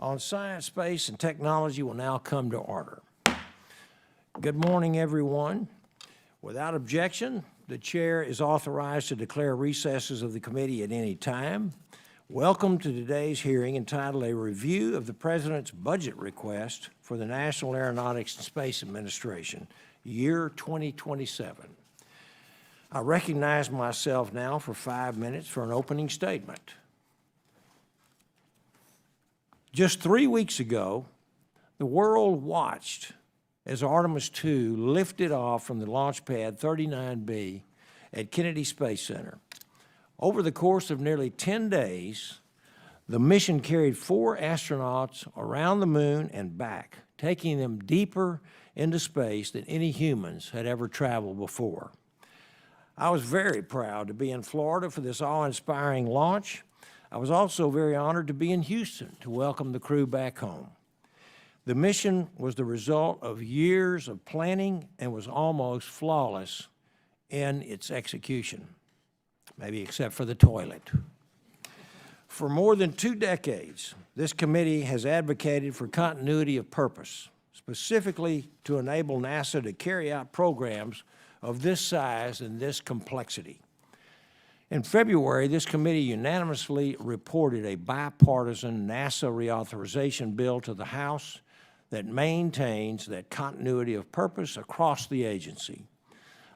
on Science, Space, and Technology will now come to order. Good morning, everyone. Without objection, the chair is authorized to declare recesses of the committee at any time. Welcome to today's hearing entitled A Review of the President's Budget Request for the National Aeronautics and Space Administration, year 2027. I recognize myself now for 5 minutes for an opening statement. Just 3 weeks ago, the world watched as Artemis II lifted off from the launch pad 39B at Kennedy Space Center. Over the course of nearly 10 days, the mission carried 4 astronauts around the moon and back, taking them deeper into space than any humans had ever traveled before. I was very proud to be in Florida for this awe-inspiring launch. I was also very honored to be in Houston to welcome the crew back home. The mission was the result of years of planning and was almost flawless in its execution, maybe except for the toilet. For more than 2 decades, this committee has advocated for continuity of purpose, specifically to enable NASA to carry out programs of this size and this complexity. In February, this committee unanimously reported a bipartisan NASA reauthorization bill to the House that maintains that continuity of purpose across the agency.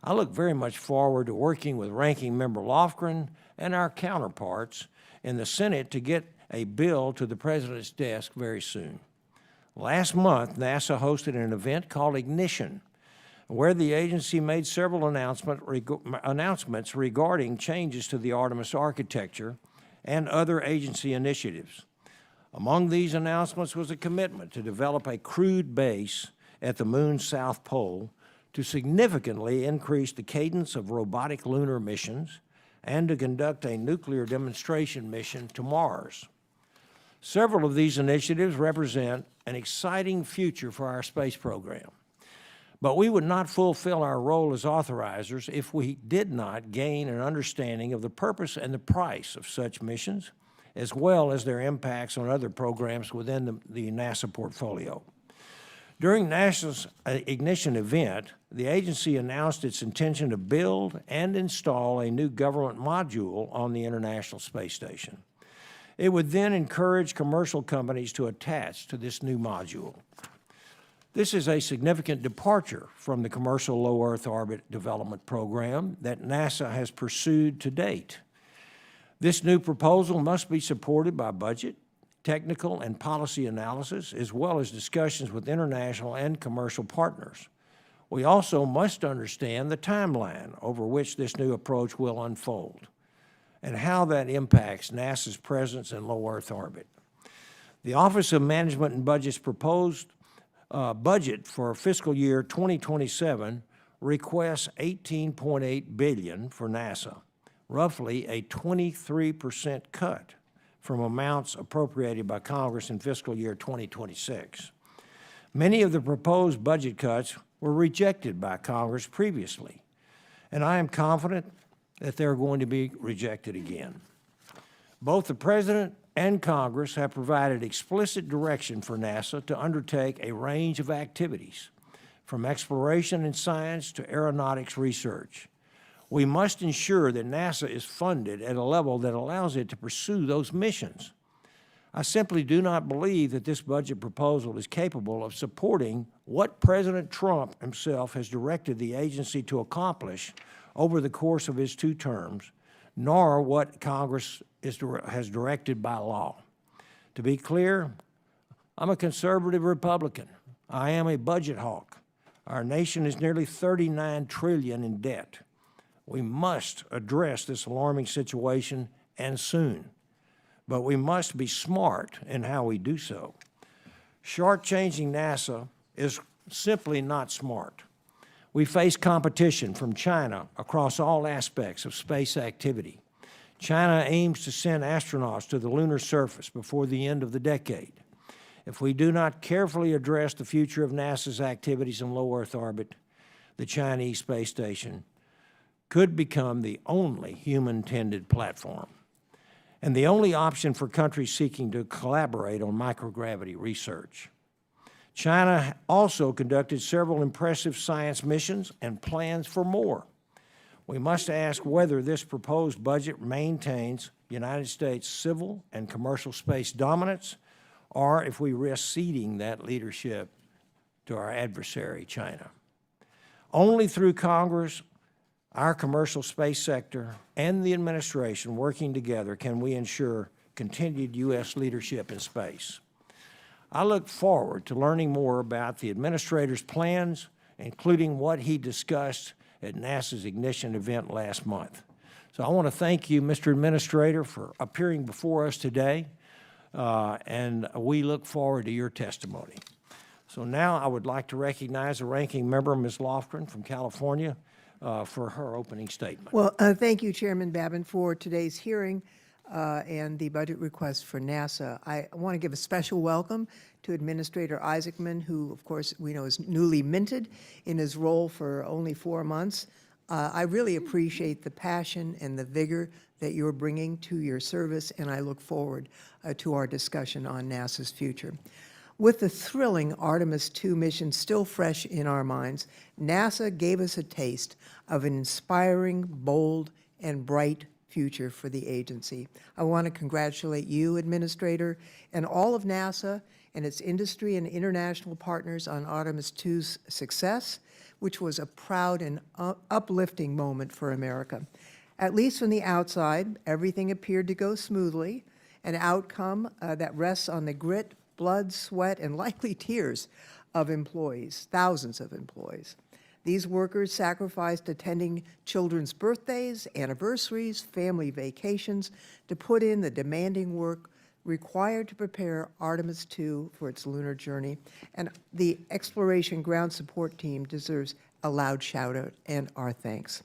I look very much forward to working with Ranking Member Lofgren and our counterparts in the Senate to get a bill to the President's desk very soon. Last month, NASA hosted an event called Ignition, where the agency made several announcements regarding changes to the Artemis architecture and other agency initiatives. Among these announcements was a commitment to develop a crewed base at the moon's south pole to significantly increase the cadence of robotic lunar missions and to conduct a nuclear demonstration mission to Mars. Several of these initiatives represent an exciting future for our space program. But we would not fulfill our role as authorizers if we did not gain an understanding of the purpose and the price of such missions, as well as their impacts on other programs within the NASA portfolio. During NASA's Ignition event, the agency announced its intention to build and install a new government module on the International Space Station. It would then encourage commercial companies to attach to this new module. This is a significant departure from the commercial low Earth orbit development program that NASA has pursued to date. This new proposal must be supported by budget, technical, and policy analysis, as well as discussions with international and commercial partners. We also must understand the timeline over which this new approach will unfold and how that impacts NASA's presence in low Earth orbit. The Office of Management and Budget's proposed budget for fiscal year 2027 requests $18.8 billion for NASA, roughly a 23% cut from amounts appropriated by Congress in fiscal year 2026. Many of the proposed budget cuts were rejected by Congress previously, and I am confident that they're going to be rejected again. Both the President and Congress have provided explicit direction for NASA to undertake a range of activities, from exploration and science to aeronautics research. We must ensure that NASA is funded at a level that allows it to pursue those missions. I simply do not believe that this budget proposal is capable of supporting what President Trump himself has directed the agency to accomplish over the course of his 2 terms, nor what Congress has directed by law. To be clear, I'm a conservative Republican. I am a budget hawk. Our nation is nearly $39 trillion in debt. We must address this alarming situation, and soon. But we must be smart in how we do so. Shortchanging NASA is simply not smart. We face competition from China across all aspects of space activity. China aims to send astronauts to the lunar surface before the end of the decade. If we do not carefully address the future of NASA's activities in low Earth orbit, the Chinese space station could become the only human-tended platform. and the only option for countries seeking to collaborate on microgravity research. China also conducted several impressive science missions and plans for more. We must ask whether this proposed budget maintains United States civil and commercial space dominance, or if we risk ceding that leadership to our adversary, China. Only through Congress, our commercial space sector, and the administration working together can we ensure continued U.S. leadership in space. I look forward to learning more about the administrator's plans, including what he discussed at NASA's Ignition event last month. So I want to thank you, Mr. Administrator, for appearing before us today, and we look forward to your testimony. So now I would like to recognize the ranking member, Ms. Lofgren from California, for her opening statement. Well, thank you, Chairman Babin, for today's hearing and the budget request for NASA. I want to give a special welcome to Administrator Isaacman, who, of course, we know is newly minted in his role for only 4 months. I really appreciate the passion and the vigor that you're bringing to your service, and I look forward to our discussion on NASA's future. With the thrilling Artemis II mission still fresh in our minds, NASA gave us a taste of an inspiring, bold, and bright future for the agency. I want to congratulate you, Administrator, and all of NASA and its industry and international partners on Artemis II's success, which was a proud and uplifting moment for America. At least from the outside, everything appeared to go smoothly, an outcome that rests on the grit, blood, sweat, and likely tears of employees, thousands of employees. These workers sacrificed attending children's birthdays, anniversaries, family vacations to put in the demanding work required to prepare Artemis II for its lunar journey. And the Exploration Ground Support Team deserves a loud shout out and our thanks.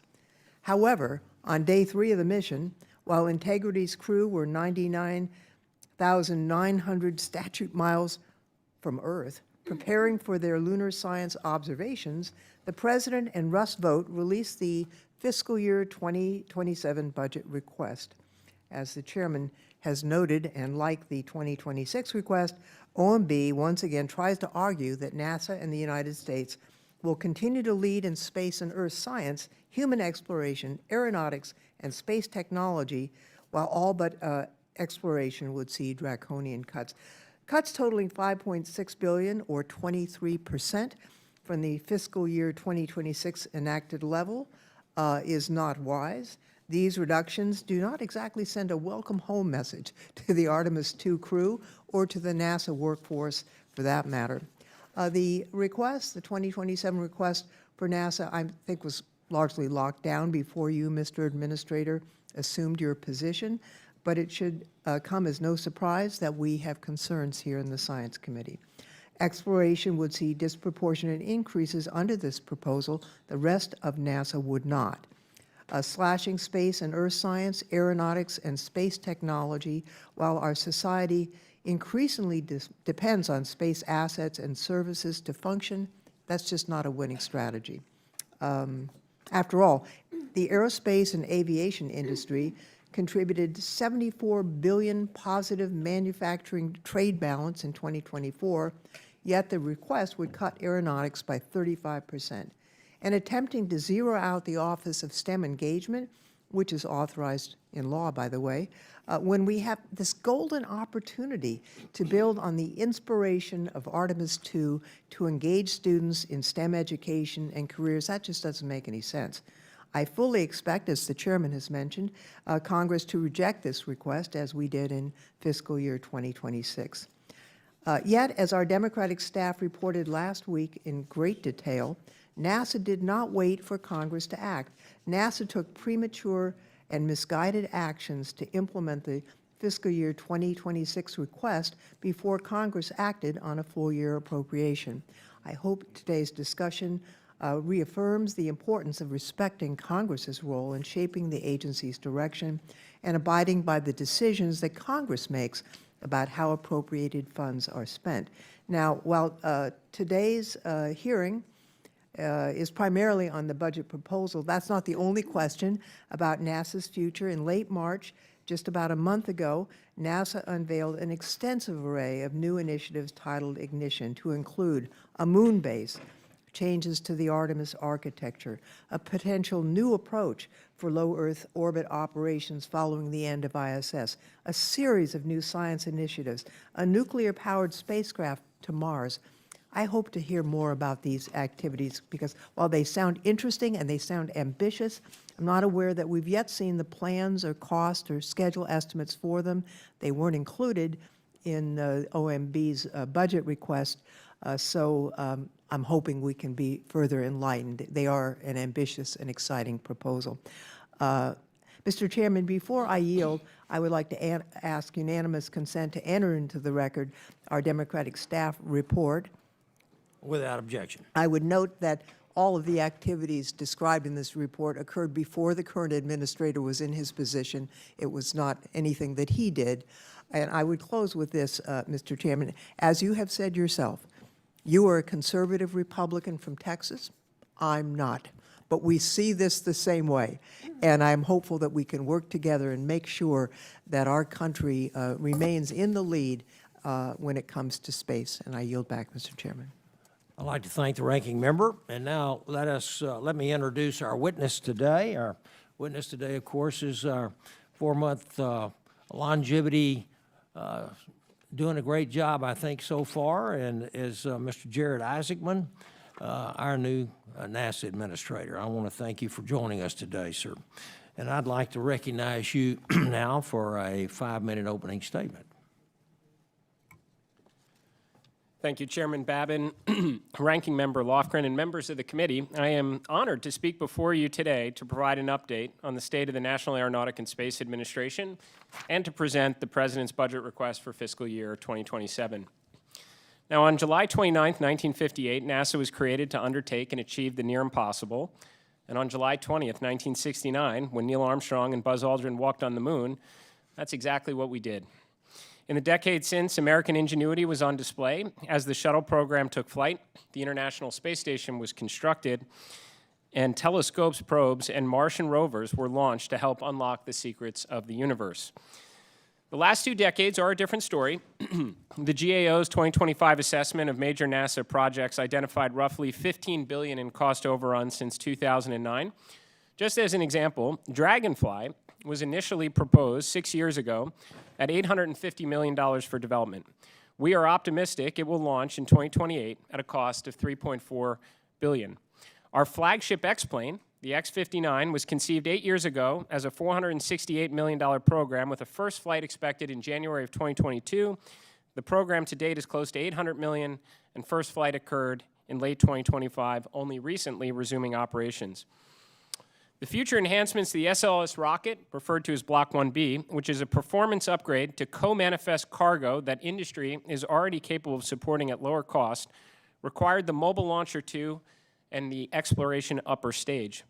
However, on day 3 of the mission, while Integrity's crew were 99,900 statute miles from Earth, preparing for their lunar science observations, the President and Russ Vought released the fiscal year 2027 budget request. As the Chairman has noted, and like the 2026 request, OMB once again tries to argue that NASA and the United States will continue to lead in space and Earth science, human exploration, aeronautics, and space technology, while all but exploration would see draconian cuts. Cuts totaling $5.6 billion, or 23%, from the fiscal year 2026 enacted level is not wise. These reductions do not exactly send a welcome home message to the Artemis II crew or to the NASA workforce for that matter. The request, the 2027 request for NASA, I think was largely locked down before you, Mr. Administrator, assumed your position, but it should come as no surprise that we have concerns here in the Science Committee. Exploration would see disproportionate increases under this proposal. The rest of NASA would not. Slashing space and earth science, aeronautics, and space technology, while our society increasingly depends on space assets and services to function, that's just not a winning strategy. After all, the aerospace and aviation industry contributed $74 billion positive manufacturing trade balance in 2024, yet the request would cut aeronautics by 35%. And attempting to zero out the Office of STEM Engagement, which is authorized in law, by the way, when we have this golden opportunity to build on the inspiration of Artemis II to engage students in STEM education and careers, that just doesn't make any sense. I fully expect, as the Chairman has mentioned, Congress to reject this request, as we did in fiscal year 2026. Yet, as our Democratic staff reported last week in great detail, NASA did not wait for Congress to act. NASA took premature and misguided actions to implement the fiscal year 2026 request before Congress acted on a full-year appropriation. I hope today's discussion reaffirms the importance of respecting Congress's role in shaping the agency's direction and abiding by the decisions that Congress makes about how appropriated funds are spent. Now, while today's hearing is primarily on the budget proposal, that's not the only question about NASA's future. In late March, Just about a month ago, NASA unveiled an extensive array of new initiatives titled Ignition to include a moon base, changes to the Artemis architecture, a potential new approach for low Earth orbit operations following the end of ISS, a series of new science initiatives, a nuclear-powered spacecraft to Mars. I hope to hear more about these activities because while they sound interesting and they sound ambitious, I'm not aware that we've yet seen the plans or cost or schedule estimates for them. They weren't included in OMB's budget request, so I'm hoping we can be further enlightened. They are an ambitious and exciting proposal. Mr. Chairman, before I yield, I would like to ask unanimous consent to enter into the record our Democratic staff report. Without objection. I would note that all of the activities described in this report occurred before the current administrator was in his position. It was not anything that he did. And I would close with this, Mr. Chairman. As you have said yourself, you are a conservative Republican from Texas. I'm not. But we see this the same way. And I'm hopeful that we can work together and make sure that our country remains in the lead when it comes to space. And I yield back, Mr. Chairman. I'd like to thank the ranking member, and now let me introduce our witness today. Our witness today, of course, is our 4-month longevity, doing a great job, I think, so far, and is Mr. Jared Isaacman, our new NASA administrator. I want to thank you for joining us today, sir. And I'd like to recognize you now for a 5-minute opening statement. Thank you, Chairman Babin, Ranking Member Lofgren, and members of the committee. I am honored to speak before you today to provide an update on the state of the National Aeronautic and Space Administration and to present the President's budget request for fiscal year 2027. Now, on July 29, 1958, NASA was created to undertake and achieve the near impossible. And on July 20th, 1969, when Neil Armstrong and Buzz Aldrin walked on the moon, that's exactly what we did. In the decades since, American ingenuity was on display. As the shuttle program took flight, the International Space Station was constructed, and telescopes, probes, and Martian rovers were launched to help unlock the secrets of the universe. The last 2 decades are a different story. The GAO's 2025 assessment of major NASA projects identified roughly $15 billion in cost overruns since 2009. Just as an example, Dragonfly was initially proposed 6 years ago at $850 million for development. We are optimistic it will launch in 2028 at a cost of $3.4 billion. Our flagship X-plane, the X-59, was conceived 8 years ago as a $468 million program with a first flight expected in January of 2022. The program to date is close to $800 million, and first flight occurred in late 2025, only recently resuming operations. The future enhancements to the SLS rocket, referred to as Block 1B, which is a performance upgrade to co-manifest cargo that industry is already capable of supporting at lower cost, required the Mobile Launcher 2 and the Exploration Upper Stage.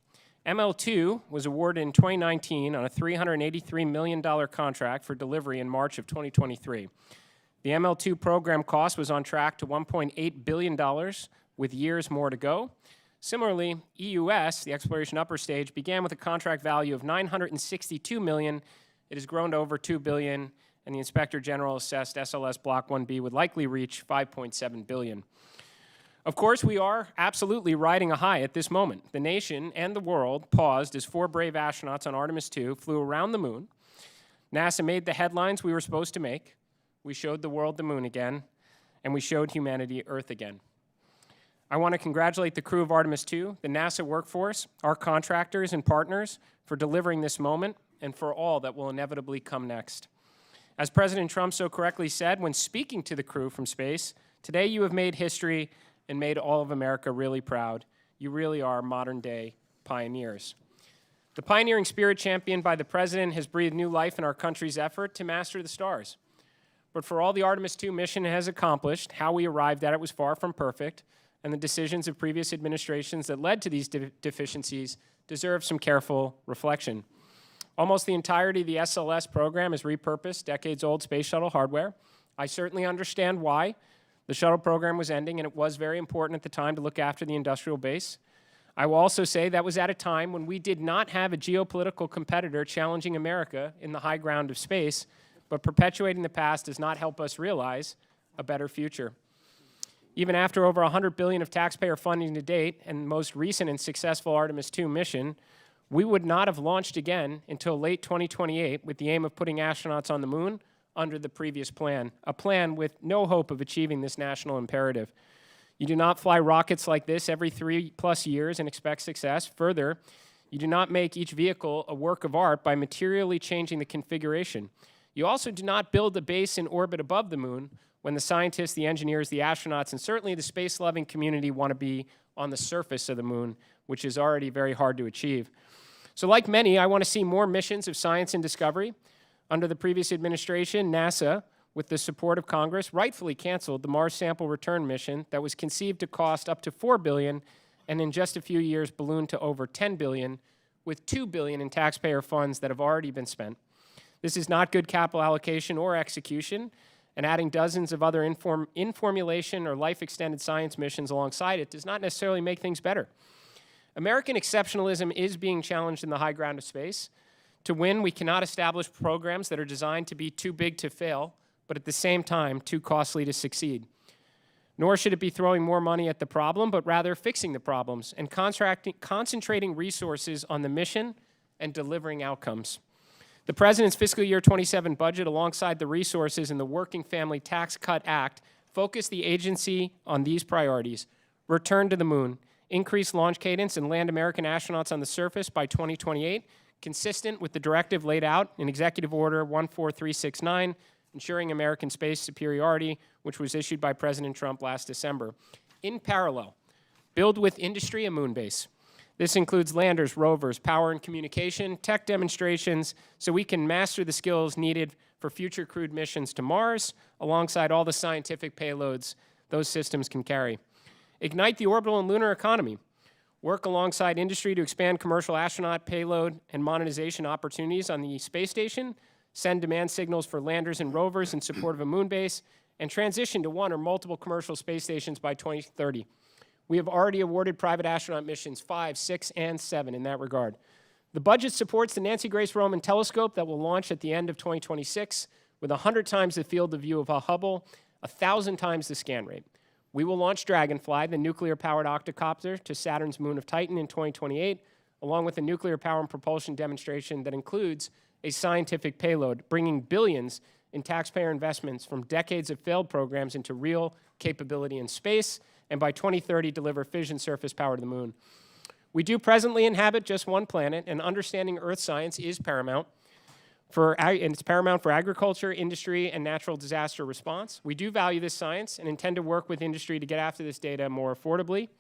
ML2 was awarded in 2019 on a $383 million contract for delivery in March of 2023. The ML2 program cost was on track to $1.8 billion, with years more to go. Similarly, EUS, the Exploration Upper Stage, began with a contract value of $962 million. It has grown to over $2 billion, and the Inspector General assessed SLS Block 1B would likely reach $5.7 billion. Of course, we are absolutely riding a high at this moment. The nation and the world paused as 4 brave astronauts on Artemis II flew around the moon. NASA made the headlines we were supposed to make. We showed the world the moon again, and we showed humanity Earth again. I want to congratulate the crew of Artemis II, the NASA workforce, our contractors and partners for delivering this moment and for all that will inevitably come next. As President Trump so correctly said when speaking to the crew from space, today you have made history and made all of America really proud. You really are modern-day pioneers. The pioneering spirit championed by the President has breathed new life in our country's effort to master the stars. But for all the Artemis II mission has accomplished, how we arrived at it was far from perfect, and the decisions of previous administrations that led to these deficiencies deserve some careful reflection. Almost the entirety of the SLS program is repurposed, decades-old space shuttle hardware. I certainly understand why the shuttle program was ending, and it was very important at the time to look after the industrial base. I will also say that was at a time when we did not have a geopolitical competitor challenging America in the high ground of space, but perpetuating the past does not help us realize a better future. Even after over $100 billion of taxpayer funding to date and most recent and successful Artemis II mission, we would not have launched again until late 2028 with the aim of putting astronauts on the moon under the previous plan, a plan with no hope of achieving this national imperative. You do not fly rockets like this every 3+ years and expect success. Further, you do not make each vehicle a work of art by materially changing the configuration. You also do not build a base in orbit above the moon when the scientists, the engineers, the astronauts, and certainly the space-loving community want to be on the surface of the moon, which is already very hard to achieve. So like many, I want to see more missions of science and discovery. Under the previous administration, NASA, with the support of Congress, rightfully canceled the Mars sample return mission that was conceived to cost up to $4 billion and in just a few years ballooned to over $10 billion, with $2 billion in taxpayer funds that have already been spent. This is not good capital allocation or execution, and adding dozens of other in-formulation or life-extended science missions alongside it does not necessarily make things better. American exceptionalism is being challenged in the high ground of space. To win, we cannot establish programs that are designed to be too big to fail, but at the same time, too costly to succeed. Nor should it be throwing more money at the problem, but rather fixing the problems and concentrating resources on the mission and delivering outcomes. The President's fiscal year 27 budget, alongside the resources in the Working Family Tax Cut Act, focus the agency on these priorities: return to the moon, increase launch cadence, and land American astronauts on the surface by 2028, consistent with the directive laid out in Executive Order 14369, ensuring American space superiority, which was issued by President Trump last December. In parallel, build with industry a moon base. This includes landers, rovers, power and communication, tech demonstrations, so we can master the skills needed for future crewed missions to Mars, alongside all the scientific payloads those systems can carry. Ignite the orbital and lunar economy. Work alongside industry to expand commercial astronaut payload and monetization opportunities on the space station, send demand signals for landers and rovers in support of a moon base, and transition to one or multiple commercial space stations by 2030. We have already awarded private astronaut missions 5, 6, and 7 in that regard. The budget supports the Nancy Grace Roman telescope that will launch at the end of 2026 with 100 times the field of view of Hubble, 1,000 times the scan rate. We will launch Dragonfly, the nuclear-powered octocopter, to Saturn's moon of Titan in 2028, along with a nuclear power and propulsion demonstration that includes a scientific payload, bringing billions in taxpayer investments from decades of failed programs into real capability in space, and by 2030 deliver fission surface power to the moon. We do presently inhabit just one planet, and understanding Earth science is paramount. And it's paramount for agriculture, industry, and natural disaster response. We do value this science and intend to work with industry to get after this data more affordably.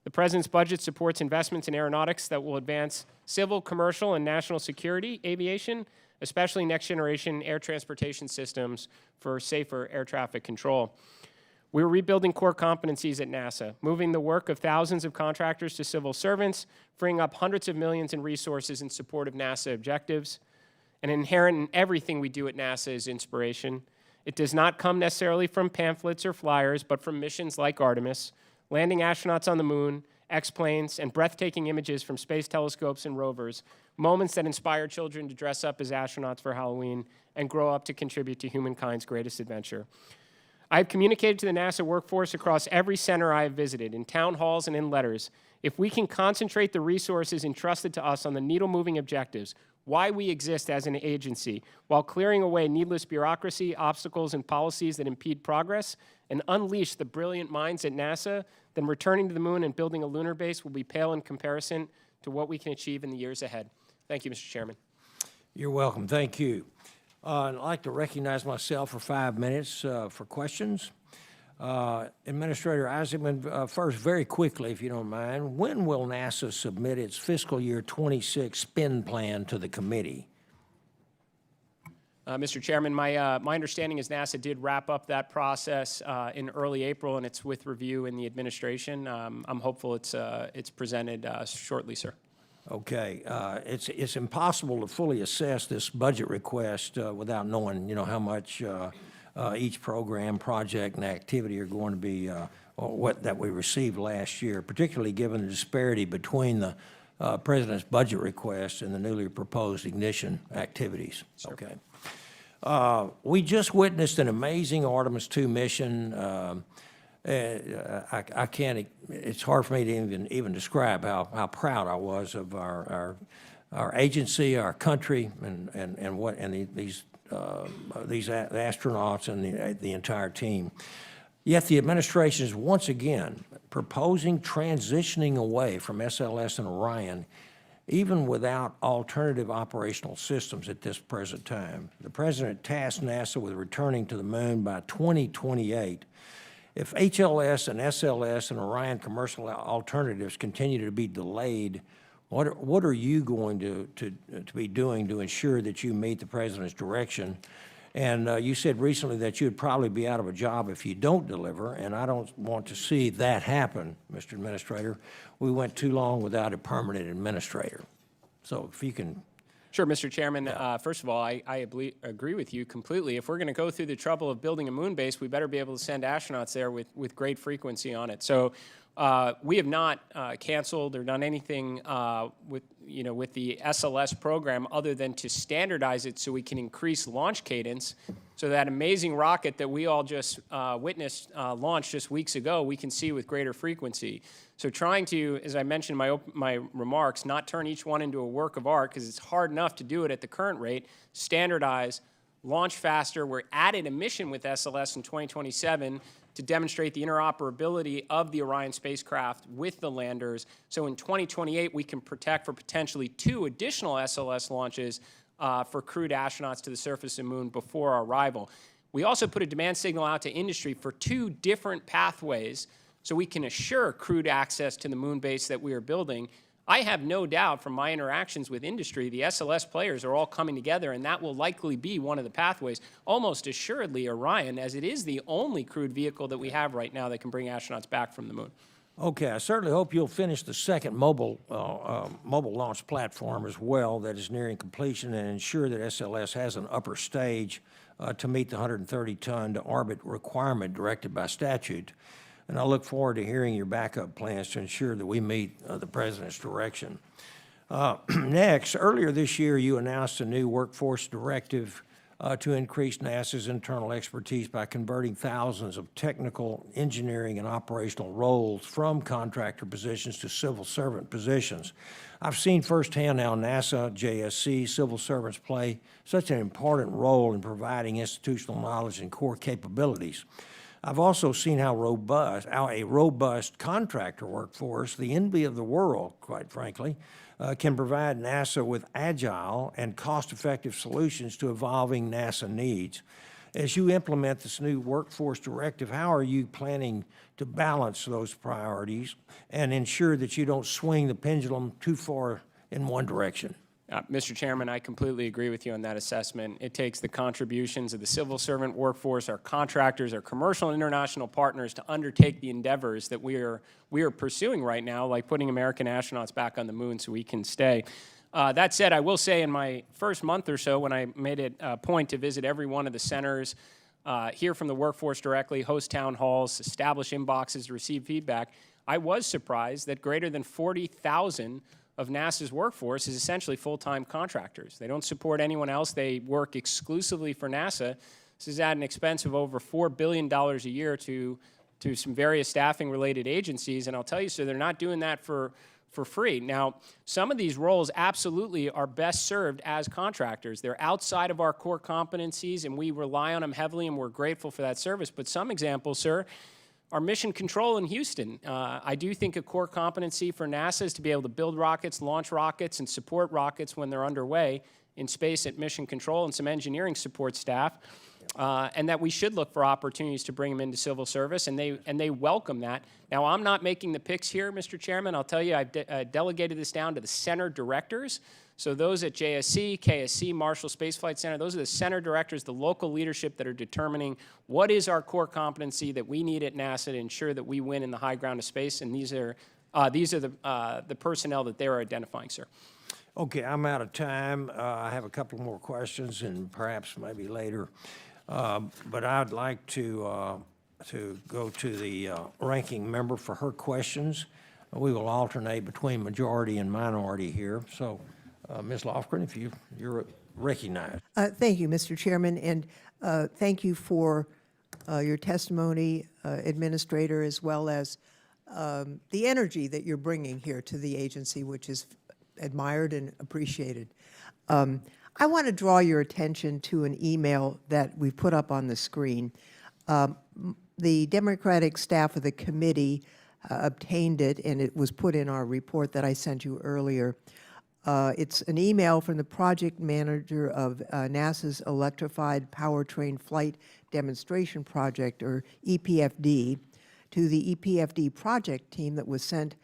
The President's budget supports investments in aeronautics that will advance civil, commercial, and national security aviation, especially next-generation air transportation systems for safer air traffic control. We're rebuilding core competencies at NASA, moving the work of thousands of contractors to civil servants, freeing up hundreds of millions in resources in support of NASA objectives. And inherent in everything we do at NASA is inspiration. It does not come necessarily from pamphlets or flyers, but from missions like Artemis, landing astronauts on the moon, X-planes, and breathtaking images from space telescopes and rovers, moments that inspire children to dress up as astronauts for Halloween and grow up to contribute to humankind's greatest adventure. I have communicated to the NASA workforce across every center I have visited, in town halls and in letters. If we can concentrate the resources entrusted to us on the needle-moving objectives, why we exist as an agency, while clearing away needless bureaucracy, obstacles, and policies that impede progress, and unleash the brilliant minds at NASA, then returning to the moon and building a lunar base will be pale in comparison to what we can achieve in the years ahead. Thank you, Mr. Chairman. You're welcome. Thank you. I'd like to recognize myself for 5 minutes for questions. Administrator Isaacman, first, very quickly, if you don't mind, when will NASA submit its fiscal year 26 spend plan to the committee? Mr. Chairman, my understanding is NASA did wrap up that process in early April, and it's with review in the administration. I'm hopeful it's presented shortly, sir. Okay, it's impossible to fully assess this budget request without knowing, how much each program, project, and activity are going to be that we received last year, particularly given the disparity between the President's budget request and the newly proposed ignition activities. Okay. We just witnessed an amazing Artemis II mission. I can't, it's hard for me to even describe how proud I was of our agency, our country, and these astronauts and the entire team. Yet the administration is once again proposing transitioning away from SLS and Orion, even without alternative operational systems at this present time. The President tasked NASA with returning to the moon by 2028. If HLS and SLS and Orion commercial alternatives continue to be delayed, what are you going to be doing to ensure that you meet the President's direction? And you said recently that you'd probably be out of a job if you don't deliver, and I don't want to see that happen, Mr. Administrator. We went too long without a permanent administrator. So if you can. Sure, Mr. Chairman. First of all, I agree with you completely. If we're going to go through the trouble of building a moon base, we better be able to send astronauts there with great frequency on it. So we have not canceled or done anything with the SLS program other than to standardize it so we can increase launch cadence. So that amazing rocket that we all just witnessed launch just weeks ago, we can see with greater frequency. So trying to, as I mentioned in my remarks, not turn each one into a work of art, because it's hard enough to do it at the current rate, standardize, launch faster. We're added a mission with SLS in 2027 to demonstrate the interoperability of the Orion spacecraft with the landers. So in 2028, we can protect for potentially 2 additional SLS launches for crewed astronauts to the surface of the moon before our arrival. We also put a demand signal out to industry for 2 different pathways so we can assure crewed access to the moon base that we are building. I have no doubt from my interactions with industry, the SLS players are all coming together, and that will likely be one of the pathways, almost assuredly Orion, as it is the only crewed vehicle that we have right now that can bring astronauts back from the moon. Okay, I certainly hope you'll finish the second mobile launch platform as well that is nearing completion, and ensure that SLS has an upper stage to meet the 130-ton to orbit requirement directed by statute. And I look forward to hearing your backup plans to ensure that we meet the President's direction. Next, earlier this year, you announced a new workforce directive to increase NASA's internal expertise by converting thousands of technical, engineering, and operational roles from contractor positions to civil servant positions. I've seen firsthand how NASA, JSC, civil servants play such an important role in providing institutional knowledge and core capabilities. I've also seen how a robust contractor workforce, the envy of the world, quite frankly, can provide NASA with agile and cost-effective solutions to evolving NASA needs. As you implement this new workforce directive, how are you planning to balance those priorities and ensure that you don't swing the pendulum too far in one direction? Mr. Chairman, I completely agree with you on that assessment. It takes the contributions of the civil servant workforce, our contractors, our commercial and international partners to undertake the endeavors that we are pursuing right now, like putting American astronauts back on the moon so we can stay. That said, I will say in my first month or so, when I made it a point to visit every one of the centers, hear from the workforce directly, host town halls, establish inboxes, receive feedback, I was surprised that greater than 40,000 of NASA's workforce is essentially full-time contractors. They don't support anyone else. They work exclusively for NASA. This is at an expense of over $4 billion a year to some various staffing-related agencies. And I'll tell you, so they're not doing that for free. Now, some of these roles absolutely are best served as contractors. They're outside of our core competencies, and we rely on them heavily, and we're grateful for that service. But some examples, sir, our mission control in Houston. I do think a core competency for NASA is to be able to build rockets, launch rockets, and support rockets when they're underway in space at mission control, and some engineering support staff, and that we should look for opportunities to bring them into civil service, and they welcome that. Now, I'm not making the picks here, Mr. Chairman. I'll tell you, I've delegated this down to the center directors. So those at JSC, KSC, Marshall Space Flight Center, those are the center directors, the local leadership that are determining what is our core competency that we need at NASA to ensure that we win in the high ground of space, and these are the personnel that they're identifying, sir. Okay, I'm out of time. I have a couple more questions, and perhaps maybe later. But I'd like to go to the ranking member for her questions. We will alternate between majority and minority here. So, Ms. Lofgren, if you're recognized. Thank you, Mr. Chairman, and thank you for your testimony, Administrator, as well as the energy that you're bringing here to the agency, which is admired and appreciated. I want to draw your attention to an email that we put up on the screen. The Democratic staff of the committee obtained it, and it was put in our report that I sent you earlier. It's an email from the project manager of NASA's Electrified Powertrain Flight Demonstration Project, or EPFD, to the EPFD project team that was sent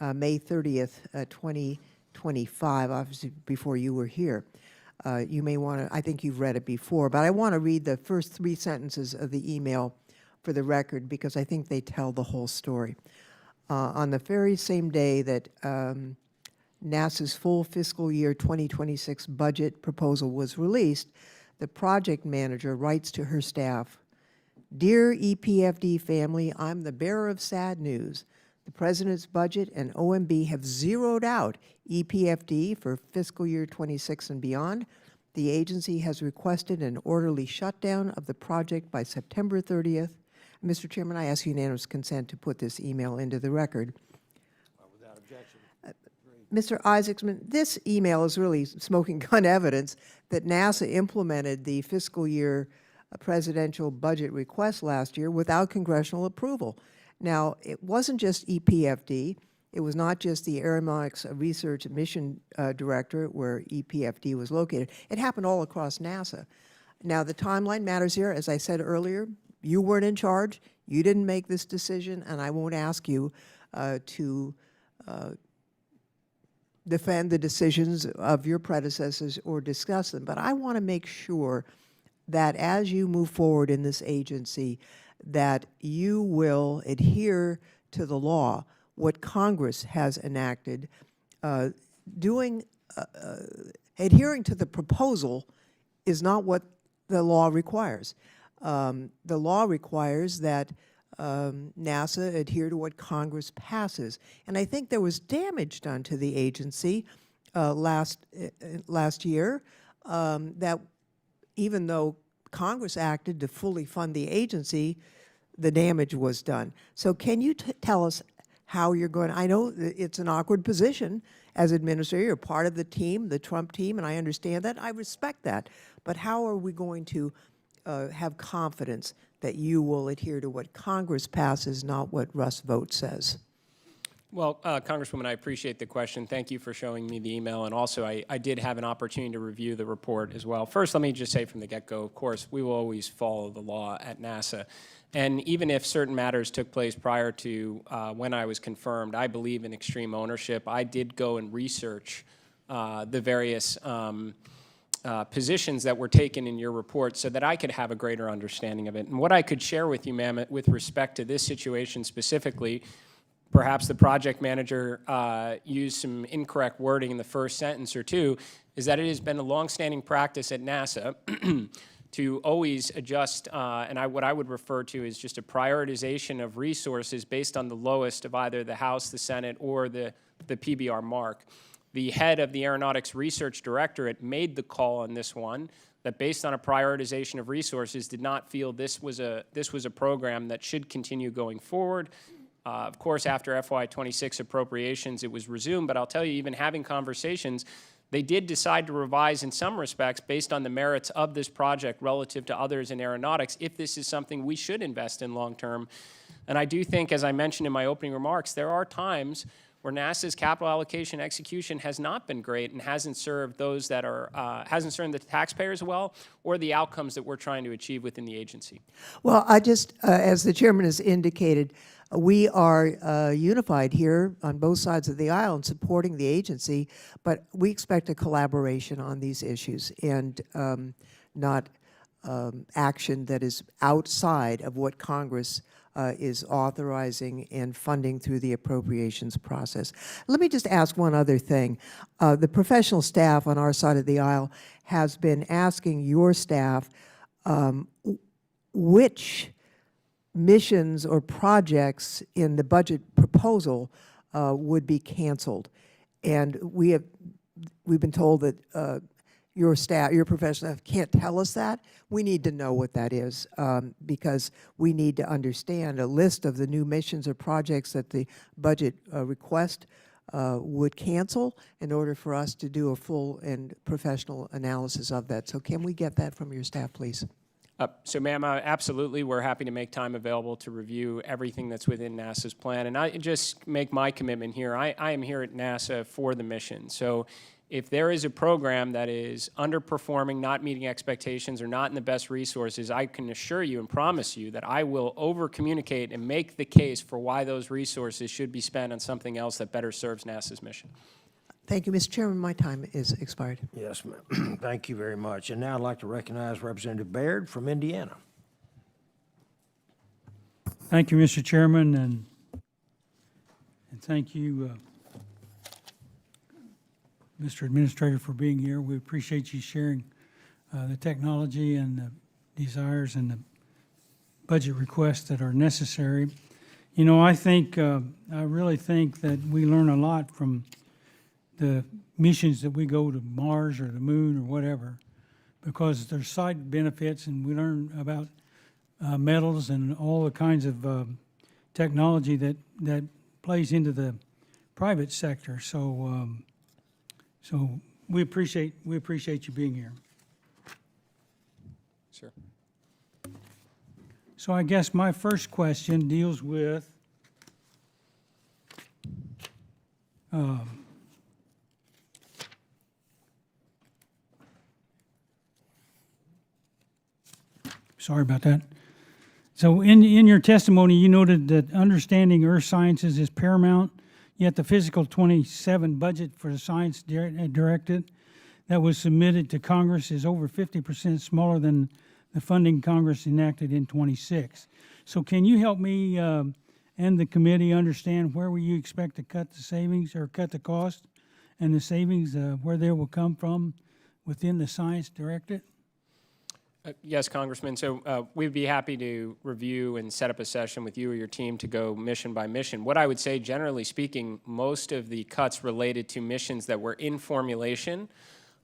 May 30th, 2025, obviously before you were here. You may want to, I think you've read it before, but I want to read the first 3 sentences of the email for the record because I think they tell the whole story. On the very same day that NASA's full fiscal year 2026 budget proposal was released, the project manager writes to her staff, "Dear EPFD family, I'm the bearer of sad news. The President's budget and OMB have zeroed out EPFD for fiscal year 26 and beyond. The agency has requested an orderly shutdown of the project by September 30th. Mr. Chairman, I ask unanimous consent to put this email into the record. Without objection. Mr. Isaacson, this email is really smoking gun evidence that NASA implemented the fiscal year presidential budget request last year without congressional approval. Now, it wasn't just EPFD. It was not just the Aeronautics Research Mission Director where EPFD was located. It happened all across NASA. Now, the timeline matters here. As I said earlier, you weren't in charge. You didn't make this decision, and I won't ask you to defend the decisions of your predecessors or discuss them. But I want to make sure that as you move forward in this agency, that you will adhere to the law, what Congress has enacted. Adhering to the proposal is not what the law requires. The law requires that NASA adhere to what Congress passes. And I think there was damage done to the agency last year that even though Congress acted to fully fund the agency, the damage was done. So can you tell us how you're going? I know it's an awkward position as administrator. You're part of the team, the Trump team, and I understand that. I respect that. But how are we going to have confidence that you will adhere to what Congress passes, not what Russ' vote says? Well, Congresswoman, I appreciate the question. Thank you for showing me the email. And also, I did have an opportunity to review the report as well. First, let me just say from the get-go, of course, we will always follow the law at NASA. And even if certain matters took place prior to when I was confirmed, I believe in extreme ownership. I did go and research the various positions that were taken in your report so that I could have a greater understanding of it. And what I could share with you, ma'am, with respect to this situation specifically, perhaps the project manager used some incorrect wording in the first sentence or two, is that it has been a longstanding practice at NASA to always adjust, what I would refer to as just a prioritization of resources based on the lowest of either the House, the Senate, or the PBR mark. The head of the Aeronautics Research Directorate made the call on this one, that based on a prioritization of resources, did not feel this was a program that should continue going forward. Of course, after FY26 appropriations, it was resumed, but I'll tell you, even having conversations, they did decide to revise in some respects based on the merits of this project relative to others in aeronautics, if this is something we should invest in long term. And I do think, as I mentioned in my opening remarks, there are times where NASA's capital allocation execution has not been great and hasn't served those that are, hasn't served the taxpayers well or the outcomes that we're trying to achieve within the agency. Well, I just, as the chairman has indicated, we are unified here on both sides of the aisle in supporting the agency, but we expect a collaboration on these issues and not action that is outside of what Congress is authorizing and funding through the appropriations process. Let me just ask one other thing. The professional staff on our side of the aisle has been asking your staff which missions or projects in the budget proposal would be canceled. And we've been told that your staff, your professional staff can't tell us that. We need to know what that is because we need to understand a list of the new missions or projects that the budget request would cancel in order for us to do a full and professional analysis of that. So can we get that from your staff, please? So, ma'am, absolutely, we're happy to make time available to review everything that's within NASA's plan. And I just make my commitment here. I am here at NASA for the mission. So if there is a program that is underperforming, not meeting expectations, or not in the best resources, I can assure you and promise you that I will over-communicate and make the case for why those resources should be spent on something else that better serves NASA's mission. Thank you, Mr. Chairman. My time is expired. Yes, ma'am. Thank you very much. And now I'd like to recognize Representative Baird from Indiana. Thank you, Mr. Chairman, and thank you, Mr. Administrator, for being here. We appreciate you sharing the technology and the desires and the budget requests that are necessary. You know, I really think that we learn a lot from the missions that we go to Mars or the moon or whatever, because there's side benefits, and we learn about metals and all the kinds of technology that plays into the private sector. So, so we appreciate you being here. Sir. So I guess my first question deals with sorry about that. So in your testimony, you noted that understanding earth sciences is paramount, yet the fiscal 27 budget for the science directed that was submitted to Congress is over 50% smaller than the funding Congress enacted in 26. So can you help me and the committee understand where will you expect to cut the savings or cut the cost and the savings, where they will come from within the science directed? Yes, Congressman. So we'd be happy to review and set up a session with you or your team to go mission by mission. What I would say, generally speaking, most of the cuts related to missions that were in formulation,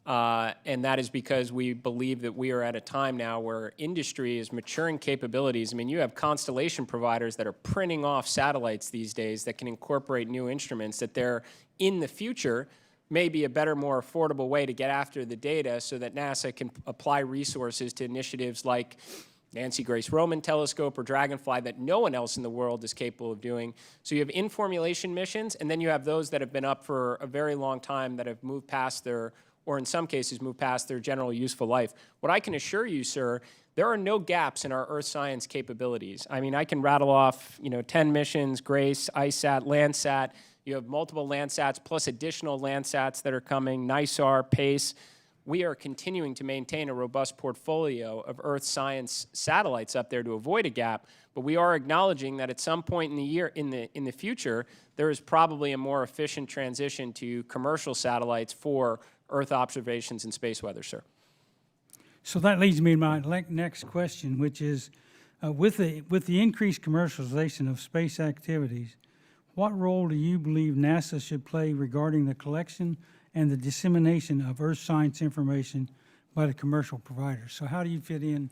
and that is because we believe that we are at a time now where industry is maturing capabilities. I mean, you have constellation providers that are printing off satellites these days that can incorporate new instruments that they're in the future may be a better, more affordable way to get after the data so that NASA can apply resources to initiatives like Nancy Grace Roman Telescope or Dragonfly that no one else in the world is capable of doing. So you have in-formulation missions, and then you have those that have been up for a very long time that have moved past their, or in some cases moved past their general useful life. What I can assure you, sir, there are no gaps in our earth science capabilities. I mean, I can rattle off, 10 missions, GRACE, ISAT, Landsat. You have multiple Landsats plus additional Landsats that are coming, NISAR, PACE. We are continuing to maintain a robust portfolio of earth science satellites up there to avoid a gap, but we are acknowledging that at some point in the year, in the future, there is probably a more efficient transition to commercial satellites for Earth observations and space weather, sir. So that leads me to my next question, which is, with the increased commercialization of space activities, what role do you believe NASA should play regarding the collection and the dissemination of earth science information by the commercial providers? So how do you fit in,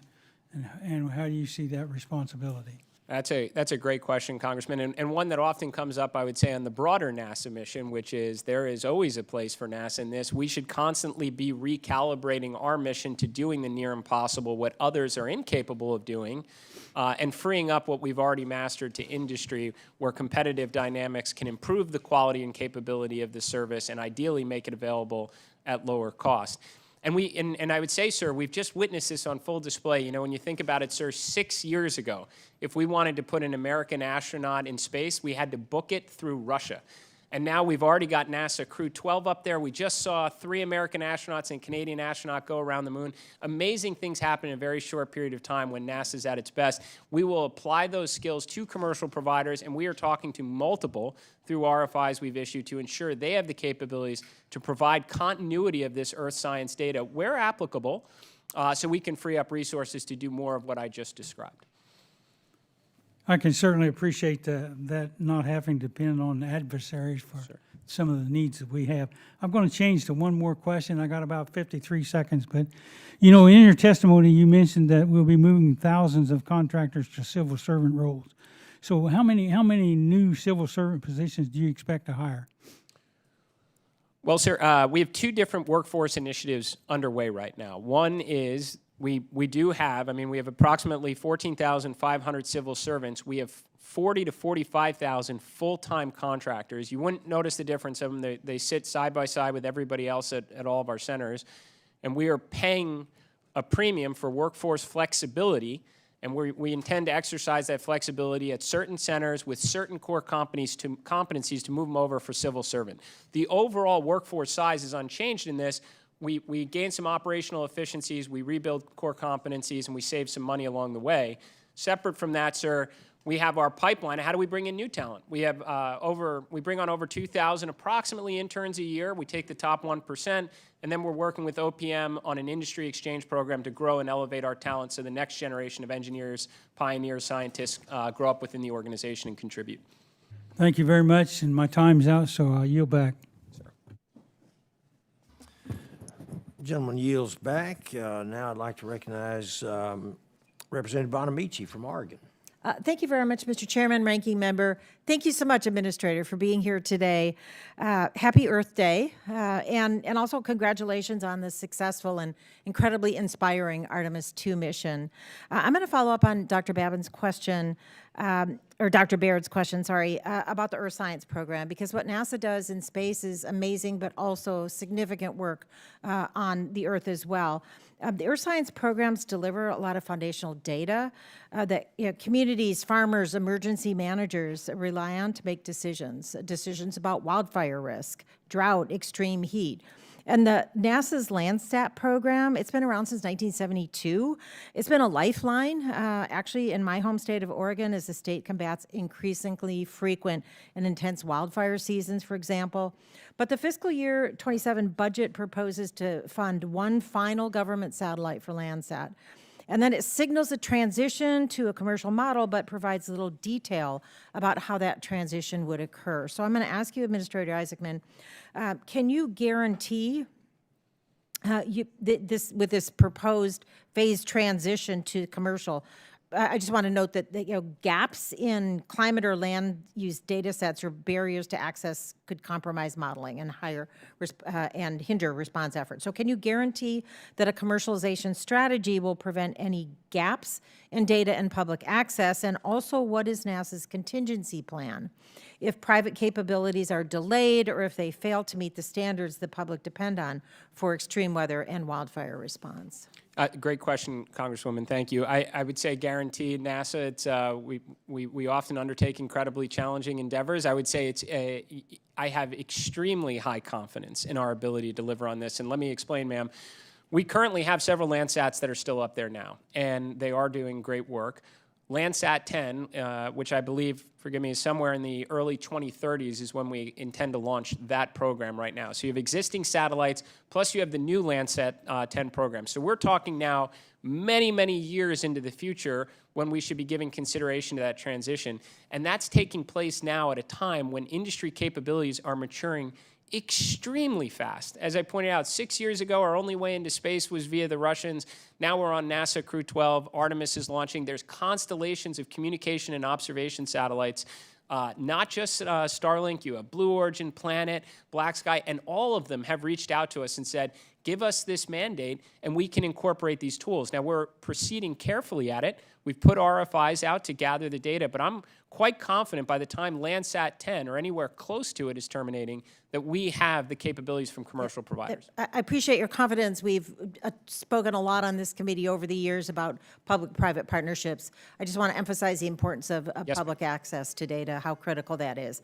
and how do you see that responsibility? That's a great question, Congressman, and one that often comes up, I would say, on the broader NASA mission, which is there is always a place for NASA in this. We should constantly be recalibrating our mission to doing the near impossible, what others are incapable of doing, and freeing up what we've already mastered to industry, where competitive dynamics can improve the quality and capability of the service and ideally make it available at lower cost. And I would say, sir, we've just witnessed this on full display. You know, when you think about it, sir, 6 years ago, if we wanted to put an American astronaut in space, we had to book it through Russia. And now we've already got NASA Crew 12 up there. We just saw 3 American astronauts and Canadian astronaut go around the moon. Amazing things happen in a very short period of time when NASA's at its best. We will apply those skills to commercial providers, and we are talking to multiple through RFIs we've issued to ensure they have the capabilities to provide continuity of this earth science data where applicable, so we can free up resources to do more of what I just described. I can certainly appreciate that not having to depend on adversaries for some of the needs that we have. I'm going to change to one more question. I got about 53 seconds, but you know, in your testimony, you mentioned that we'll be moving thousands of contractors to civil servant roles. So how many new civil servant positions do you expect to hire? Well, sir, we have two different workforce initiatives underway right now. One is we do have, I mean, we have approximately 14,500 civil servants. We have 40 to 45,000 full-time contractors. You wouldn't notice the difference of them. They sit side by side with everybody else at all of our centers. And we are paying a premium for workforce flexibility, and we intend to exercise that flexibility at certain centers with certain core competencies to move them over for civil servant. The overall workforce size is unchanged in this. We gain some operational efficiencies, we rebuild core competencies, and we save some money along the way. Separate from that, sir, we have our pipeline. How do we bring in new talent? We have we bring on over 2,000 approximately interns a year. We take the top 1%, and then we're working with OPM on an industry exchange program to grow and elevate our talent so the next generation of engineers, pioneers, scientists grow up within the organization and contribute. Thank you very much, and my time's out, so I'll yield back. Gentleman yields back. Now I'd like to recognize Representative Bonamici from Oregon. Thank you very much, Mr. Chairman, Ranking Member. Thank you so much, Administrator, for being here today. Happy Earth Day, and also congratulations on the successful and incredibly inspiring Artemis II mission. I'm going to follow up on Dr. Babin's question, or Dr. Baird's question, sorry, about the Earth Science Program, because what NASA does in space is amazing, but also significant work on the Earth as well. The Earth Science programs deliver a lot of foundational data that communities, farmers, emergency managers rely on to make decisions about wildfire risk, drought, extreme heat. And the NASA's Landsat program, it's been around since 1972. It's been a lifeline, actually, in my home state of Oregon, as the state combats increasingly frequent and intense wildfire seasons, for example. But the fiscal year 27 budget proposes to fund one final government satellite for Landsat. And then it signals a transition to a commercial model, but provides little detail about how that transition would occur. So I'm going to ask you, Administrator Isaacman, can you guarantee with this proposed phased transition to commercial? I just want to note that gaps in climate or land use data sets or barriers to access could compromise modeling and and hinder response efforts. So can you guarantee that a commercialization strategy will prevent any gaps in data and public access? And also, what is NASA's contingency plan if private capabilities are delayed or if they fail to meet the standards the public depend on for extreme weather and wildfire response? Great question, Congresswoman. Thank you. I would say guaranteed NASA. It's we often undertake incredibly challenging endeavors. I would say I have extremely high confidence in our ability to deliver on this. And let me explain, ma'am. We currently have several Landsats that are still up there now, and they are doing great work. Landsat 10, which I believe, forgive me, is somewhere in the early 2030s is when we intend to launch that program right now. So you have existing satellites, plus you have the new Landsat 10 program. So we're talking now many, many years into the future when we should be giving consideration to that transition. And that's taking place now at a time when industry capabilities are maturing extremely fast. As I pointed out, 6 years ago, our only way into space was via the Russians. Now we're on NASA Crew 12. Artemis is launching. There's constellations of communication and observation satellites, not just Starlink. You have Blue Origin, Planet, Black Sky, and all of them have reached out to us and said, give us this mandate, and we can incorporate these tools. Now, we're proceeding carefully at it. We've put RFIs out to gather the data, but I'm quite confident by the time Landsat 10 or anywhere close to it is terminating that we have the capabilities from commercial providers. I appreciate your confidence. We've spoken a lot on this committee over the years about public-private partnerships. I just want to emphasize the importance of Yes, public access to data, how critical that is.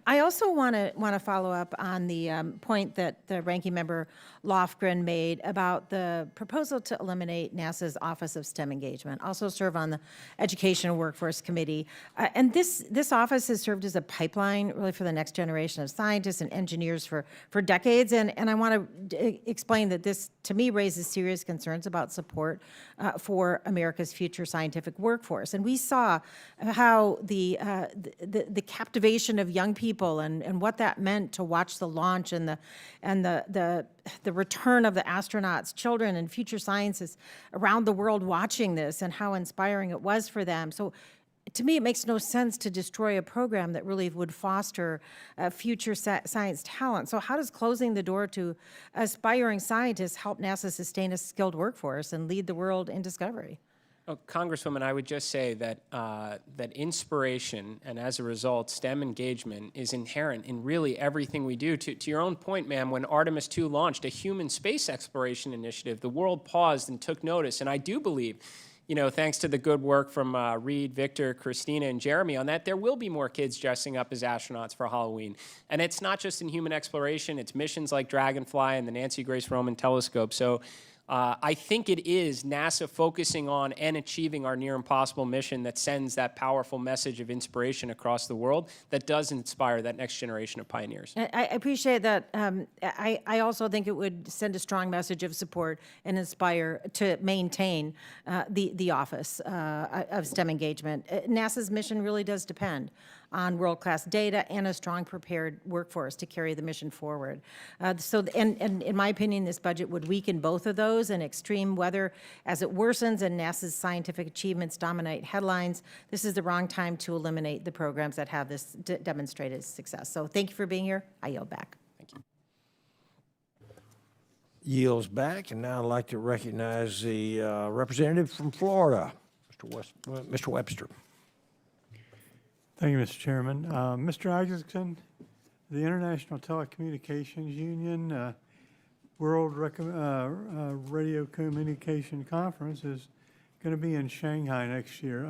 I also want to follow up on the point that the Ranking Member Loft Lofgren made about the proposal to eliminate NASA's Office of STEM Engagement. Also serve on the Education and Workforce Committee. And this office has served as a pipeline really for the next generation of scientists and engineers for decades. And I want to explain that this, to me, raises serious concerns about support for America's future scientific workforce. And we saw how the captivation of young people and what that meant to watch the launch and the return of the astronauts, children and future scientists around the world watching this, and how inspiring it was for them. So to me, it makes no sense to destroy a program that really would foster future science talent. So how does closing the door to aspiring scientists help NASA sustain a skilled workforce and lead the world in discovery? Oh, Congresswoman, I would just say that that inspiration and, as a result, STEM engagement is inherent in really everything we do. To your own point, ma'am, when Artemis II launched, a human space exploration initiative, the world paused and took notice. And I do believe, you know, thanks to the good work from Reed, Victor, Christina, and Jeremy on that, there will be more kids dressing up as astronauts for Halloween. And it's not just in human exploration, it's missions like Dragonfly and the Nancy Grace Roman Telescope. So I think it is NASA focusing on and achieving our near impossible mission that sends that powerful message of inspiration across the world that does inspire that next generation of pioneers. I appreciate that. I also think it would send a strong message of support and inspire to maintain the Office of STEM Engagement. NASA's mission really does depend on world-class data and a strong prepared workforce to carry the mission forward. And in my opinion, this budget would weaken both of those in extreme weather as it worsens and NASA's scientific achievements dominate headlines. This is the wrong time to eliminate the programs that have this demonstrated success. So thank you for being here. I yield back. Thank you. Yields back, and now I'd like to recognize the representative from Florida, Mr. Webster. Thank you, Mr. Chairman. Mr. Isaacson, the International Telecommunications Union World Radio Communication Conference is going to be in Shanghai next year.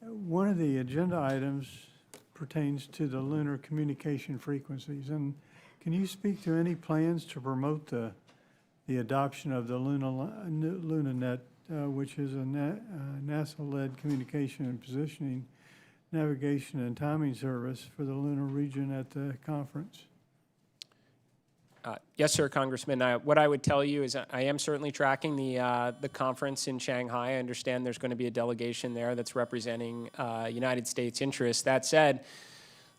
One of the agenda items pertains to the lunar communication frequencies. And can you speak to any plans to promote the adoption of the LunaNet, which is a NASA-led communication and positioning, navigation, and timing service for the lunar region at the conference? Yes, sir, Congressman. What I would tell you is I am certainly tracking the conference in Shanghai. I understand there's going to be a delegation there that's representing United States interests. That said,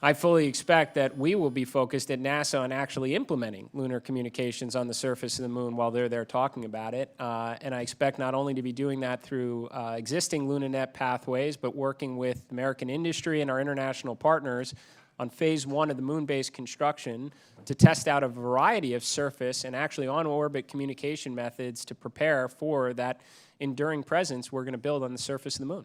I fully expect that we will be focused at NASA on actually implementing lunar communications on the surface of the moon while they're there talking about it. And I expect not only to be doing that through existing LunaNet pathways, but working with American industry and our international partners on phase 1 of the moon base construction to test out a variety of surface and actually on-orbit communication methods to prepare for that enduring presence we're going to build on the surface of the moon.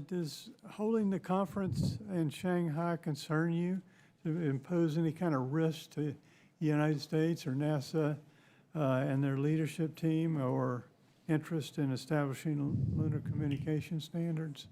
Does holding the conference in Shanghai concern you to impose any kind of risk to the United States or NASA and their leadership team, or interest in establishing lunar communication standards?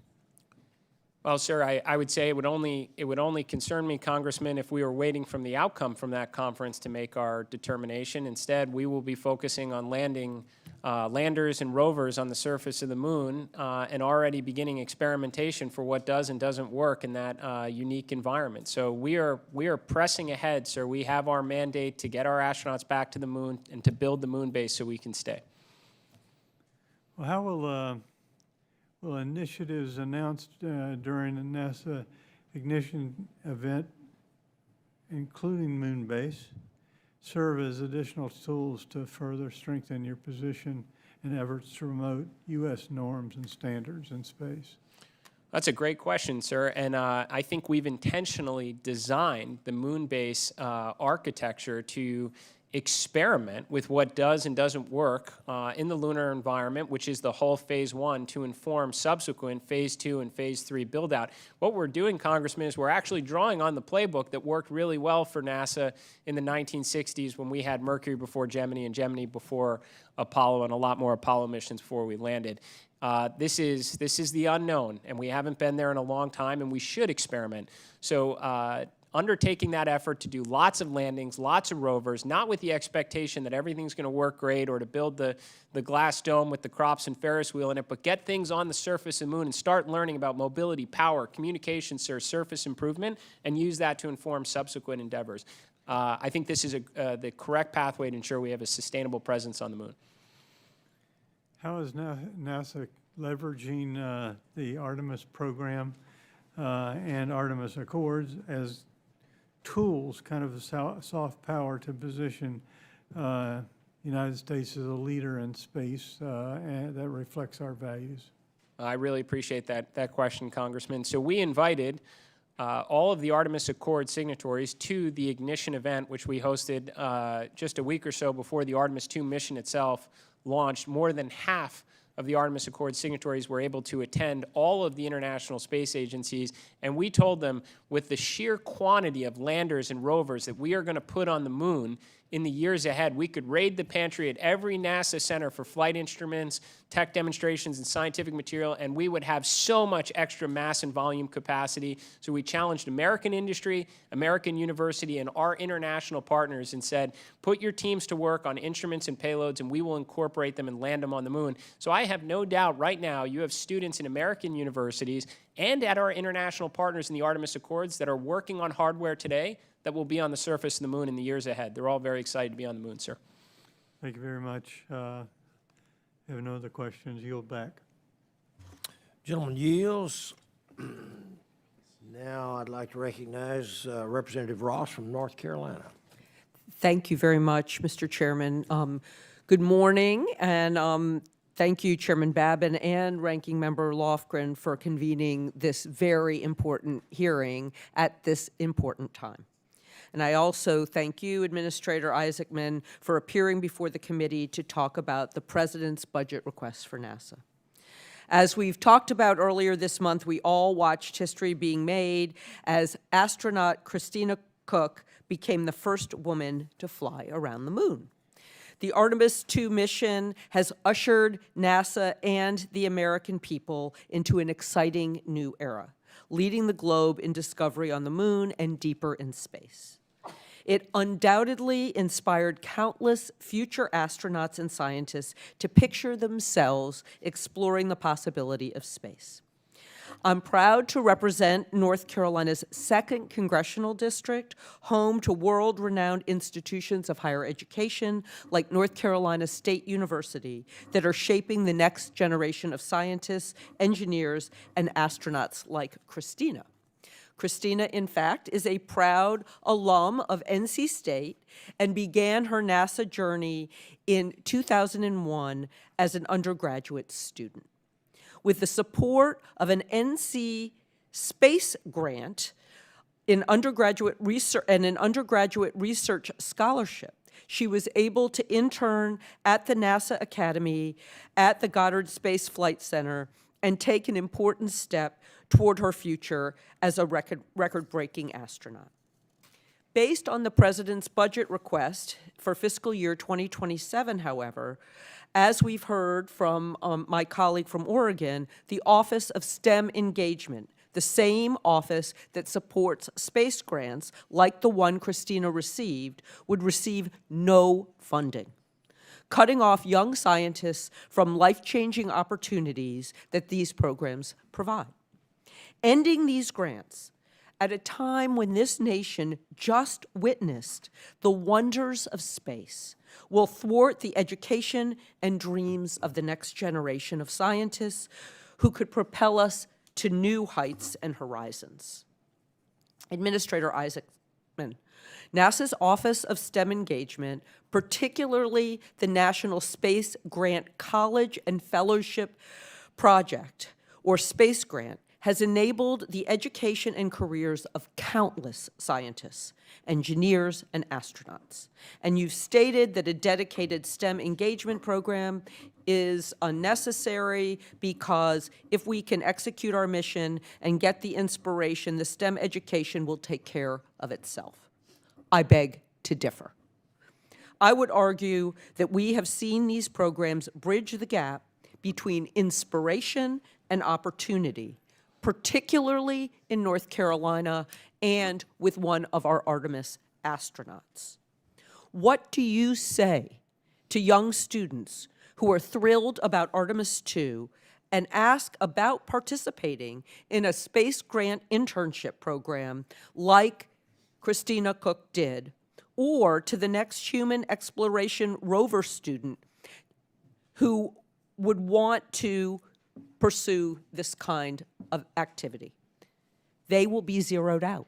Well, sir, I would say it would only concern me, Congressman, if we were waiting from the outcome from that conference to make our determination. Instead, we will be focusing on landing landers and rovers on the surface of the moon and already beginning experimentation for what does and doesn't work in that unique environment. So we are pressing ahead, sir. We have our mandate to get our astronauts back to the moon and to build the moon base so we can stay. Well, how will initiatives announced during the NASA Ignition event, including moon base, serve as additional tools to further strengthen your position in efforts to promote U.S. norms and standards in space? That's a great question, sir. And I think we've intentionally designed the moon base architecture to experiment with what does and doesn't work in the lunar environment, which is the whole phase 1, to inform subsequent phase 2 and phase 3 build out. What we're doing, Congressman, is we're actually drawing on the playbook that worked really well for NASA in the 1960s when we had Mercury before Gemini and Gemini before Apollo, and a lot more Apollo missions before we landed. This is the unknown, and we haven't been there in a long time, and we should experiment. So undertaking that effort to do lots of landings, lots of rovers, not with the expectation that everything's going to work great or to build the glass dome with the crops and Ferris wheel in it, but get things on the surface of the moon and start learning about mobility, power, communication, surface improvement, and use that to inform subsequent endeavors. I think this is the correct pathway to ensure we have a sustainable presence on the moon. How is NASA leveraging the Artemis program and Artemis Accords as tools, kind of a soft power to position United States as a leader in space, and that reflects our values? I really appreciate that question, Congressman. So we invited all of the Artemis Accord signatories to the ignition event, which we hosted just a week or so before the Artemis II mission itself launched. More than half of the Artemis Accord signatories were able to attend all of the international space agencies, and we told them with the sheer quantity of landers and rovers that we are going to put on the moon in the years ahead, we could raid the pantry at every NASA center for flight instruments, tech demonstrations, and scientific material, and we would have so much extra mass and volume capacity. So we challenged American industry, American university, and our international partners and said, put your teams to work on instruments and payloads, and we will incorporate them and land them on the moon. So I have no doubt right now you have students in American universities and at our international partners in the Artemis Accords that are working on hardware today that will be on the surface of the moon in the years ahead. They're all very excited to be on the moon, sir. Thank you very much. Have no other questions. Yield back. Gentleman yields. Now I'd like to recognize Representative Ross from North Carolina. Thank you very much, Mr. Chairman. Good morning, and thank you, Chairman Babin and Ranking Member Lofgren, for convening this very important hearing at this important time. And I also thank you, Administrator Isaacman, for appearing before the committee to talk about the President's budget request for NASA. As we've talked about earlier this month, we all watched history being made as astronaut Christina Koch became the first woman to fly around the moon. The Artemis II mission has ushered NASA and the American people into an exciting new era, leading the globe in discovery on the moon and deeper in space. It undoubtedly inspired countless future astronauts and scientists to picture themselves exploring the possibility of space. I'm proud to represent North Carolina's 2nd Congressional District, home to world-renowned institutions of higher education like North Carolina State University that are shaping the next generation of scientists, engineers, and astronauts like Christina. Christina, in fact, is a proud alum of NC State and began her NASA journey in 2001 as an undergraduate student. With the support of an NC space grant in undergraduate research and an undergraduate research scholarship, she was able to intern at the NASA Academy at the Goddard Space Flight Center and take an important step toward her future as a record-breaking astronaut. Based on the President's budget request for fiscal year 2027, however, as we've heard from my colleague from Oregon, the Office of STEM Engagement, the same office that supports space grants like the one Christina received, would receive no funding, cutting off young scientists from life-changing opportunities that these programs provide. Ending these grants at a time when this nation just witnessed the wonders of space will thwart the education and dreams of the next generation of scientists who could propel us to new heights and horizons. Administrator Isaacman, NASA's Office of STEM Engagement, particularly the National Space Grant College and Fellowship Project, or Space Grant, has enabled the education and careers of countless scientists, engineers, and astronauts. And you've stated that a dedicated STEM engagement program is unnecessary because if we can execute our mission and get the inspiration, the STEM education will take care of itself. I beg to differ. I would argue that we have seen these programs bridge the gap between inspiration and opportunity, particularly in North Carolina and with one of our Artemis astronauts. What do you say to young students who are thrilled about Artemis II and ask about participating in a space grant internship program like Christina Cook did, or to the next human exploration rover student who would want to pursue this kind of activity? They will be zeroed out.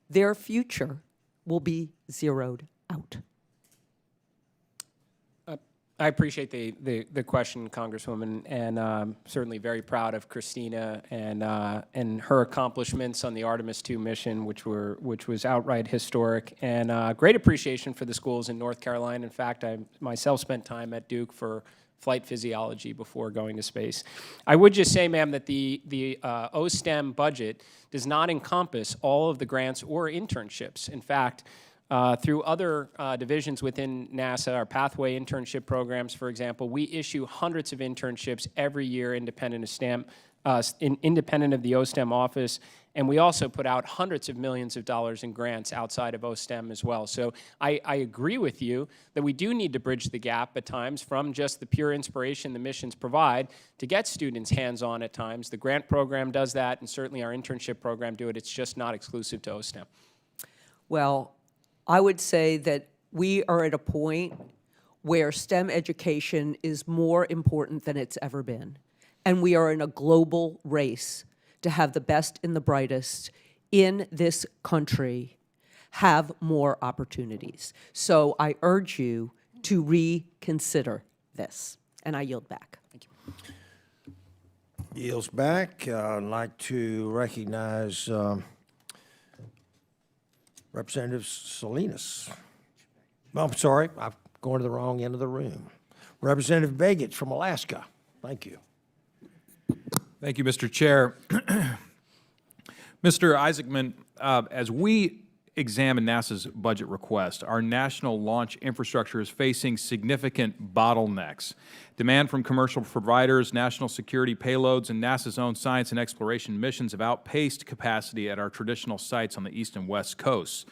Their future will be zeroed out. I appreciate the question, Congresswoman, and certainly very proud of Christina and her accomplishments on the Artemis II mission, which was outright historic, and great appreciation for the schools in North Carolina. In fact, I myself spent time at Duke for flight physiology before going to space. I would just say, ma'am, that the OSTEM budget does not encompass all of the grants or internships. In fact, through other divisions within NASA, our pathway internship programs, for example, we issue hundreds of internships every year independent of independent of the OSTEM office, and we also put out hundreds of millions of dollars in grants outside of OSTEM as well. So I agree with you that we do need to bridge the gap at times from just the pure inspiration the missions provide to get students hands-on at times. The grant program does that, and certainly our internship program do it. It's just not exclusive to OSTEM. Well, I would say that we are at a point where STEM education is more important than it's ever been. And we are in a global race to have the best and the brightest in this country have more opportunities. So I urge you to reconsider this. And I yield back. Thank you. Yields back. I'd like to recognize Representative Salinas. Oh, I'm sorry, I'm going to the wrong end of the room. Representative Begich from Alaska. Thank you. Thank you, Mr. Chair. Mr. Isaacman, as we examine NASA's budget request, our national launch infrastructure is facing significant bottlenecks. Demand from commercial providers, national security payloads, and NASA's own science and exploration missions have outpaced capacity at our traditional sites on the east and west coasts.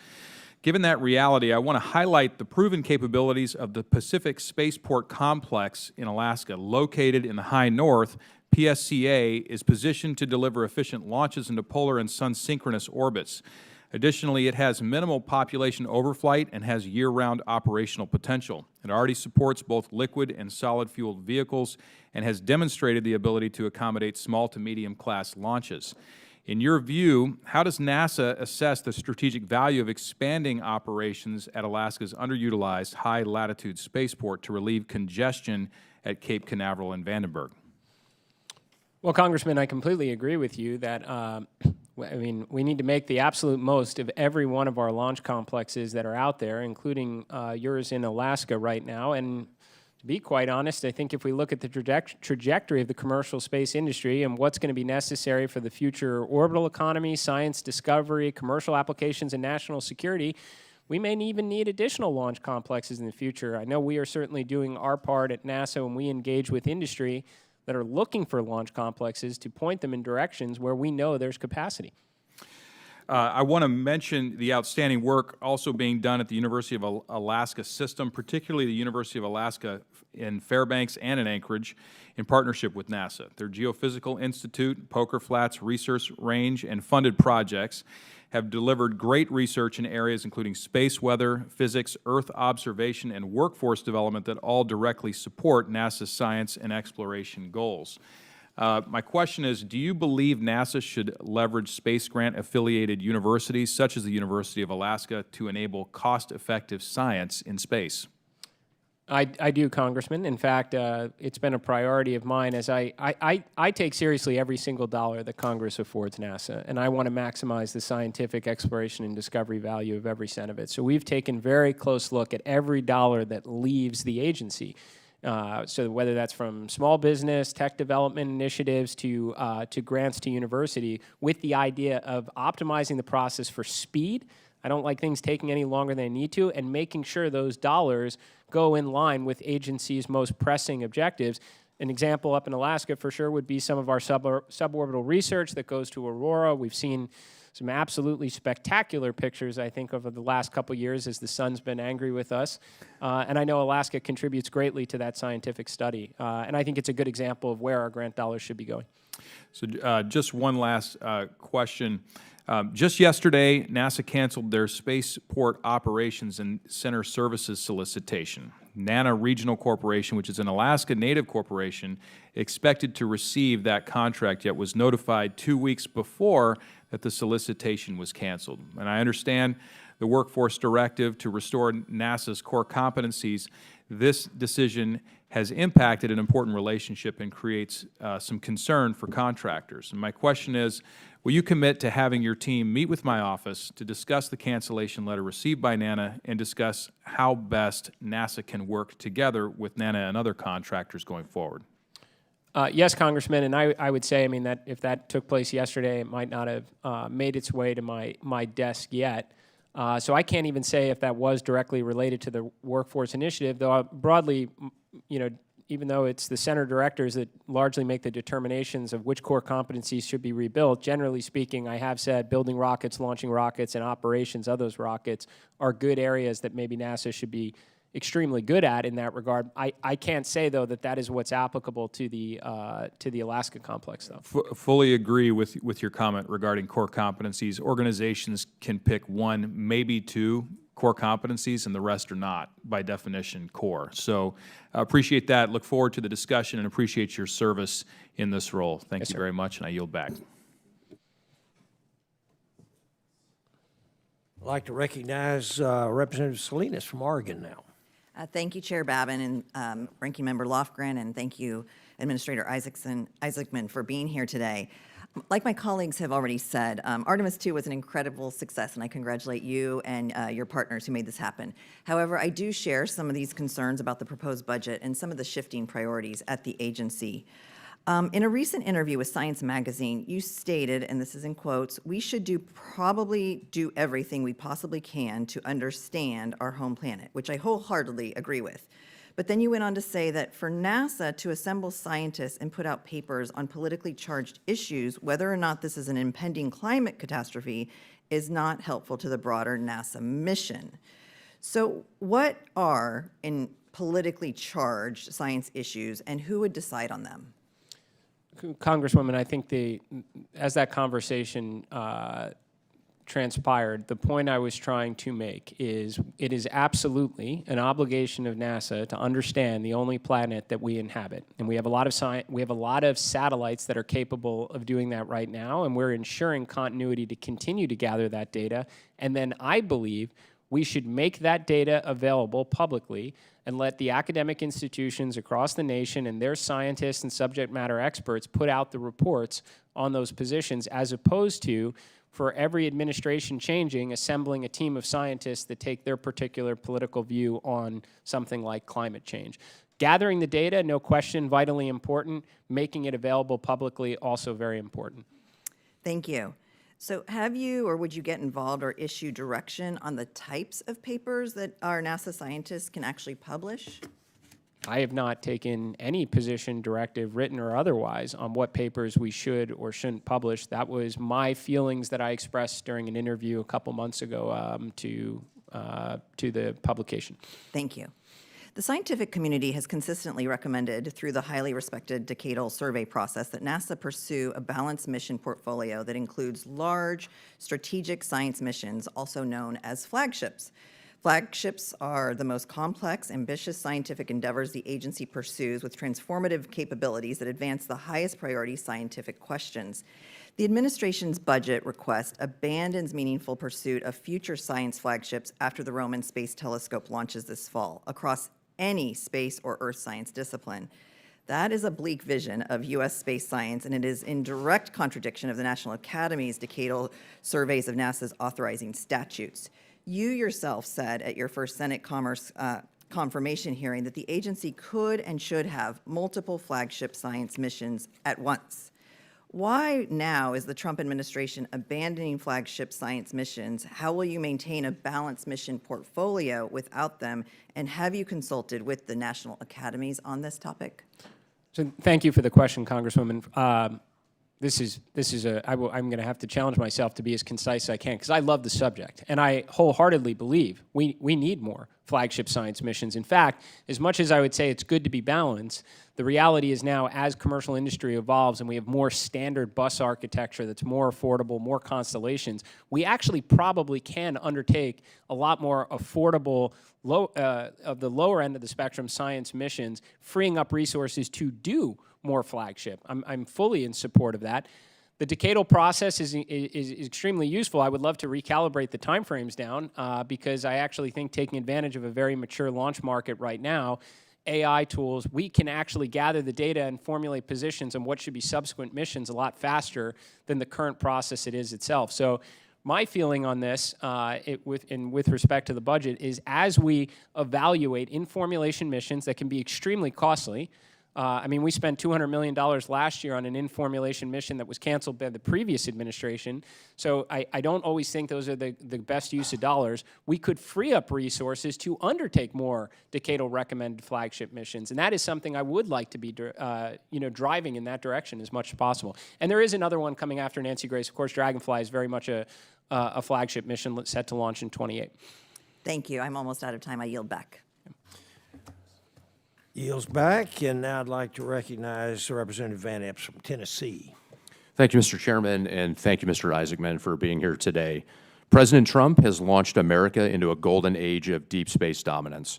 Given that reality, I want to highlight the proven capabilities of the Pacific Spaceport Complex in Alaska. Located in the high north, PSCA is positioned to deliver efficient launches into polar and sun-synchronous orbits. Additionally, it has minimal population overflight and has year-round operational potential. It already supports both liquid and solid-fueled vehicles and has demonstrated the ability to accommodate small to medium-class launches. In your view, how does NASA assess the strategic value of expanding operations at Alaska's underutilized high-latitude spaceport to relieve congestion at Cape Canaveral and Vandenberg? Well, Congressman, I completely agree with you that we need to make the absolute most of every one of our launch complexes that are out there, including yours in Alaska right now. And to be quite honest, I think if we look at the trajectory of the commercial space industry and what's going to be necessary for the future orbital economy, science discovery, commercial applications, and national security, we may even need additional launch complexes in the future. I know we are certainly doing our part at NASA when we engage with industry that are looking for launch complexes to point them in directions where we know there's capacity. I want to mention the outstanding work also being done at the University of Alaska system, particularly the University of Alaska in Fairbanks and in Anchorage, in partnership with NASA. Their Geophysical Institute, Poker Flats Research Range, and funded projects have delivered great research in areas including space weather, physics, Earth observation, and workforce development that all directly support NASA's science and exploration goals. My question is, do you believe NASA should leverage space grant-affiliated universities, such as the University of Alaska, to enable cost-effective science in space? I do, Congressman. In fact, it's been a priority of mine as I take seriously every single dollar that Congress affords NASA, and I want to maximize the scientific exploration and discovery value of every cent of it. So we've taken very close look at every dollar that leaves the agency. So whether that's from small business, tech development initiatives to grants to university, with the idea of optimizing the process for speed. I don't like things taking any longer than they need to, and making sure those dollars go in line with agencies' most pressing objectives. An example up in Alaska for sure would be some of our suborbital research that goes to Aurora. We've seen some absolutely spectacular pictures, I think, over the last couple years as the sun's been angry with us. And I know Alaska contributes greatly to that scientific study. And I think it's a good example of where our grant dollars should be going. So just one last question. Just yesterday, NASA canceled their Spaceport Operations and Center Services solicitation. NANA Regional Corporation, which is an Alaska Native corporation, expected to receive that contract, yet was notified 2 weeks before that the solicitation was canceled. And I understand the workforce directive to restore NASA's core competencies. This decision has impacted an important relationship and creates some concern for contractors. And my question is, will you commit to having your team meet with my office to discuss the cancellation letter received by NANA and discuss how best NASA can work together with NANA and other contractors going forward? Yes, Congressman, and I would say, I mean, that if that took place yesterday, it might not have made its way to my desk yet. So I can't even say if that was directly related to the workforce initiative, though broadly, you know, even though it's the center directors that largely make the determinations of which core competencies should be rebuilt, generally speaking, I have said building rockets, launching rockets, and operations of those rockets are good areas that maybe NASA should be extremely good at in that regard. I can't say, though, that that is what's applicable to the Alaska complex, though. Fully agree with your comment regarding core competencies. Organizations can pick one, maybe two core competencies, and the rest are not, by definition, core. So appreciate that. Look forward to the discussion and appreciate your service in this role. Thank you very much, and I yield back. I'd like to recognize Representative Salinas from Oregon now. Thank you, Chair Babin and Ranking Member Lofgren, and thank you, Administrator Isaacman, for being here today. Like my colleagues have already said, Artemis II was an incredible success, and I congratulate you and your partners who made this happen. However, I do share some of these concerns about the proposed budget and some of the shifting priorities at the agency. In a recent interview with Science Magazine, you stated, and this is in quotes, "We should probably do everything we possibly can to understand our home planet," which I wholeheartedly agree with. But then you went on to say that for NASA to assemble scientists and put out papers on politically charged issues, whether or not this is an impending climate catastrophe, is not helpful to the broader NASA mission. So what are politically charged science issues, and who would decide on them? Congresswoman, I think as that conversation transpired, the point I was trying to make is it is absolutely an obligation of NASA to understand the only planet that we inhabit, and we have a lot of satellites that are capable of doing that right now, and we're ensuring continuity to continue to gather that data. And then I believe we should make that data available publicly and let the academic institutions across the nation and their scientists and subject matter experts put out the reports on those positions, as opposed to, for every administration changing, assembling a team of scientists that take their particular political view on something like climate change. Gathering the data, no question, vitally important. Making it available publicly, also very important. Thank you. So have you, or would you get involved or issue direction on the types of papers that our NASA scientists can actually publish? I have not taken any position, directive, written or otherwise, on what papers we should or shouldn't publish. That was my feelings that I expressed during an interview a couple months ago to the publication. Thank you. The scientific community has consistently recommended, through the highly respected decadal survey process, that NASA pursue a balanced mission portfolio that includes large, strategic science missions, also known as flagships. Flagships are the most complex, ambitious scientific endeavors the agency pursues with transformative capabilities that advance the highest priority scientific questions. The administration's budget request abandons meaningful pursuit of future science flagships after the Roman Space Telescope launches this fall across any space or earth science discipline. That is a bleak vision of U.S. space science, and it is in direct contradiction of the National Academy's decadal surveys of NASA's authorizing statutes. You yourself said at your first Senate Commerce confirmation hearing that the agency could and should have multiple flagship science missions at once. Why now is the Trump administration abandoning flagship science missions? How will you maintain a balanced mission portfolio without them? And have you consulted with the national academies on this topic? So thank you for the question, Congresswoman. I'm going to have to challenge myself to be as concise as I can, because I love the subject, and I wholeheartedly believe we need more flagship science missions. In fact, as much as I would say it's good to be balanced, the reality is now, as commercial industry evolves and we have more standard bus architecture that's more affordable, more constellations, we actually probably can undertake a lot more affordable, of the lower end of the spectrum science missions, freeing up resources to do more flagship. I'm fully in support of that. The decadal process is extremely useful. I would love to recalibrate the timeframes down because I actually think, taking advantage of a very mature launch market right now, AI tools, we can actually gather the data and formulate positions on what should be subsequent missions a lot faster than the current process it is itself. So my feeling on this, with respect to the budget, is as we evaluate in-formulation missions that can be extremely costly. I mean, we spent $200 million last year on an in-formulation mission that was canceled by the previous administration. So I don't always think those are the best use of dollars. We could free up resources to undertake more decadal recommended flagship missions. And that is something I would like to be driving in that direction as much as possible. And there is another one coming after Nancy Grace. Of course, Dragonfly is very much a flagship mission set to launch in 28. Thank you. I'm almost out of time. I yield back. Yields back, and now I'd like to recognize Representative Van Epps from Tennessee. Thank you, Mr. Chairman, and thank you, Mr. Isaacman, for being here today. President Trump has launched America into a golden age of deep space dominance.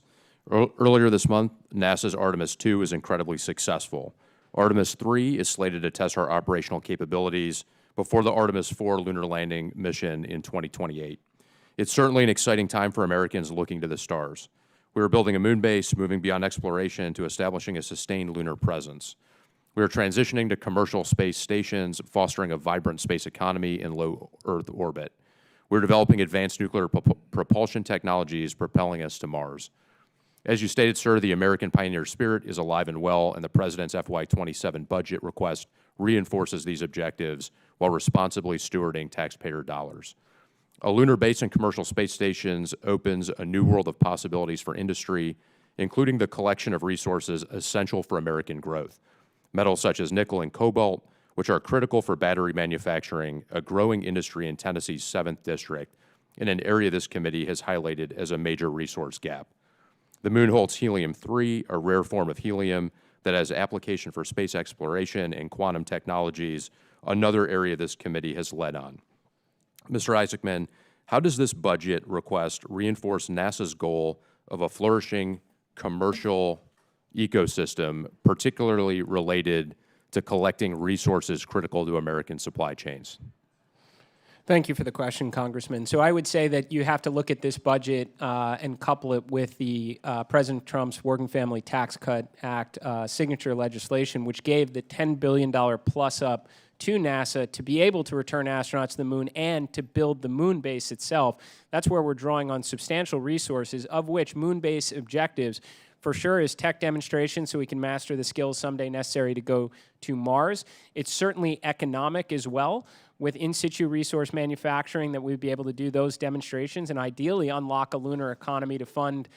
Earlier this month, NASA's Artemis II was incredibly successful. Artemis III is slated to test our operational capabilities before the Artemis IV lunar landing mission in 2028. It's certainly an exciting time for Americans looking to the stars. We are building a moon base, moving beyond exploration to establishing a sustained lunar presence. We are transitioning to commercial space stations, fostering a vibrant space economy in low Earth orbit. We're developing advanced nuclear propulsion technologies, propelling us to Mars. As you stated, sir, the American pioneer spirit is alive and well, and the President's FY27 budget request reinforces these objectives while responsibly stewarding taxpayer dollars. A lunar base and commercial space stations opens a new world of possibilities for industry, including the collection of resources essential for American growth. Metals such as nickel and cobalt, which are critical for battery manufacturing, a growing industry in Tennessee's 7th District, in an area this committee has highlighted as a major resource gap. The moon holds helium-3, a rare form of helium that has application for space exploration and quantum technologies, another area this committee has led on. Mr. Isaacman, how does this budget request reinforce NASA's goal of a flourishing commercial ecosystem, particularly related to collecting resources critical to American supply chains? Thank you for the question, Congressman. So I would say that you have to look at this budget and couple it with the President Trump's Working Family Tax Cut Act signature legislation, which gave the $10 billion plus up to NASA to be able to return astronauts to the moon and to build the moon base itself. That's where we're drawing on substantial resources, of which moon base objectives for sure is tech demonstration, so we can master the skills someday necessary to go to Mars. It's certainly economic as well, with in situ resource manufacturing, that we'd be able to do those demonstrations and ideally unlock a lunar economy to fund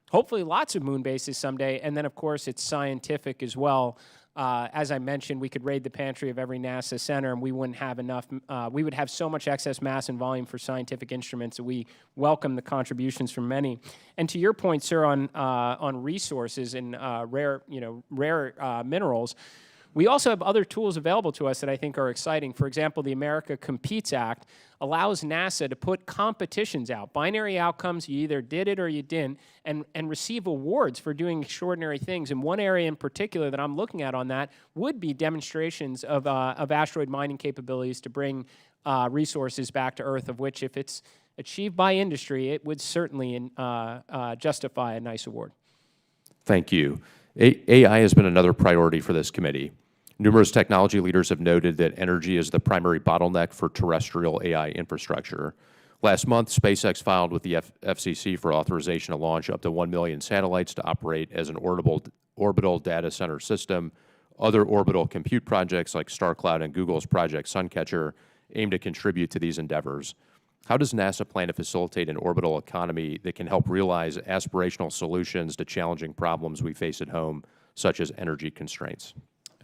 hopefully lots of moon bases someday. And then, of course, it's scientific as well. As I mentioned, we could raid the pantry of every NASA center and we wouldn't have enough. We would have so much excess mass and volume for scientific instruments that we welcome the contributions from many. And to your point, sir, on resources and rare minerals, we also have other tools available to us that I think are exciting. For example, the America Competes Act allows NASA to put competitions out, binary outcomes, you either did it or you didn't, and receive awards for doing extraordinary things. And one area in particular that I'm looking at on that would be demonstrations of asteroid mining capabilities to bring resources back to Earth, of which, if it's achieved by industry, it would certainly justify a nice award. Thank you. AI has been another priority for this committee. Numerous technology leaders have noted that energy is the primary bottleneck for terrestrial AI infrastructure. Last month, SpaceX filed with the FCC for authorization to launch up to 1 million satellites to operate as an orbital data center system. Other orbital compute projects like StarCloud and Google's Project Suncatcher aim to contribute to these endeavors. How does NASA plan to facilitate an orbital economy that can help realize aspirational solutions to challenging problems we face at home, such as energy constraints?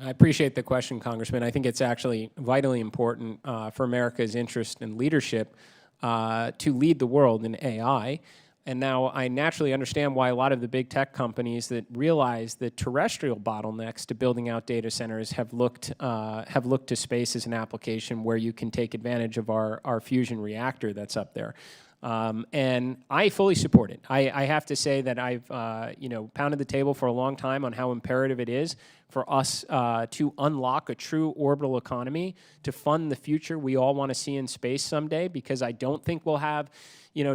I appreciate the question, Congressman. I think it's actually vitally important for America's interest and leadership to lead the world in AI. And now I naturally understand why a lot of the big tech companies that realize the terrestrial bottlenecks to building out data centers have looked to space as an application where you can take advantage of our fusion reactor that's up there. And I fully support it. I have to say that I've pounded the table for a long time on how imperative it is for us to unlock a true orbital economy to fund the future we all want to see in space someday, because I don't think we'll have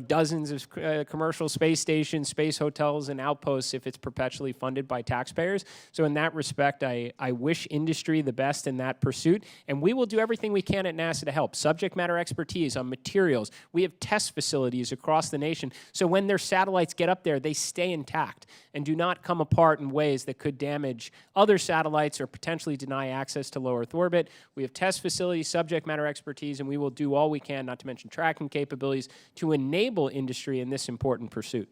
dozens of commercial space stations, space hotels, and outposts if it's perpetually funded by taxpayers. So in that respect, I wish industry the best in that pursuit, and we will do everything we can at NASA to help. Subject matter expertise on materials. We have test facilities across the nation, so when their satellites get up there, they stay intact and do not come apart in ways that could damage other satellites or potentially deny access to low Earth orbit. We have test facilities, subject matter expertise, and we will do all we can, not to mention tracking capabilities, to enable industry in this important pursuit.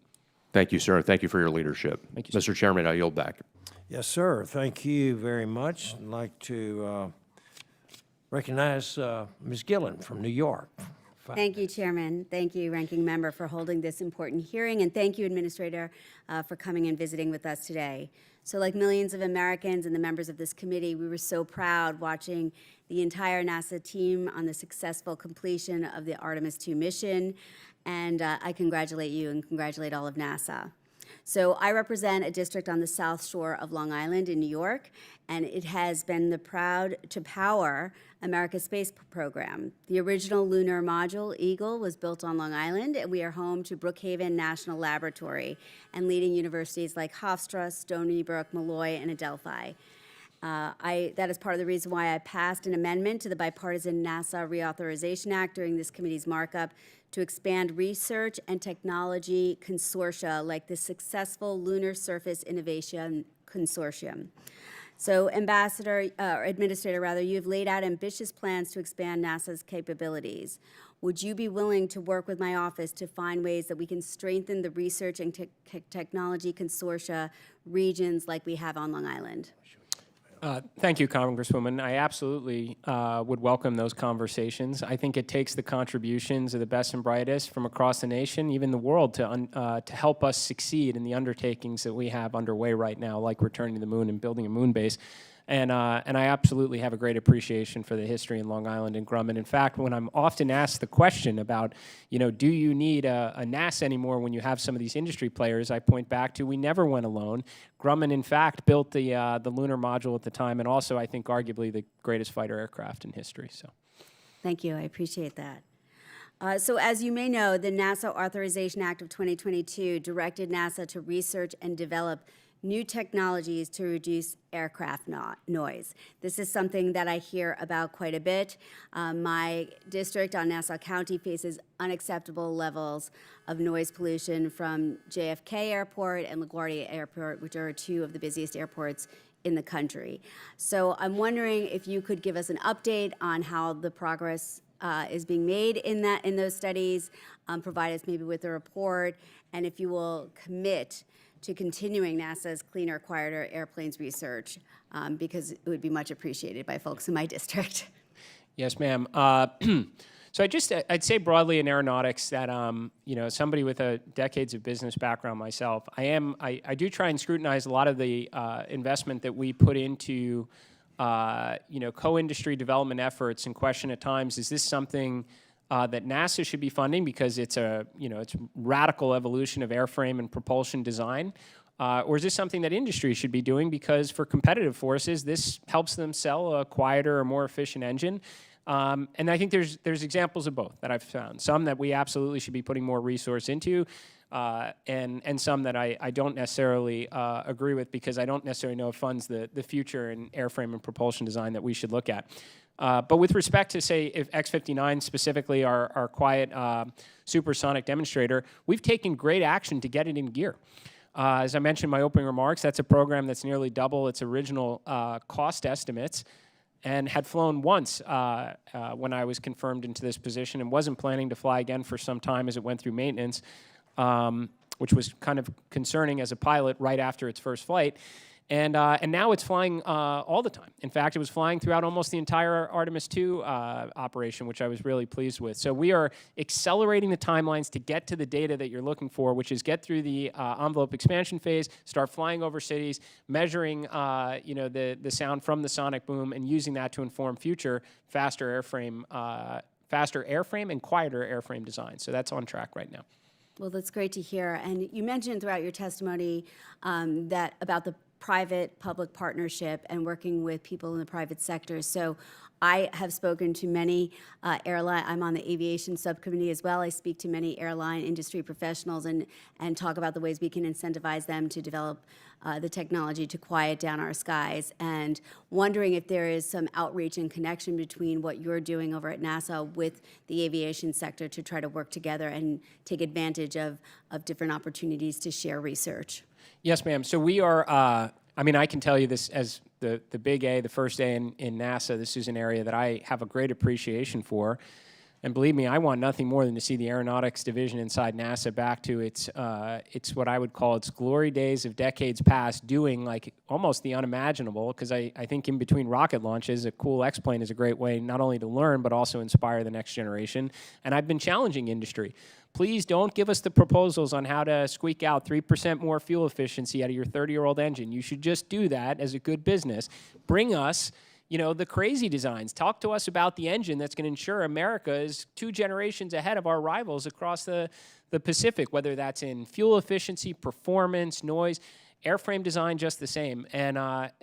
Thank you, sir. Thank you for your leadership. Thank you, sir. Mr. Chairman, I yield back. Yes, sir. Thank you very much. I'd like to recognize Ms. Gillen from New York. Thank you, Chairman. Thank you, Ranking Member, for holding this important hearing, and thank you, Administrator, for coming and visiting with us today. So like millions of Americans and the members of this committee, we were so proud watching the entire NASA team on the successful completion of the Artemis II mission, and I congratulate you and congratulate all of NASA. So I represent a district on the South Shore of Long Island in New York, and it has been proud to power America's space program. The original lunar module, Eagle, was built on Long Island, and we are home to Brookhaven National Laboratory and leading universities like Hofstra, Stony Brook, Malloy, and Adelphi. That is part of the reason why I passed an amendment to the Bipartisan NASA Reauthorization Act during this committee's markup to expand research and technology consortia like the successful Lunar Surface Innovation Consortium. So, Administrator, you have laid out ambitious plans to expand NASA's capabilities. Would you be willing to work with my office to find ways that we can strengthen the research and technology consortia regions like we have on Long Island? Thank you, Congresswoman. I absolutely would welcome those conversations. I think it takes the contributions of the best and brightest from across the nation, even the world, to help us succeed in the undertakings that we have underway right now, like returning to the moon and building a moon base. And I absolutely have a great appreciation for the history in Long Island and Grumman. In fact, when I'm often asked the question about, do you need a NASA anymore when you have some of these industry players, I point back to we never went alone. Grumman, in fact, built the lunar module at the time, and also, I think, arguably the greatest fighter aircraft in history. So, thank you. I appreciate that. So as you may know, the NASA Authorization Act of 2022 directed NASA to research and develop new technologies to reduce aircraft noise. This is something that I hear about quite a bit. My district on Nassau County faces unacceptable levels of noise pollution from JFK Airport and LaGuardia Airport, which are two of the busiest airports in the country. So I'm wondering if you could give us an update on how the progress is being made in those studies, provide us maybe with a report, and if you will commit to continuing NASA's Cleaner, Quieter Airplanes research, because it would be much appreciated by folks in my district. yes, ma'am. So I'd say broadly in aeronautics that, somebody with decades of business background myself, I do try and scrutinize a lot of the investment that we put into, co-industry development efforts and question at times, is this something that NASA should be funding because it's it's radical evolution of airframe and propulsion design, or is this something that industry should be doing because for competitive forces this helps them sell a quieter or more efficient engine? And I think there's examples of both that I've found. Some that we absolutely should be putting more resource into, and some that I don't necessarily agree with because I don't necessarily know it funds the future in airframe and propulsion design that we should look at. But with respect to, say, if X-59 specifically, our quiet supersonic demonstrator, we've taken great action to get it in gear. As I mentioned in my opening remarks, that's a program that's nearly double its original cost estimates and had flown once when I was confirmed into this position and wasn't planning to fly again for some time as it went through maintenance, which was kind of concerning as a pilot right after its first flight. And now it's flying all the time. In fact, it was flying throughout almost the entire Artemis II operation, which I was really pleased with. So we are accelerating the timelines to get to the data that you're looking for, which is get through the envelope expansion phase, start flying over cities, measuring the sound from the sonic boom, and using that to inform future faster airframe and quieter airframe design. So that's on track right now. Well, that's great to hear. And you mentioned throughout your testimony that about the private-public partnership and working with people in the private sector. So I have spoken to many airline. I'm on the aviation subcommittee as well. I speak to many airline industry professionals and talk about the ways we can incentivize them to develop the technology to quiet down our skies, and wondering if there is some outreach and connection between what you're doing over at NASA with the aviation sector to try to work together and take advantage of different opportunities to share research. Yes, ma'am. So we are, I can tell you this as the big A, the first A in NASA. This is an area that I have a great appreciation for. And believe me, I want nothing more than to see the aeronautics division inside NASA back to its what I would call its glory days of decades past, doing like almost the unimaginable, because I think in between rocket launches, a cool X-plane is a great way not only to learn, but also inspire the next generation. And I've been challenging industry. Please don't give us the proposals on how to squeak out 3% more fuel efficiency out of your 30-year-old engine. You should just do that as a good business. Bring us the crazy designs. Talk to us about the engine that's going to ensure America is 2 generations ahead of our rivals across the Pacific, whether that's in fuel efficiency, performance, noise, airframe design, just the same. And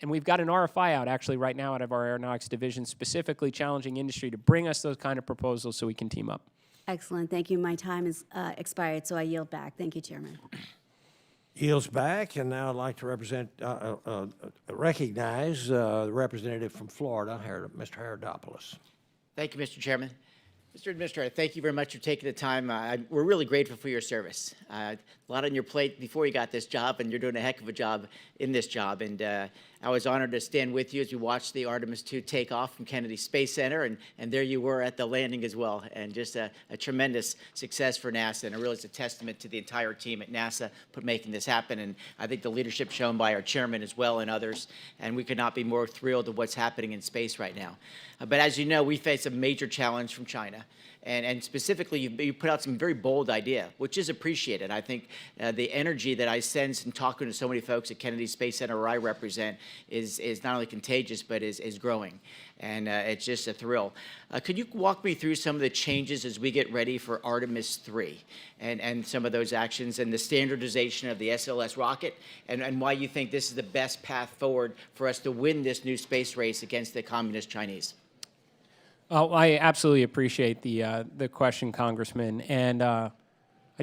we've got an RFI out actually right now out of our aeronautics division, specifically challenging industry to bring us those kind of proposals so we can team up. Excellent. Thank you. My time is expired, so I yield back. Thank you, Chairman. Yields back, and now I'd like to recognize the representative from Florida, Mr. Herodopoulos. Thank you, Mr. Chairman. Mr. Administrator, thank you very much for taking the time. We're really grateful for your service. A lot on your plate before you got this job, and you're doing a heck of a job in this job. And I was honored to stand with you as we watched the Artemis II take off from Kennedy Space Center, and there you were at the landing as well. And just a tremendous success for NASA, and I realize it's a testament to the entire team at NASA for making this happen. And I think the leadership shown by our chairman as well and others, and we could not be more thrilled with what's happening in space right now. But as you know, we face a major challenge from China. And specifically, you put out some very bold idea, which is appreciated. I think the energy that I sense in talking to so many folks at Kennedy Space Center, where I represent, is not only contagious, but is growing. And it's just a thrill. Could you walk me through some of the changes as we get ready for Artemis III and some of those actions and the standardization of the SLS rocket and why you think this is the best path forward for us to win this new space race against the communist Chinese? Oh, I absolutely appreciate the question, Congressman, and I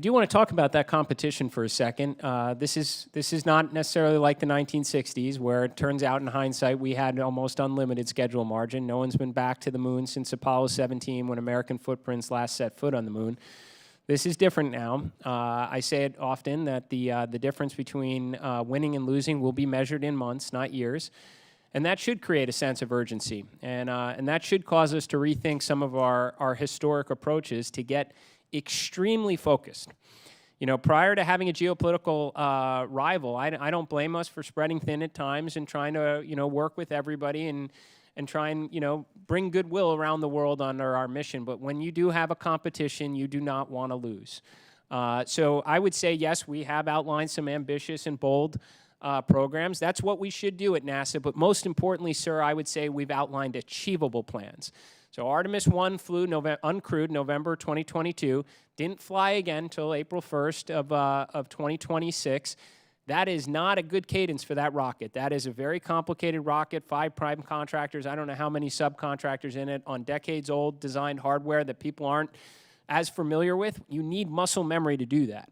do want to talk about that competition for a second. This is not necessarily like the 1960s, where it turns out in hindsight we had almost unlimited schedule margin. No one's been back to the moon since Apollo 17, when American footprints last set foot on the moon. This is different now. I say it often that the difference between winning and losing will be measured in months, not years. And that should create a sense of urgency. And that should cause us to rethink some of our historic approaches to get extremely focused. Prior to having a geopolitical rival, I don't blame us for spreading thin at times and trying to, work with everybody and try and, bring goodwill around the world under our mission. But when you do have a competition, you do not want to lose. So I would say, yes, we have outlined some ambitious and bold programs. That's what we should do at NASA. But most importantly, sir, I would say we've outlined achievable plans. So Artemis I flew uncrewed November 2022, didn't fly again until April 1st of 2026. That is not a good cadence for that rocket. That is a very complicated rocket, 5 prime contractors. I don't know how many subcontractors in it on decades-old designed hardware that people aren't as familiar with. You need muscle memory to do that.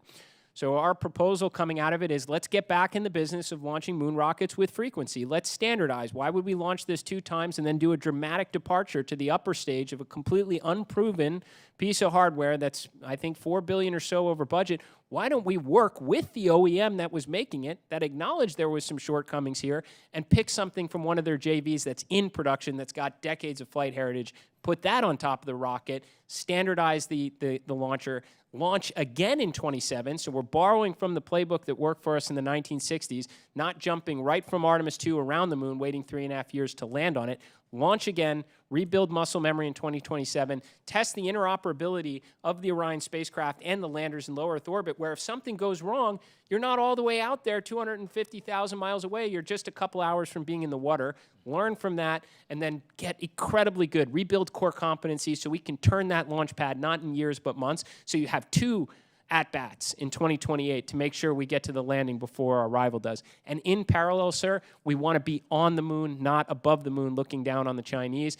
So our proposal coming out of it is, let's get back in the business of launching moon rockets with frequency. Let's standardize. Why would we launch this 2 times and then do a dramatic departure to the upper stage of a completely unproven piece of hardware that's, I think, $4 billion or so over budget? why don't we work with the OEM that was making it, that acknowledged there was some shortcomings here, and pick something from one of their JVs that's in production, that's got decades of flight heritage, put that on top of the rocket, standardize the launcher, launch again in 27. So we're borrowing from the playbook that worked for us in the 1960s, not jumping right from Artemis 2 around the moon, waiting 3.5 years to land on it. Launch again, rebuild muscle memory in 2027, test the interoperability of the Orion spacecraft and the landers in low Earth orbit, where if something goes wrong, you're not all the way out there 250,000 miles away. You're just a couple hours from being in the water. Learn from that, and then get incredibly good. Rebuild core competencies so we can turn that launch pad not in years but months. So you have 2 at-bats in 2028 to make sure we get to the landing before our rival does. And in parallel, sir, we want to be on the moon, not above the moon, looking down on the Chinese.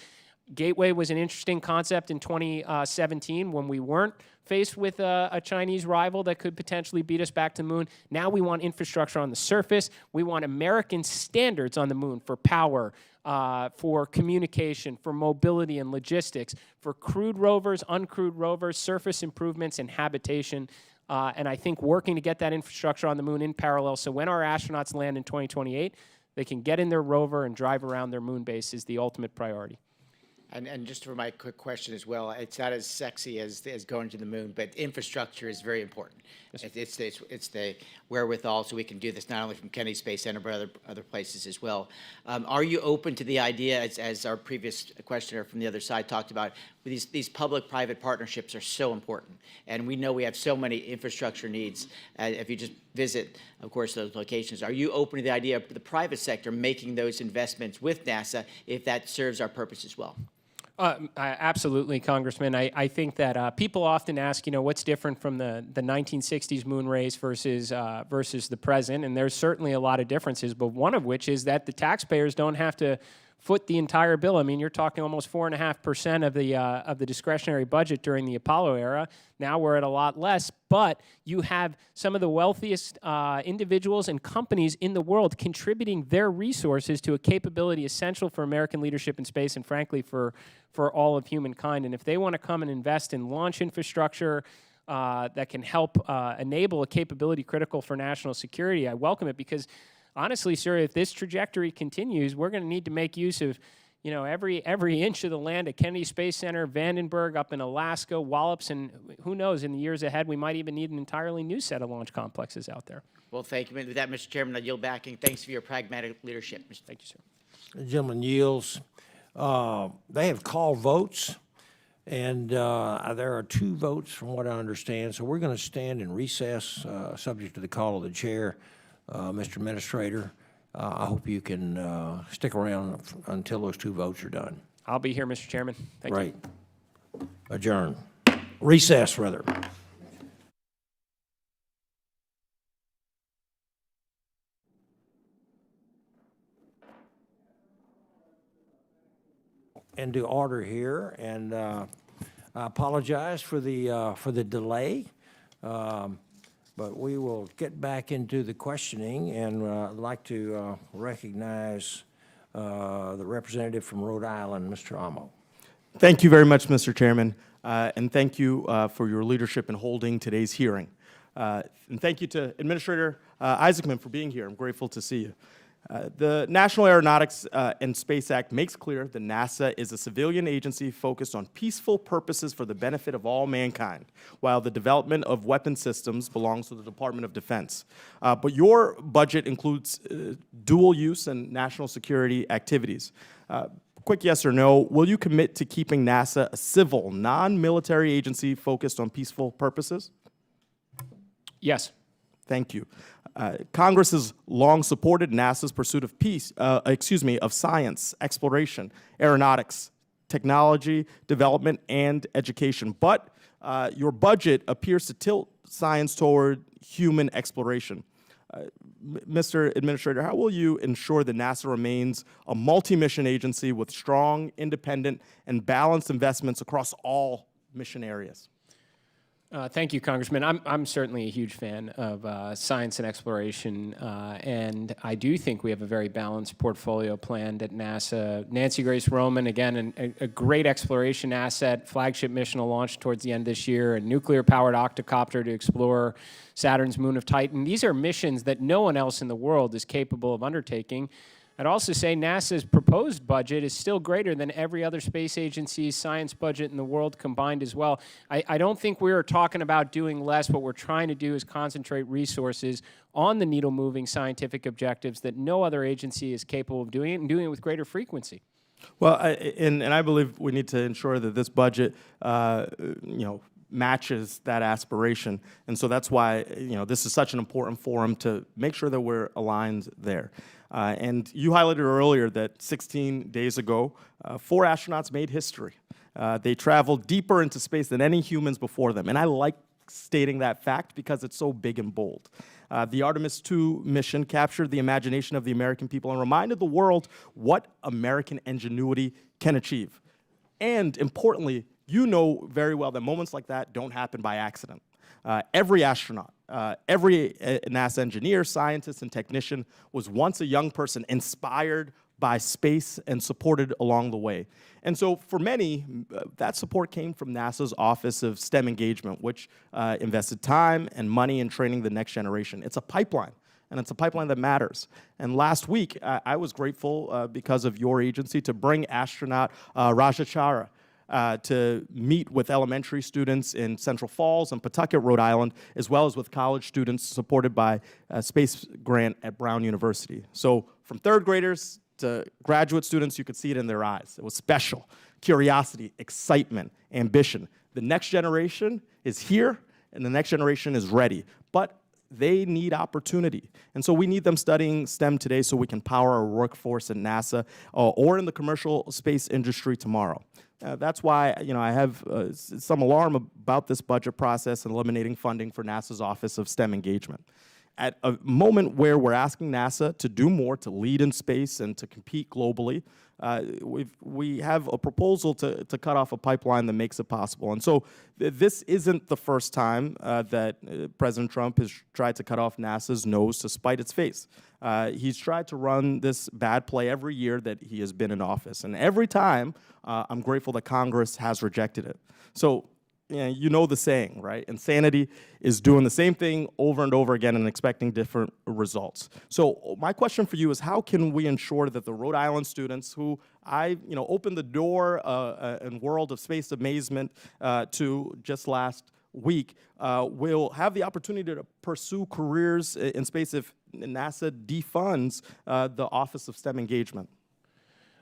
Gateway was an interesting concept in 2017 when we weren't faced with a Chinese rival that could potentially beat us back to the moon. Now we want infrastructure on the surface. We want American standards on the moon for power, for communication, for mobility and logistics, for crewed rovers, uncrewed rovers, surface improvements, and habitation. And I think working to get that infrastructure on the moon in parallel, so when our astronauts land in 2028, they can get in their rover and drive around their moon base is the ultimate priority. And just for my quick question as well, it's not as sexy as going to the moon, but infrastructure is very important. It's the wherewithal so we can do this not only from Kennedy Space Center but other places as well. Are you open to the idea, as our previous questioner from the other side talked about, these public-private partnerships are so important, and we know we have so many infrastructure needs. If you just visit, of course, those locations, are you open to the idea of the private sector making those investments with NASA if that serves our purpose as well? Absolutely, Congressman. I think that people often ask, what's different from the 1960s moon race versus the present, and there's certainly a lot of differences, but one of which is that the taxpayers don't have to foot the entire bill. I mean, you're talking almost 4.5% of the discretionary budget during the Apollo era. Now we're at a lot less, but you have some of the wealthiest individuals and companies in the world contributing their resources to a capability essential for American leadership in space and, frankly, for all of humankind. And if they want to come and invest in launch infrastructure that can help enable a capability critical for national security, I welcome it, because honestly, sir, if this trajectory continues, we're going to need to make use of, every inch of the land at Kennedy Space Center, Vandenberg, up in Alaska, Wallops, and who knows, in the years ahead, we might even need an entirely new set of launch complexes out there. Well, thank you. With that, Mr. Chairman, I yield back, and thanks for your pragmatic leadership. Thank you, sir. The gentleman yields. They have called votes, and there are 2 votes from what I understand. So we're going to stand in recess, subject to the call of the chair. Mr. Administrator, I hope you can stick around until those 2 votes are done. I'll be here, Mr. Chairman. Thank you. Great. Adjourn. Recess, rather. Into order here, and I apologize for the delay. But we will get back into the questioning, and I'd like to recognize the representative from Rhode Island, Mr. Amo. Thank you very much, Mr. Chairman, and thank you for your leadership in holding today's hearing. And thank you to Administrator Isaacman for being here. I'm grateful to see you. The National Aeronautics and Space Act makes clear that NASA is a civilian agency focused on peaceful purposes for the benefit of all mankind, while the development of weapon systems belongs to the Department of Defense. But your budget includes dual use and national security activities. Quick yes or no, will you commit to keeping NASA a civil, non-military agency focused on peaceful purposes? Yes. Thank you. Congress has long supported NASA's pursuit of of science, exploration, aeronautics, technology, development, and education. But your budget appears to tilt science toward human exploration. Mr. Administrator, how will you ensure that NASA remains a multi-mission agency with strong, independent, and balanced investments across all mission areas? Thank you, Congressman. I'm certainly a huge fan of science and exploration, and I do think we have a very balanced portfolio planned at NASA. Nancy Grace Roman, again, a great exploration asset, flagship mission will launch towards the end of this year, a nuclear-powered octocopter to explore Saturn's moon of Titan. These are missions that no one else in the world is capable of undertaking. I'd also say NASA's proposed budget is still greater than every other space agency's science budget in the world combined as well. I don't think we're talking about doing less. What we're trying to do is concentrate resources on the needle-moving scientific objectives that no other agency is capable of doing it, and doing it with greater frequency. Well, and I believe we need to ensure that this budget, matches that aspiration. And so that's why, this is such an important forum to make sure that we're aligned there. And you highlighted earlier that 16 days ago, 4 astronauts made history. They traveled deeper into space than any humans before them. And I like stating that fact because it's so big and bold. The Artemis II mission captured the imagination of the American people and reminded the world what American ingenuity can achieve. And importantly, you know very well that moments like that don't happen by accident. Every astronaut, every NASA engineer, scientist, and technician was once a young person inspired by space and supported along the way. And so for many, that support came from NASA's Office of STEM Engagement, which invested time and money in training the next generation. It's a pipeline, and it's a pipeline that matters. And last week, I was grateful because of your agency to bring astronaut Rajachara to meet with elementary students in Central Falls and Pawtucket, Rhode Island, as well as with college students supported by a space grant at Brown University. So from third graders to graduate students, you could see it in their eyes. It was special. Curiosity, excitement, ambition. The next generation is here, and the next generation is ready. But they need opportunity. And so we need them studying STEM today so we can power our workforce at NASA or in the commercial space industry tomorrow. That's why I have some alarm about this budget process and eliminating funding for NASA's Office of STEM Engagement. At a moment where we're asking NASA to do more, to lead in space and to compete globally, we have a proposal to cut off a pipeline that makes it possible. And so this isn't the first time that President Trump has tried to cut off NASA's nose to spite its face. He's tried to run this bad play every year that he has been in office. And every time, I'm grateful that Congress has rejected it. So you know the saying, right? Insanity is doing the same thing over and over again and expecting different results. So my question for you is, how can we ensure that the Rhode Island students who I opened the door and world of space amazement to just last week will have the opportunity to pursue careers in space if NASA defunds the Office of STEM Engagement?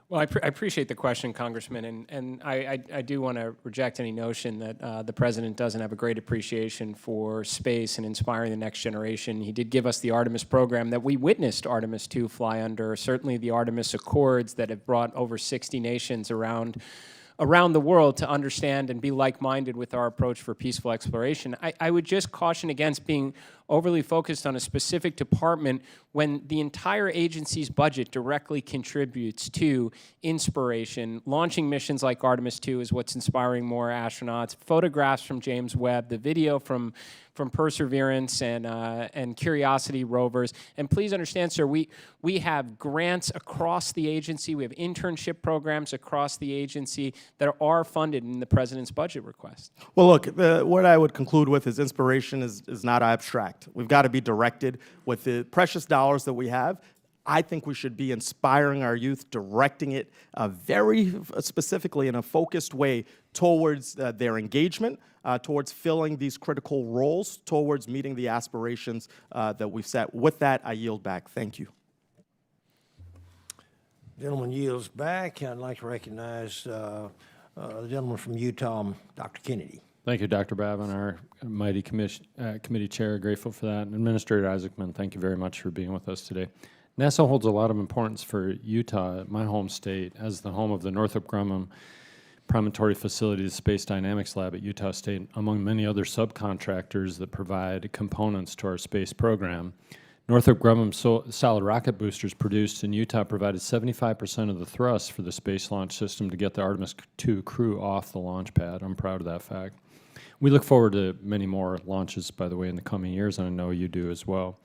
Well, I appreciate the question, Congressman, and I do want to reject any notion that the President doesn't have a great appreciation for space and inspiring the next generation. He did give us the Artemis program that we witnessed Artemis II fly under, certainly the Artemis Accords that have brought over 60 nations around the world to understand and be like-minded with our approach for peaceful exploration. I would just caution against being overly focused on a specific department when the entire agency's budget directly contributes to inspiration. Launching missions like Artemis II is what's inspiring more astronauts. Photographs from James Webb, the video from Perseverance and Curiosity rovers. And please understand, sir, we have grants across the agency. We have internship programs across the agency that are funded in the President's budget request. Well, look, what I would conclude with is inspiration is not abstract. We've got to be directed with the precious dollars that we have. I think we should be inspiring our youth, directing it very specifically in a focused way towards their engagement, towards filling these critical roles, towards meeting the aspirations that we've set. With that, I yield back. Thank you. Gentleman yields back. I'd like to recognize the gentleman from Utah, Dr. Kennedy. Thank you, Dr. Babin, our mighty committee chair. Grateful for that. And Administrator Isaacman, thank you very much for being with us today. NASA holds a lot of importance for Utah, my home state, as the home of the Northrop Grumman Promontory Facility, the Space Dynamics Lab at Utah State, among many other subcontractors that provide components to our space program. Northrop Grumman solid rocket boosters produced in Utah provided 75% of the thrust for the Space Launch System to get the Artemis II crew off the launch pad. I'm proud of that fact. We look forward to many more launches, by the way, in the coming years, and I know you do as well.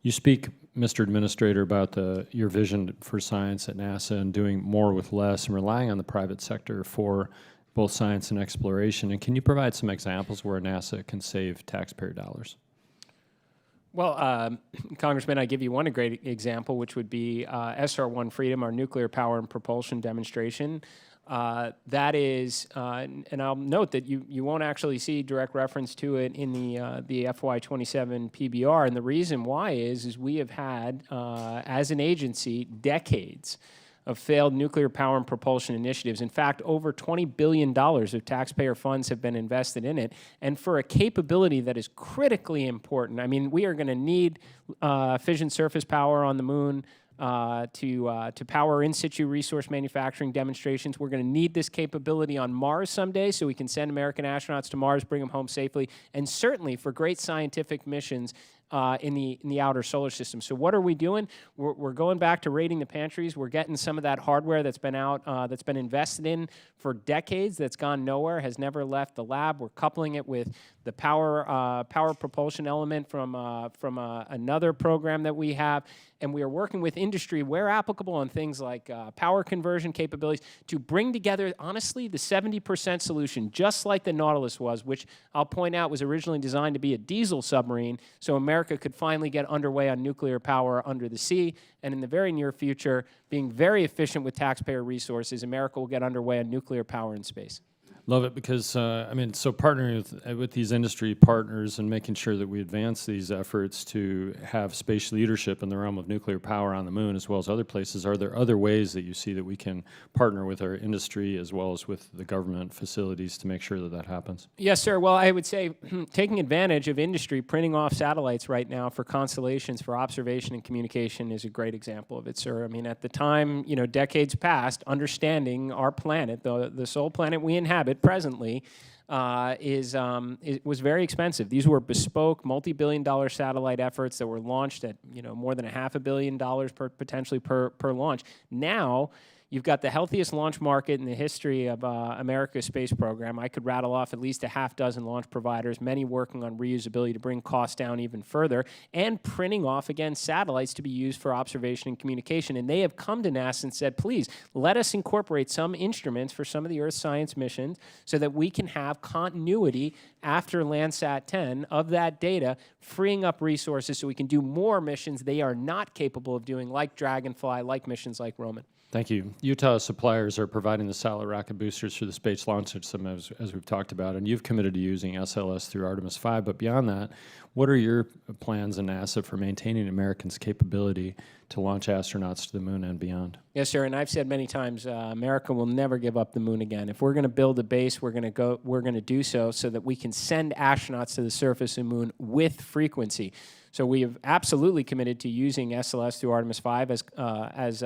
You speak, Mr. Administrator, about your vision for science at NASA and doing more with less and relying on the private sector for both science and exploration. And can you provide some examples where NASA can save taxpayer dollars? Well, Congressman, I give you one great example, which would be SR-1 Freedom, our nuclear power and propulsion demonstration. That is, and I'll note that you won't actually see direct reference to it in the FY27 PBR, and the reason why is we have had, as an agency, decades of failed nuclear power and propulsion initiatives. In fact, over $20 billion of taxpayer funds have been invested in it, and for a capability that is critically important. I mean, we are going to need fission surface power on the moon to power in situ resource manufacturing demonstrations. We're going to need this capability on Mars someday so we can send American astronauts to Mars, bring them home safely, and certainly for great scientific missions in the outer solar system. So what are we doing? We're going back to raiding the pantries. We're getting some of that hardware that's been out, that's been invested in for decades, that's gone nowhere, has never left the lab. We're coupling it with the power propulsion element from another program that we have, and we are working with industry where applicable on things like power conversion capabilities to bring together, honestly, the 70% solution, just like the Nautilus was, which I'll point out was originally designed to be a diesel submarine, so America could finally get underway on nuclear power under the sea, and in the very near future, being very efficient with taxpayer resources, America will get underway on nuclear power in space. Love it because, I mean, so partnering with these industry partners and making sure that we advance these efforts to have space leadership in the realm of nuclear power on the moon as well as other places, are there other ways that you see that we can partner with our industry as well as with the government facilities to make sure that that happens? Yes, sir. Well, I would say taking advantage of industry printing off satellites right now for constellations for observation and communication is a great example of it, sir. I mean, at the time, decades past, understanding our planet, the sole planet we inhabit presently, was very expensive. These were bespoke, multi-billion-dollar satellite efforts that were launched at more than $500 million potentially per launch. Now, you've got the healthiest launch market in the history of America's space program. I could rattle off at least a half dozen launch providers, many working on reusability to bring costs down even further, and printing off, again, satellites to be used for observation and communication. And they have come to NASA and said, please, let us incorporate some instruments for some of the Earth science missions so that we can have continuity after Landsat 10 of that data, freeing up resources so we can do more missions they are not capable of doing, like Dragonfly, like missions like Roman. Thank you. Utah suppliers are providing the solid rocket boosters for the Space Launch System, as we've talked about, and you've committed to using SLS through Artemis 5. But beyond that, what are your plans in NASA for maintaining Americans' capability to launch astronauts to the moon and beyond? Yes, sir. And I've said many times, America will never give up the moon again. If we're going to build a base, we're going to do so that we can send astronauts to the surface of the moon with frequency. So we have absolutely committed to using SLS through Artemis 5 as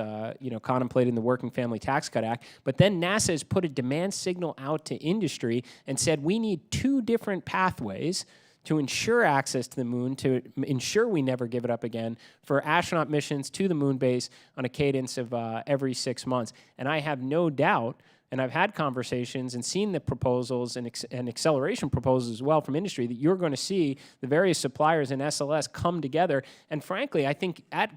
contemplated in the Working Family Tax Cut Act. But then NASA has put a demand signal out to industry and said we need two different pathways to ensure access to the moon, to ensure we never give it up again, for astronaut missions to the moon base on a cadence of every 6 months. And I have no doubt, and I've had conversations and seen the proposals and acceleration proposals as well from industry, that you're going to see the various suppliers in SLS come together. And frankly, I think at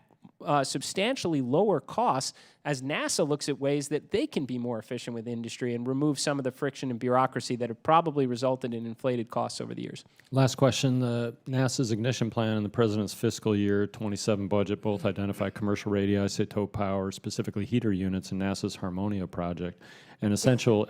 substantially lower costs as NASA looks at ways that they can be more efficient with industry and remove some of the friction and bureaucracy that have probably resulted in inflated costs over the years. Last question. NASA's ignition plan and the President's fiscal year 27 budget both identify commercial radioisotope power, specifically heater units, in NASA's Harmonia project, and essential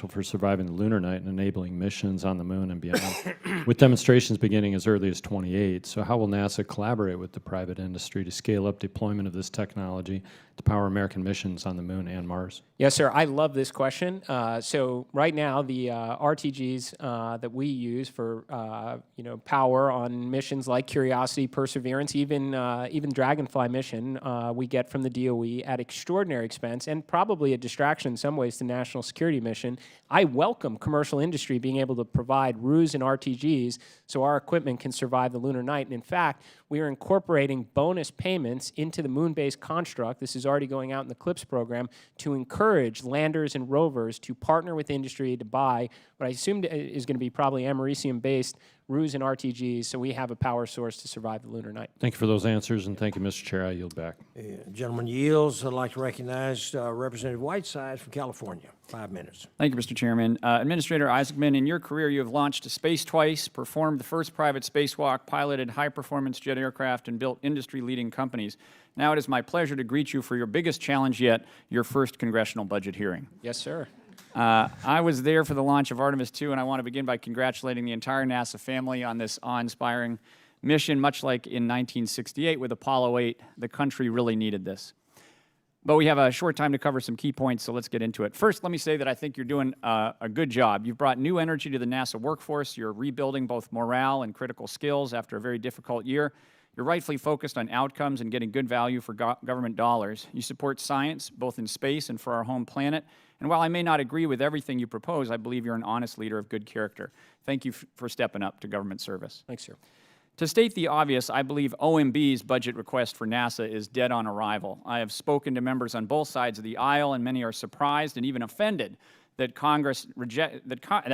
for surviving the lunar night and enabling missions on the moon and beyond, with demonstrations beginning as early as 28. So how will NASA collaborate with the private industry to scale up deployment of this technology to power American missions on the moon and Mars? Yes, sir. I love this question. So right now, the RTGs that we use for power on missions like Curiosity, Perseverance, even Dragonfly mission, we get from the DOE at extraordinary expense and probably a distraction in some ways to national security mission. I welcome commercial industry being able to provide RUs and RTGs so our equipment can survive the lunar night. And in fact, we are incorporating bonus payments into the moon-based construct. This is already going out in the CLIPS program to encourage landers and rovers to partner with industry to buy what I assumed is going to be probably americium-based RUs and RTGs, so we have a power source to survive the lunar night. Thank you for those answers, and thank you, Mr. Chair. I yield back. Gentleman yields. I'd like to recognize Representative Whiteside from California. 5 minutes. Thank you, Mr. Chairman. Administrator Isaacman, in your career, you have launched a space twice, performed the first private spacewalk, piloted high-performance jet aircraft, and built industry-leading companies. Now it is my pleasure to greet you for your biggest challenge yet, your first congressional budget hearing. Yes, sir. I was there for the launch of Artemis II, and I want to begin by congratulating the entire NASA family on this awe-inspiring mission. Much like in 1968 with Apollo 8, the country really needed this. But we have a short time to cover some key points, so let's get into it. First, let me say that I think you're doing a good job. You've brought new energy to the NASA workforce. You're rebuilding both morale and critical skills after a very difficult year. You're rightfully focused on outcomes and getting good value for government dollars. You support science, both in space and for our home planet. And while I may not agree with everything you propose, I believe you're an honest leader of good character. Thank you for stepping up to government service. Thanks, sir. To state the obvious, I believe OMB's budget request for NASA is dead on arrival. I have spoken to members on both sides of the aisle, and many are surprised and even offended that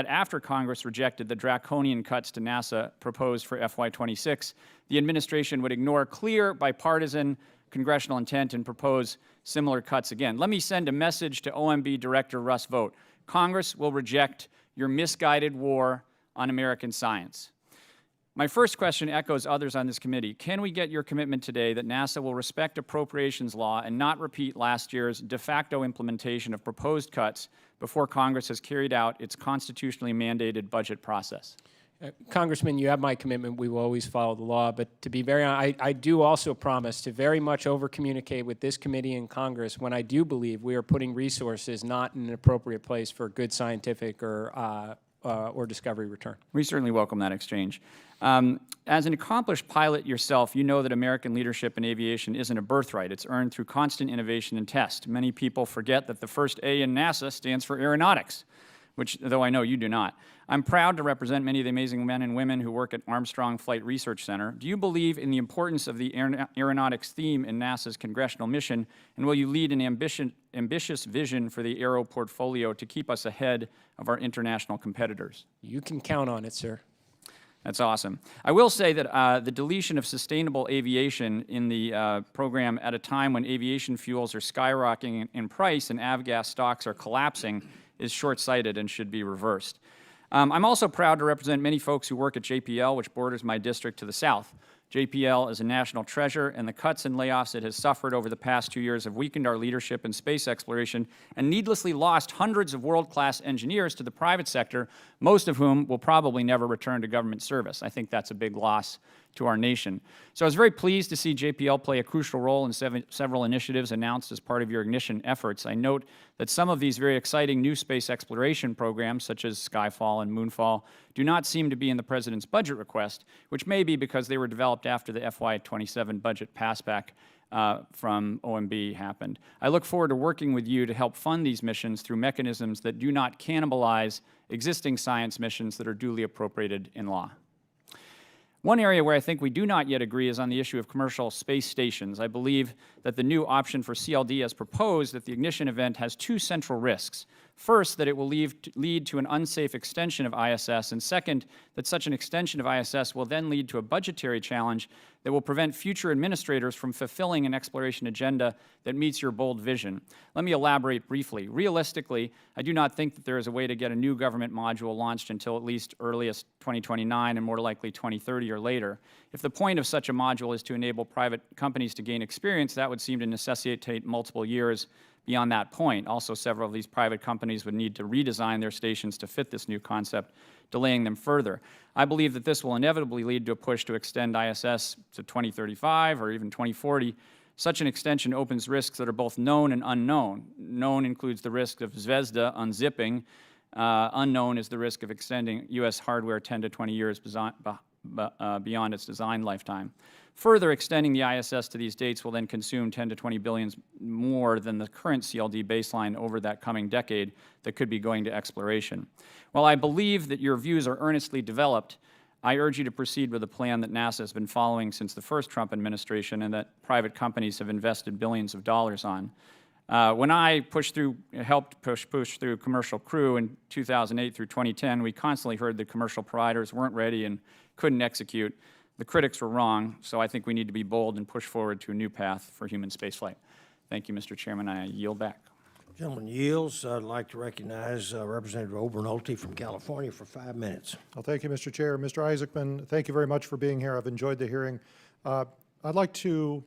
after Congress rejected the draconian cuts to NASA proposed for FY26, the administration would ignore clear bipartisan congressional intent and propose similar cuts again. Let me send a message to OMB Director Russ Vought. Congress will reject your misguided war on American science. My first question echoes others on this committee. Can we get your commitment today that NASA will respect appropriations law and not repeat last year's de facto implementation of proposed cuts before Congress has carried out its constitutionally mandated budget process? Congressman, you have my commitment. We will always follow the law. But to be very honest, I do also promise to very much over-communicate with this committee and Congress when I do believe we are putting resources not in an appropriate place for good scientific or discovery return. We certainly welcome that exchange. As an accomplished pilot yourself, you know that American leadership in aviation isn't a birthright. It's earned through constant innovation and test. Many people forget that the first A in NASA stands for aeronautics, which, though I know you do not. I'm proud to represent many of the amazing men and women who work at Armstrong Flight Research Center. Do you believe in the importance of the aeronautics theme in NASA's congressional mission, and will you lead an ambitious vision for the aero portfolio to keep us ahead of our international competitors? You can count on it, sir. That's awesome. I will say that the deletion of sustainable aviation in the program at a time when aviation fuels are skyrocketing in price and avgas stocks are collapsing is short-sighted and should be reversed. I'm also proud to represent many folks who work at JPL, which borders my district to the south. JPL is a national treasure, and the cuts and layoffs it has suffered over the past 2 years have weakened our leadership in space exploration and needlessly lost hundreds of world-class engineers to the private sector, most of whom will probably never return to government service. I think that's a big loss to our nation. So I was very pleased to see JPL play a crucial role in several initiatives announced as part of your ignition efforts. I note that some of these very exciting new space exploration programs, such as Skyfall and Moonfall, do not seem to be in the President's budget request, which may be because they were developed after the FY27 budget passback from OMB happened. I look forward to working with you to help fund these missions through mechanisms that do not cannibalize existing science missions that are duly appropriated in law. One area where I think we do not yet agree is on the issue of commercial space stations. I believe that the new option for CLD as proposed at the ignition event has two central risks. First, that it will lead to an unsafe extension of ISS, and second, that such an extension of ISS will then lead to a budgetary challenge that will prevent future administrators from fulfilling an exploration agenda that meets your bold vision. Let me elaborate briefly. Realistically, I do not think that there is a way to get a new government module launched until at least earliest 2029 and more likely 2030 or later. If the point of such a module is to enable private companies to gain experience, that would seem to necessitate multiple years beyond that point. Also, several of these private companies would need to redesign their stations to fit this new concept, delaying them further. I believe that this will inevitably lead to a push to extend ISS to 2035 or even 2040. Such an extension opens risks that are both known and unknown. Known includes the risk of Zvezda unzipping. Unknown is the risk of extending U.S. hardware 10 to 20 years beyond its design lifetime. Further extending the ISS to these dates will then consume 10 to 20 billion more than the current CLD baseline over that coming decade that could be going to exploration. While I believe that your views are earnestly developed, I urge you to proceed with a plan that NASA has been following since the first Trump administration and that private companies have invested billions of dollars on. When I helped push through Commercial Crew in 2008 through 2010, we constantly heard that commercial providers weren't ready and couldn't execute. The critics were wrong, so I think we need to be bold and push forward to a new path for human spaceflight. Thank you, Mr. Chairman. I yield back. Gentleman yields. I'd like to recognize Representative Obernolte from California for 5 minutes. Well, thank you, Mr. Chair. Mr. Isaacman, thank you very much for being here. I've enjoyed the hearing. I'd like to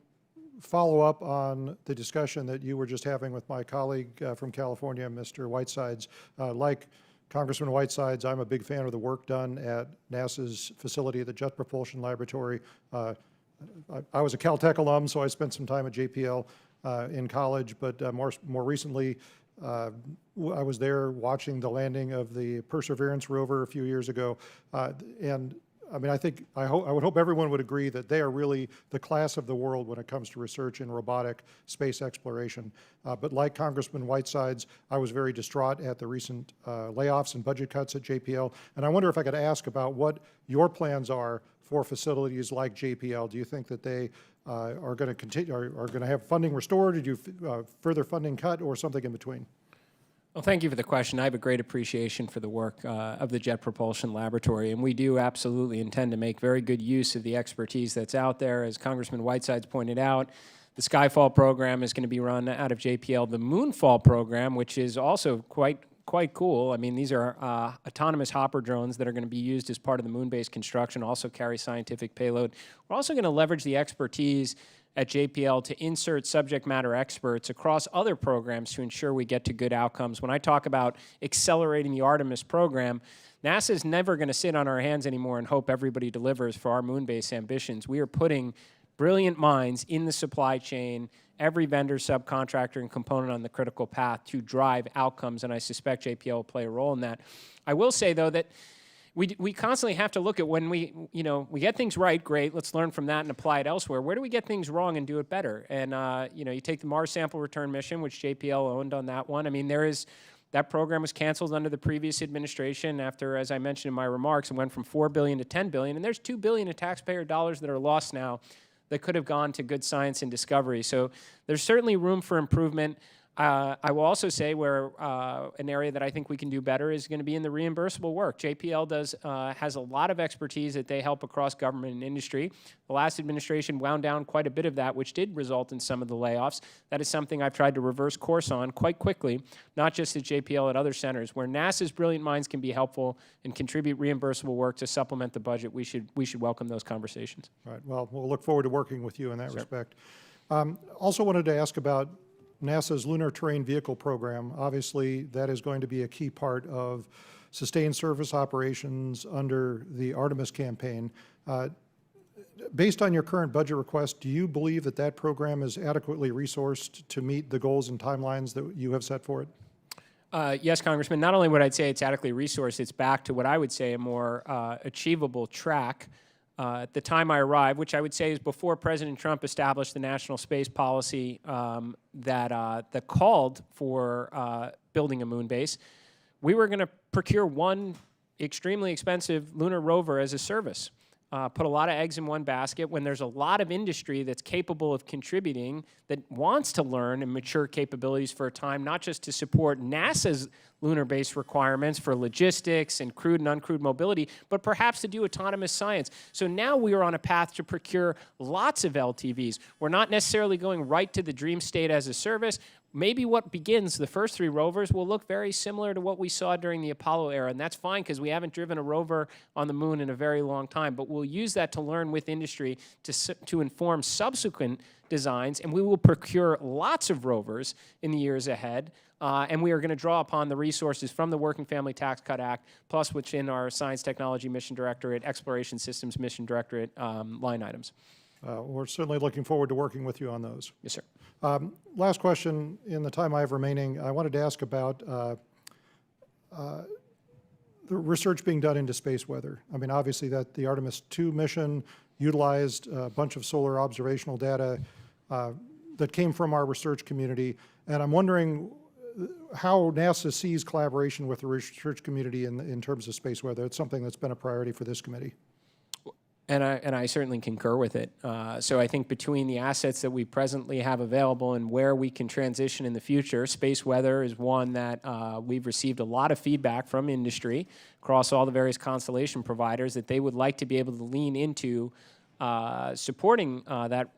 follow up on the discussion that you were just having with my colleague from California, Mr. Whitesides. Like Congressman Whitesides, I'm a big fan of the work done at NASA's facility at the Jet Propulsion Laboratory. I was a Caltech alum, so I spent some time at JPL in college, but more recently, I was there watching the landing of the Perseverance rover a few years ago, and I mean, I would hope everyone would agree that they are really the class of the world when it comes to research in robotic space exploration. But like Congressman Whitesides, I was very distraught at the recent layoffs and budget cuts at JPL, and I wonder if I could ask about what your plans are for facilities like JPL. Do you think that they are going to continue, are going to have funding restored? Did you further funding cut, or something in between? Well, thank you for the question. I have a great appreciation for the work of the Jet Propulsion Laboratory, and we do absolutely intend to make very good use of the expertise that's out there. As Congressman Whitesides pointed out, the Skyfall program is going to be run out of JPL. The Moonfall program, which is also quite cool. I mean, these are autonomous hopper drones that are going to be used as part of the moon-based construction, also carry scientific payload. We're also going to leverage the expertise at JPL to insert subject matter experts across other programs to ensure we get to good outcomes. When I talk about accelerating the Artemis program, NASA is never going to sit on our hands anymore and hope everybody delivers for our moon-based ambitions. We are putting brilliant minds in the supply chain, every vendor, subcontractor, and component on the critical path to drive outcomes, and I suspect JPL will play a role in that. I will say, though, that we constantly have to look at when we get things right, great, let's learn from that and apply it elsewhere. Where do we get things wrong and do it better? And, you take the Mars sample return mission, which JPL owned on that one. I mean, that program was canceled under the previous administration after, as I mentioned in my remarks, it went from $4 billion to $10 billion, and there's $2 billion of taxpayer dollars that are lost now that could have gone to good science and discovery. So there's certainly room for improvement. I will also say where an area that I think we can do better is going to be in the reimbursable work. JPL has a lot of expertise that they help across government and industry. The last administration wound down quite a bit of that, which did result in some of the layoffs. That is something I've tried to reverse course on quite quickly, not just at JPL, at other centers. Where NASA's brilliant minds can be helpful and contribute reimbursable work to supplement the budget, we should welcome those conversations. All right. Well, we'll look forward to working with you in that respect. Also wanted to ask about NASA's Lunar Terrain Vehicle Program. Obviously, that is going to be a key part of sustained service operations under the Artemis campaign. Based on your current budget request, do you believe that that program is adequately resourced to meet the goals and timelines that you have set for it? Yes, Congressman. Not only would I say it's adequately resourced, it's back to what I would say a more achievable track. At the time I arrived, which I would say is before President Trump established the national space policy that called for building a moon base, we were going to procure one extremely expensive lunar rover as a service. Put a lot of eggs in one basket when there's a lot of industry that's capable of contributing, that wants to learn and mature capabilities for a time, not just to support NASA's lunar-based requirements for logistics and crewed and uncrewed mobility, but perhaps to do autonomous science. So now we are on a path to procure lots of LTVs. We're not necessarily going right to the dream state as a service. Maybe what begins, the first 3 rovers, will look very similar to what we saw during the Apollo era, and that's fine because we haven't driven a rover on the moon in a very long time, but we'll use that to learn with industry to inform subsequent designs, and we will procure lots of rovers in the years ahead, and we are going to draw upon the resources from the Working Family Tax Cut Act, plus within our Science Technology Mission Directorate, Exploration Systems Mission Directorate line items. We're certainly looking forward to working with you on those. Yes, sir. Last question in the time I have remaining. I wanted to ask about the research being done into space weather. I mean, obviously that the Artemis II mission utilized a bunch of solar observational data that came from our research community, and I'm wondering how NASA sees collaboration with the research community in terms of space weather. It's something that's been a priority for this committee. And I certainly concur with it. So I think between the assets that we presently have available and where we can transition in the future, space weather is one that we've received a lot of feedback from industry across all the various constellation providers that they would like to be able to lean into supporting at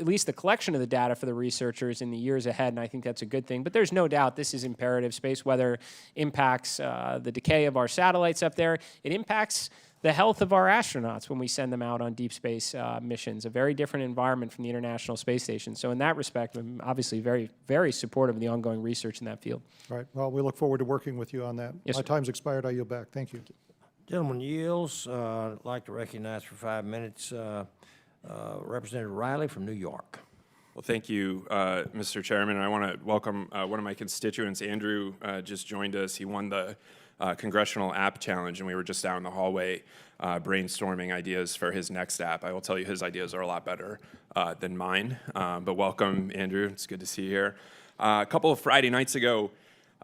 least the collection of the data for the researchers in the years ahead, and I think that's a good thing. But there's no doubt this is imperative. Space weather impacts the decay of our satellites up there. It impacts the health of our astronauts when we send them out on deep space missions, a very different environment from the International Space Station. So in that respect, I'm obviously very, very supportive of the ongoing research in that field. All right, well, we look forward to working with you on that. Yes, My sir. time's expired, I yield back. Thank you. Gentleman yields. I'd like to recognize for 5 minutes Representative Riley from New York. Well, thank you, Mr. Chairman. I want to welcome one of my constituents. Andrew just joined us. He won the Congressional App Challenge, and we were just out in the hallway brainstorming ideas for his next app. I will tell you his ideas are a lot better than mine, but welcome, Andrew. It's good to see you here. A couple of Friday nights ago,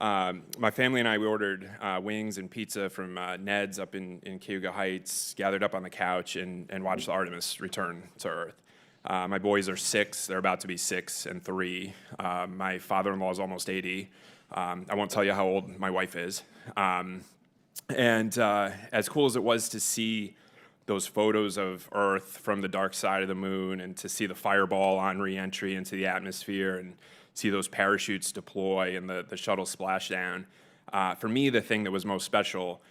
my family and I, we ordered wings and pizza from Ned's up in Cayuga Heights, gathered up on the couch, and watched the Artemis return to Earth. My boys are 6. They're about to be 6 and 3. My father-in-law is almost 80. I won't tell you how old my wife is. And as cool as it was to see those photos of Earth from the dark side of the moon and to see the fireball on re-entry into the atmosphere and see those parachutes deploy and the shuttle splash down, for me, the thing that was most special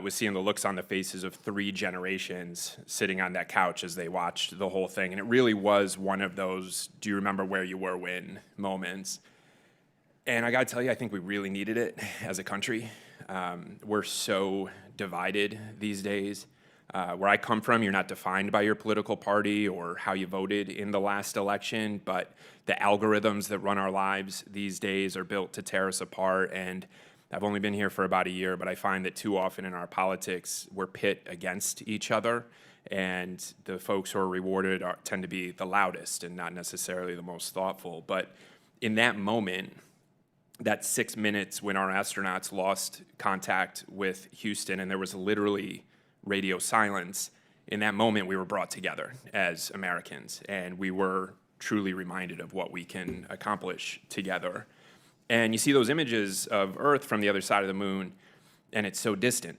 was seeing the looks on the faces of 3 generations sitting on that couch as they watched the whole thing. And it really was one of those, do you remember where you were when moments. And I got to tell you, I think we really needed it as a country. We're so divided these days. Where I come from, you're not defined by your political party or how you voted in the last election, but the algorithms that run our lives these days are built to tear us apart. And I've only been here for about a year, but I find that too often in our politics, we're pit against each other. And the folks who are rewarded tend to be the loudest and not necessarily the most thoughtful. But in that moment, that 6 minutes when our astronauts lost contact with Houston and there was literally radio silence, in that moment we were brought together as Americans and we were truly reminded of what we can accomplish together. And you see those images of Earth from the other side of the moon and it's so distant.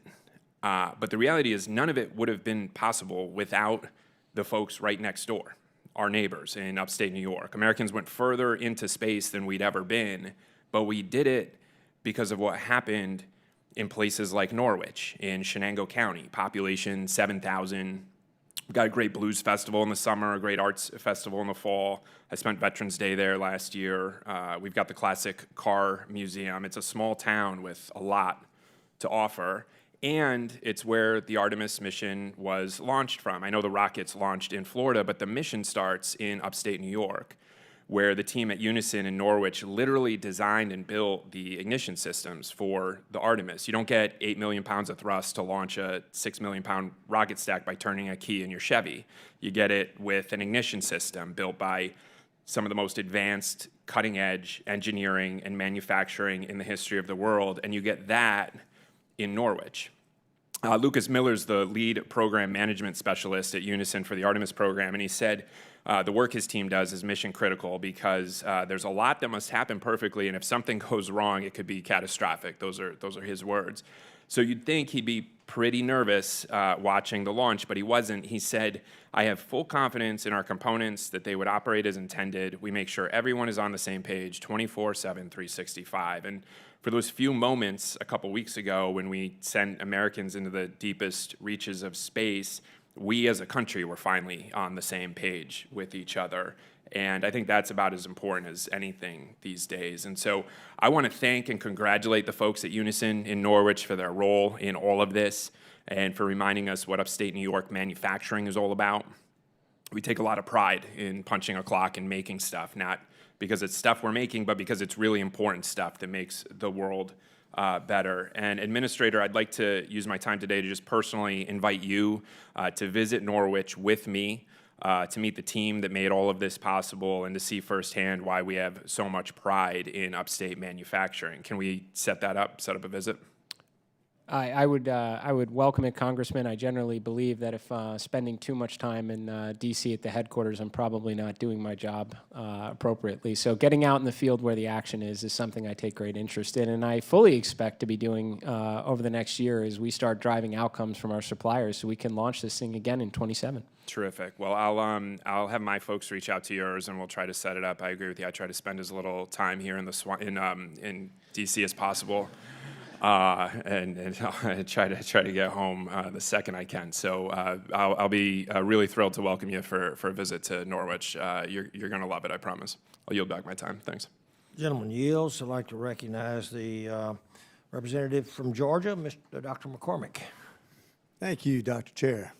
But the reality is none of it would have been possible without the folks right next door, our neighbors in upstate New York. Americans went further into space than we'd ever been, but we did it because of what happened in places like Norwich, in Shenango County, population 7,000. We've got a great blues festival in the summer, a great arts festival in the fall. I spent Veterans Day there last year. We've got the classic car museum. It's a small town with a lot to offer, and it's where the Artemis mission was launched from. I know the rockets launched in Florida, but the mission starts in upstate New York, where the team at Unison in Norwich literally designed and built the ignition systems for the Artemis. You don't get 8 million pounds of thrust to launch a 6 million pound rocket stack by turning a key in your Chevy. You get it with an ignition system built by some of the most advanced cutting edge engineering and manufacturing in the history of the world, and you get that in Norwich. Lucas Miller's the lead program management specialist at Unison for the Artemis program, and he said the work his team does is mission critical because there's a lot that must happen perfectly, and if something goes wrong, it could be catastrophic. Those are his words. So you'd think he'd be pretty nervous watching the launch, but he wasn't. He said, I have full confidence in our components that they would operate as intended. We make sure everyone is on the same page 24/7, 365. And for those few moments a couple weeks ago when we sent Americans into the deepest reaches of space, we as a country were finally on the same page with each other. And I think that's about as important as anything these days. And so I want to thank and congratulate the folks at Unison in Norwich for their role in all of this and for reminding us what upstate New York manufacturing is all about. We take a lot of pride in punching a clock and making stuff, not because it's stuff we're making, but because it's really important stuff that makes the world better. And Administrator, I'd like to use my time today to just personally invite you to visit Norwich with me, to meet the team that made all of this possible and to see firsthand why we have so much pride in upstate manufacturing. Can we set up a visit? I would welcome it, Congressman. I generally believe that if spending too much time in D.C. at the headquarters, I'm probably not doing my job appropriately. So getting out in the field where the action is something I take great interest in, and I fully expect to be doing over the next year as we start driving outcomes from our suppliers so we can launch this thing again in 27. Terrific. Well, I'll have my folks reach out to yours, and we'll try to set it up. I agree with you. I try to spend as little time here in in D.C. as possible. And I'll try to get home the second I can. So I'll be really thrilled to welcome you for a visit to Norwich. You're going to love it, I promise. I'll yield back my time. Thanks. Gentleman yields. I'd like to recognize the representative from Georgia, Dr. McCormick. Thank you, Dr. Chair.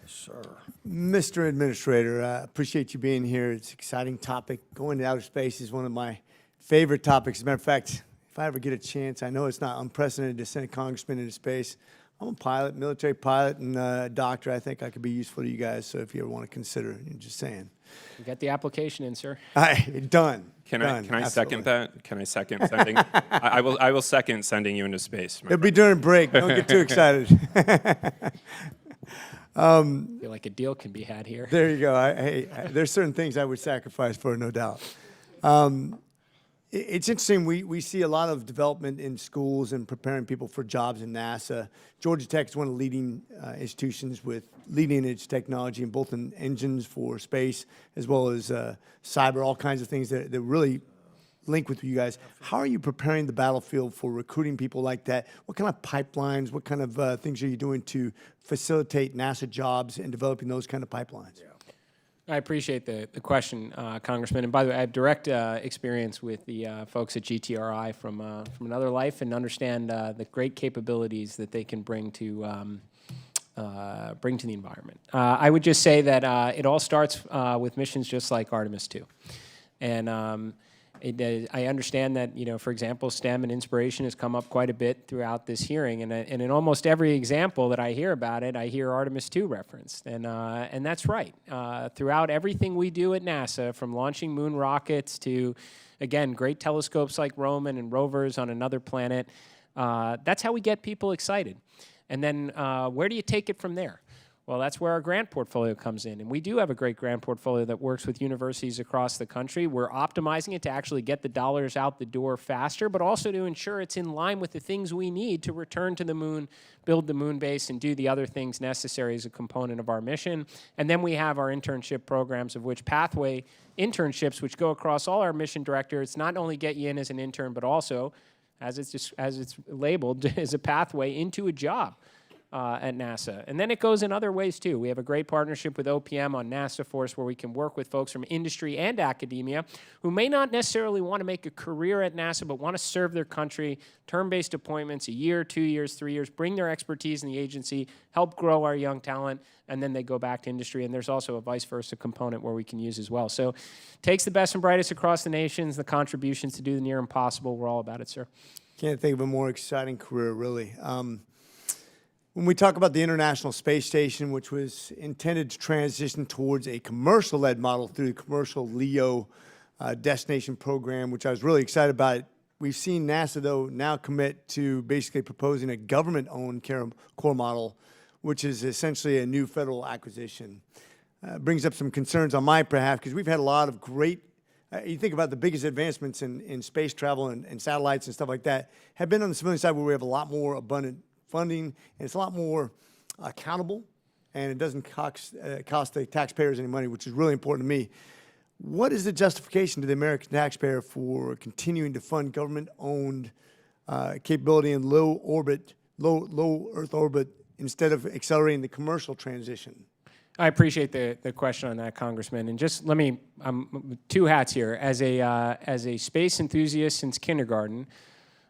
Yes, sir. Mr. Administrator, I appreciate you being here. It's an exciting topic. Going to outer space is one of my favorite topics. As a matter of fact, if I ever get a chance, I know it's not unprecedented to send a congressman into space. I'm a pilot, military pilot, and a doctor. I think I could be useful to you guys, so if you ever want to consider it, just saying. You got the application in, sir. Done. Can I second that? Can I second sending? I will second sending you into space. It'll be during break. Don't get too excited. I feel like a deal can be had here. There you go. There's certain things I would sacrifice for, no doubt. It's interesting. We see a lot of development in schools and preparing people for jobs in NASA. Georgia Tech is one of the leading institutions with leading-edge technology, in both in engines for space as well as cyber, all kinds of things that really link with you guys. How are you preparing the battlefield for recruiting people like that? What kind of pipelines, what kind of things are you doing to facilitate NASA jobs and developing those kind of pipelines? I appreciate the question, Congressman. And by the way, I have direct experience with the folks at GTRI from another life, and understand the great capabilities that they can bring to the environment. I would just say that it all starts with missions just like Artemis II. And I understand that, for example, STEM and inspiration has come up quite a bit throughout this hearing, and in almost every example that I hear about it, I hear Artemis II referenced, and that's right. Throughout everything we do at NASA, from launching moon rockets to, again, great telescopes like Roman and rovers on another planet, that's how we get people excited. And then where do you take it from there? Well, that's where our grant portfolio comes in. And we do have a great grant portfolio that works with universities across the country. We're optimizing it to actually get the dollars out the door faster, but also to ensure it's in line with the things we need to return to the moon, build the moon base, and do the other things necessary as a component of our mission. And then we have our internship programs, of which Pathway internships, which go across all our mission directors, not only get you in as an intern, but also, as it's labeled, as a pathway into a job at NASA. And then it goes in other ways too. We have a great partnership with OPM on NASA Force, where we can work with folks from industry and academia who may not necessarily want to make a career at NASA, but want to serve their country, term-based appointments, a year, 2 years, 3 years, bring their expertise in the agency, help grow our young talent, and then they go back to industry. And there's also a vice versa component where we can use as well. So takes the best and brightest across the nations, the contributions to do the near impossible. We're all about it, sir. Can't think of a more exciting career, really. When we talk about the International Space Station, which was intended to transition towards a commercial-led model through the commercial LEO destination program, which I was really excited about, we've seen NASA, though, now commit to basically proposing a government-owned core model, which is essentially a new federal acquisition. Brings up some concerns on my behalf, because we've had a lot of great you think about the biggest advancements in space travel and satellites and stuff like that have been on the civilian side, where we have a lot more abundant funding, and it's a lot more accountable, and it doesn't cost the taxpayers any money, which is really important to me. What is the justification to the American taxpayer for continuing to fund government-owned capability in low Earth orbit, instead of accelerating the commercial transition? I appreciate the question on that, Congressman. And just let me, two hats here. As a space enthusiast since kindergarten,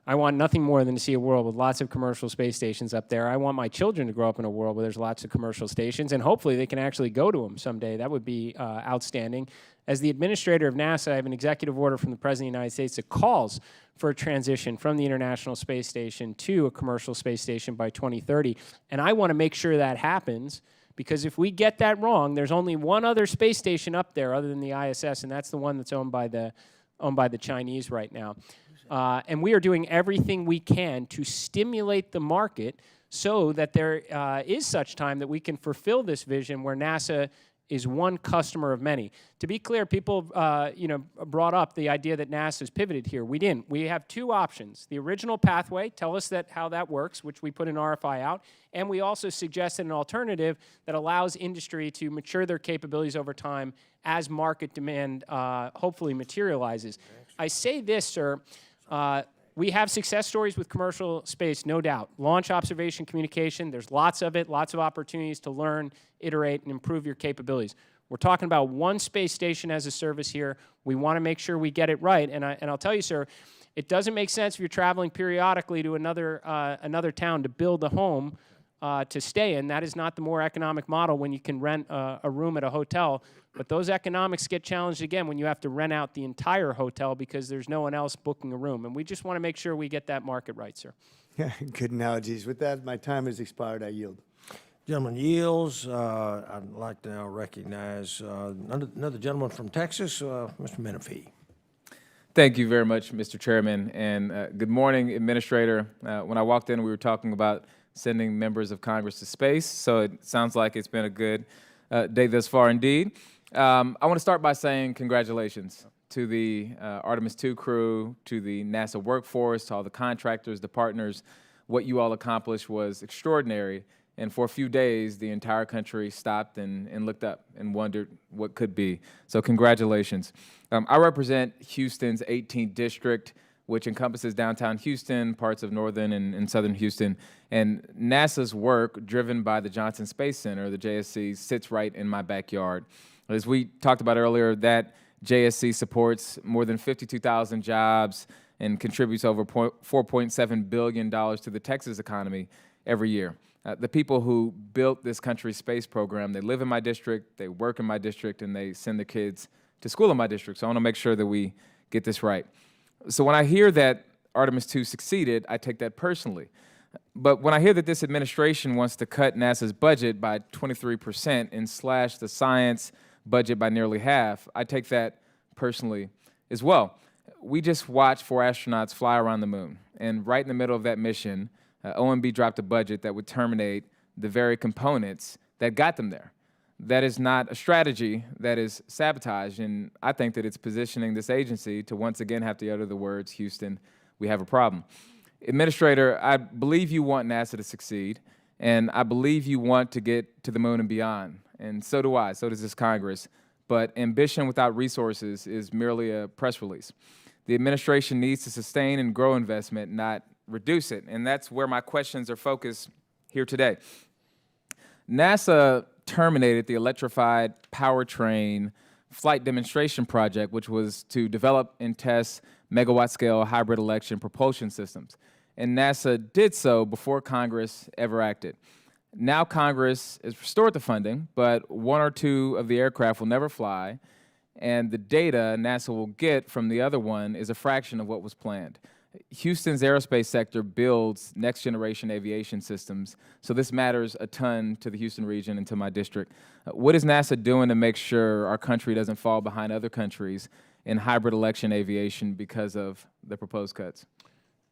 I want nothing more than to see a world with lots of commercial space stations up there. I want my children to grow up in a world where there's lots of commercial stations, and hopefully they can actually go to them someday. That would be outstanding. As the administrator of NASA, I have an executive order from the President of the United States that calls for a transition from the International Space Station to a commercial space station by 2030. And I want to make sure that happens, because if we get that wrong, there's only one other space station up there other than the ISS, and that's the one that's owned by the Chinese right now. And we are doing everything we can to stimulate the market so that there is such time that we can fulfill this vision where NASA is one customer of many. To be clear, people brought up the idea that NASA's pivoted here. We didn't. We have two options. The original pathway, tell us how that works, which we put an RFI out, and we also suggested an alternative that allows industry to mature their capabilities over time as market demand hopefully materializes. I say this, sir, we have success stories with commercial space, no doubt. Launch observation communication, there's lots of it, lots of opportunities to learn, iterate, and improve your capabilities. We're talking about one space station as a service here. We want to make sure we get it right. And I'll tell you, sir, it doesn't make sense if you're traveling periodically to another town to build a home to stay in. That is not the more economic model when you can rent a room at a hotel. But those economics get challenged again when you have to rent out the entire hotel because there's no one else booking a room. And we just want to make sure we get that market right, sir. Good analogies. With that, my time has expired. I yield. Gentleman yields. I'd like to now recognize another gentleman from Texas, Mr. Menifee. Thank you very much, Mr. Chairman, and good morning, Administrator. When I walked in, we were talking about sending members of Congress to space, so it sounds like it's been a good day thus far indeed. I want to start by saying congratulations to the Artemis II crew, to the NASA workforce, to all the contractors, the partners. What you all accomplished was extraordinary, and for a few days, the entire country stopped and looked up and wondered what could be. So congratulations. I represent Houston's 18th district, which encompasses downtown Houston, parts of northern and southern Houston. And NASA's work, driven by the Johnson Space Center, the JSC, sits right in my backyard. As we talked about earlier, that JSC supports more than 52,000 jobs and contributes over $4.7 billion to the Texas economy every year. The people who built this country's space program, they live in my district, they work in my district, and they send their kids to school in my district. So I want to make sure that we get this right. So when I hear that Artemis II succeeded, I take that personally. But when I hear that this administration wants to cut NASA's budget by 23% and slash the science budget by nearly half, I take that personally as well. We just watched 4 astronauts fly around the moon, and right in the middle of that mission, OMB dropped a budget that would terminate the very components that got them there. That is not a strategy, that is sabotage, and I think that it's positioning this agency to once again have to utter the words, Houston, we have a problem. Administrator, I believe you want NASA to succeed, and I believe you want to get to the moon and beyond, and so do I, so does this Congress, but ambition without resources is merely a press release. The administration needs to sustain and grow investment, not reduce it, and that's where my questions are focused here today. NASA terminated the electrified powertrain flight demonstration project, which was to develop and test megawatt-scale hybrid electric propulsion systems. And NASA did so before Congress ever acted. Now Congress has restored the funding, but 1 or 2 of the aircraft will never fly, and the data NASA will get from the other one is a fraction of what was planned. Houston's aerospace sector builds next-generation aviation systems, so this matters a ton to the Houston region and to my district. What is NASA doing to make sure our country doesn't fall behind other countries in hybrid electric aviation because of the proposed cuts?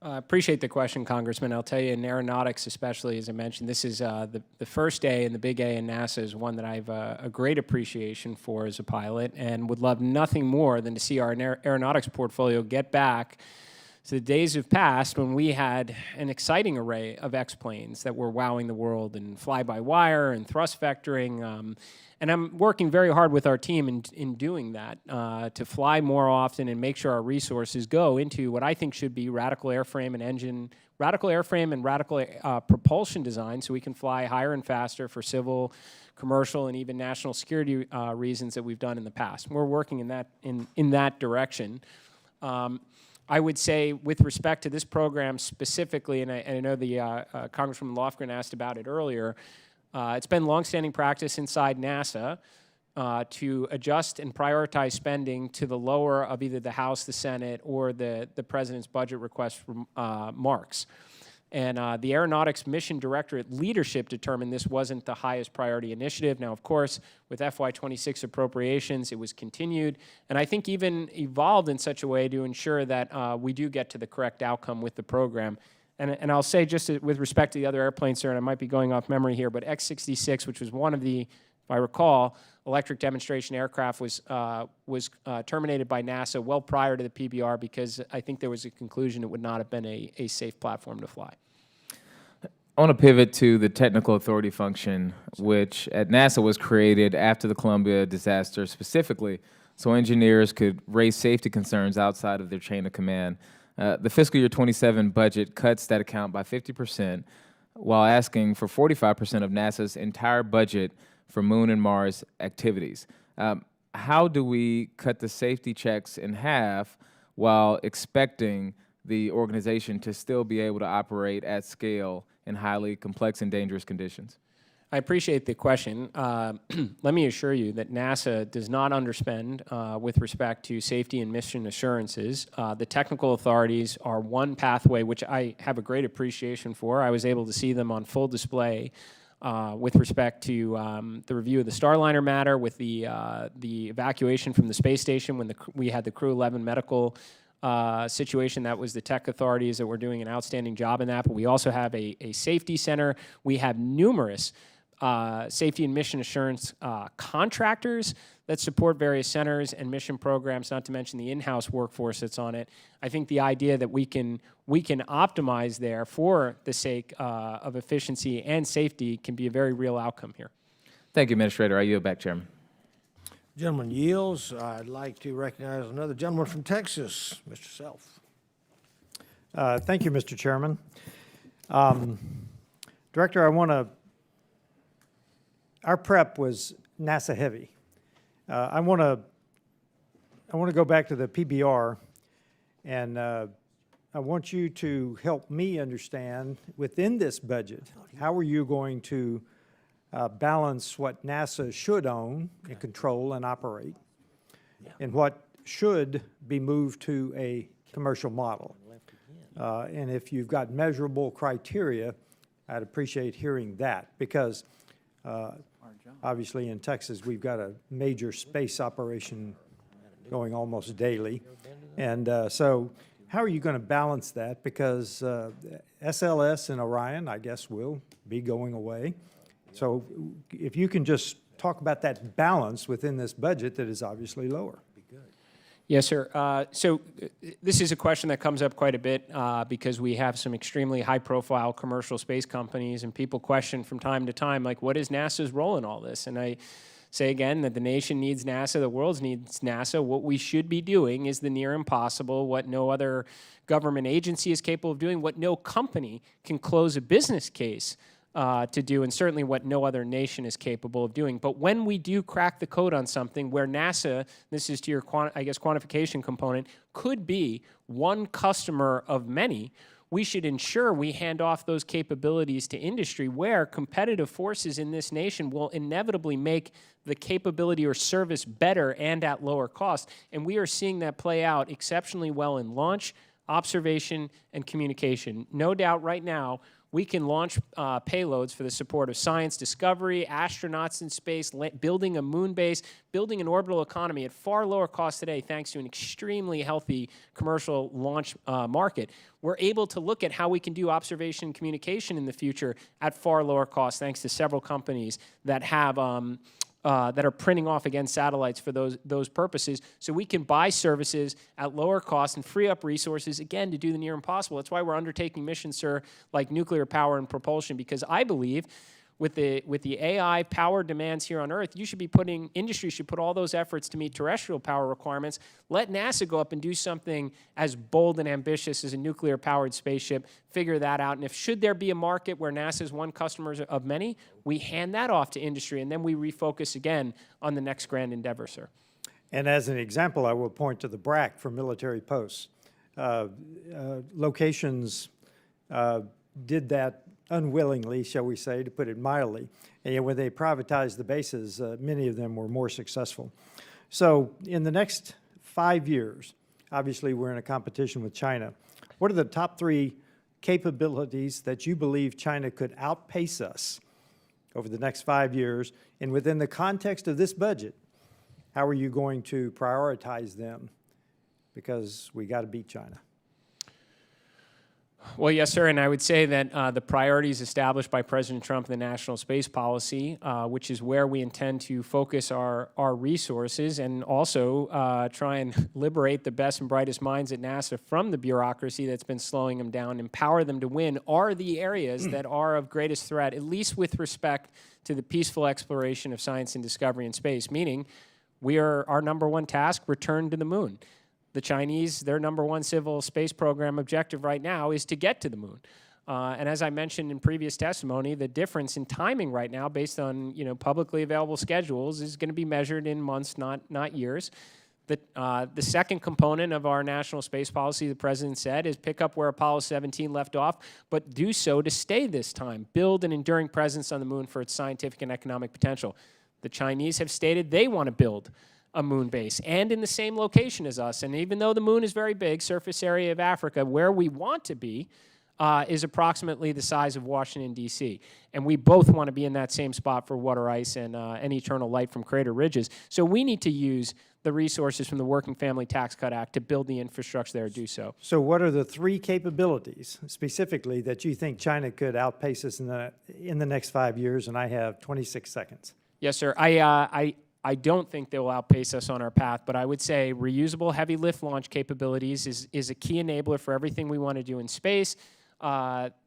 I appreciate the question, Congressman. I'll tell you, in aeronautics especially, as I mentioned, this is the first A, and the big A in NASA is one that I have a great appreciation for as a pilot and would love nothing more than to see our aeronautics portfolio get back to the days of past when we had an exciting array of X-planes that were wowing the world in fly-by-wire and thrust vectoring. And I'm working very hard with our team in doing that to fly more often and make sure our resources go into what I think should be radical airframe and radical propulsion design so we can fly higher and faster for civil, commercial, and even national security reasons that we've done in the past. We're working in that direction. I would say with respect to this program specifically, and I know the Congresswoman Lofgren asked about it earlier, it's been longstanding practice inside NASA to adjust and prioritize spending to the lower of either the House, the Senate, or the President's budget request marks. And the Aeronautics Mission Directorate leadership determined this wasn't the highest priority initiative. Now, of course, with FY26 appropriations, it was continued, and I think even evolved in such a way to ensure that we do get to the correct outcome with the program. And I'll say, just with respect to the other airplanes, sir, and I might be going off memory here, but X-66, which was one of the, if I recall, electric demonstration aircraft, was terminated by NASA well prior to the PBR because I think there was a conclusion it would not have been a safe platform to fly. I want to pivot to the technical authority function, which at NASA was created after the Columbia disaster specifically, so engineers could raise safety concerns outside of their chain of command. The fiscal year 27 budget cuts that account by 50%, while asking for 45% of NASA's entire budget for Moon and Mars activities. How do we cut the safety checks in half while expecting the organization to still be able to operate at scale in highly complex and dangerous conditions? I appreciate the question. Let me assure you that NASA does not underspend with respect to safety and mission assurances. The technical authorities are one pathway which I have a great appreciation for. I was able to see them on full display with respect to the review of the Starliner matter, with the evacuation from the space station when we had the Crew 11 medical situation. That was the tech authorities that were doing an outstanding job in that. But we also have a safety center. We have numerous safety and mission assurance contractors that support various centers and mission programs, not to mention the in-house workforce that's on it. I think the idea that we can optimize there for the sake of efficiency and safety can be a very real outcome here. Thank you, Administrator. I yield back, Chairman. Gentleman yields. I'd like to recognize another gentleman from Texas, Mr. Self. Thank you, Mr. Chairman. Director, our prep was NASA heavy. I want to go back to the PBR, and I want you to help me understand within this budget, how are you going to balance what NASA should own and control and operate, and what should be moved to a commercial model. And if you've got measurable criteria, I'd appreciate hearing that, because obviously in Texas, we've got a major space operation going almost daily. And so how are you going to balance that? Because SLS and Orion, I guess, will be going away. So if you can just talk about that balance within this budget that is obviously lower. Yes, sir. So this is a question that comes up quite a bit because we have some extremely high-profile commercial space companies, and people question from time to time, like, what is NASA's role in all this? And I say again that the nation needs NASA, the world needs NASA. What we should be doing is the near impossible, what no other government agency is capable of doing, what no company can close a business case to do, and certainly what no other nation is capable of doing. But when we do crack the code on something where NASA, this is to your, quantification component, could be one customer of many, we should ensure we hand off those capabilities to industry, where competitive forces in this nation will inevitably make the capability or service better and at lower cost. And we are seeing that play out exceptionally well in launch, observation, and communication. No doubt right now, we can launch payloads for the support of science discovery, astronauts in space, building a moon base, building an orbital economy at far lower cost today, thanks to an extremely healthy commercial launch market. We're able to look at how we can do observation and communication in the future at far lower cost, thanks to several companies that have that are printing off, again, satellites for those purposes, so we can buy services at lower cost and free up resources, again, to do the near impossible. That's why we're undertaking missions, sir, like nuclear power and propulsion, because I believe with the AI power demands here on Earth, industry should put all those efforts to meet terrestrial power requirements. Let NASA go up and do something as bold and ambitious as a nuclear-powered spaceship, figure that out, and if should there be a market where NASA is one customer of many, we hand that off to industry, and then we refocus again on the next grand endeavor, sir. And as an example, I will point to the BRAC for military posts. Locations did that unwillingly, shall we say, to put it mildly. And when they privatized the bases, many of them were more successful. So in the next 5 years, obviously we're in a competition with China. What are the top 3 capabilities that you believe China could outpace us over the next 5 years, and within the context of this budget, how are you going to prioritize them? Because we got to beat China. Well, yes, sir, and I would say that the priorities established by President Trump in the national space policy, which is where we intend to focus our resources and also try and liberate the best and brightest minds at NASA from the bureaucracy that's been slowing them down, empower them to win, are the areas that are of greatest threat, at least with respect to the peaceful exploration of science and discovery in space, meaning our number one task, return to the moon. The Chinese, their number one civil space program objective right now is to get to the moon. And as I mentioned in previous testimony, the difference in timing right now, based on publicly available schedules, is going to be measured in months, not years. The second component of our national space policy, the President said, is pick up where Apollo 17 left off, but do so to stay this time, build an enduring presence on the moon for its scientific and economic potential. The Chinese have stated they want to build a moon base and in the same location as us. And even though the moon is very big, surface area of Africa, where we want to be is approximately the size of Washington, D.C. And we both want to be in that same spot for water ice and eternal light from crater ridges. So we need to use the resources from the Working Family Tax Cut Act to build the infrastructure there to do so. So what are the three capabilities specifically that you think China could outpace us in the next 5 years? And I have 26 seconds. Yes, sir. I don't think they will outpace us on our path, but I would say reusable heavy lift launch capabilities is a key enabler for everything we want to do in space.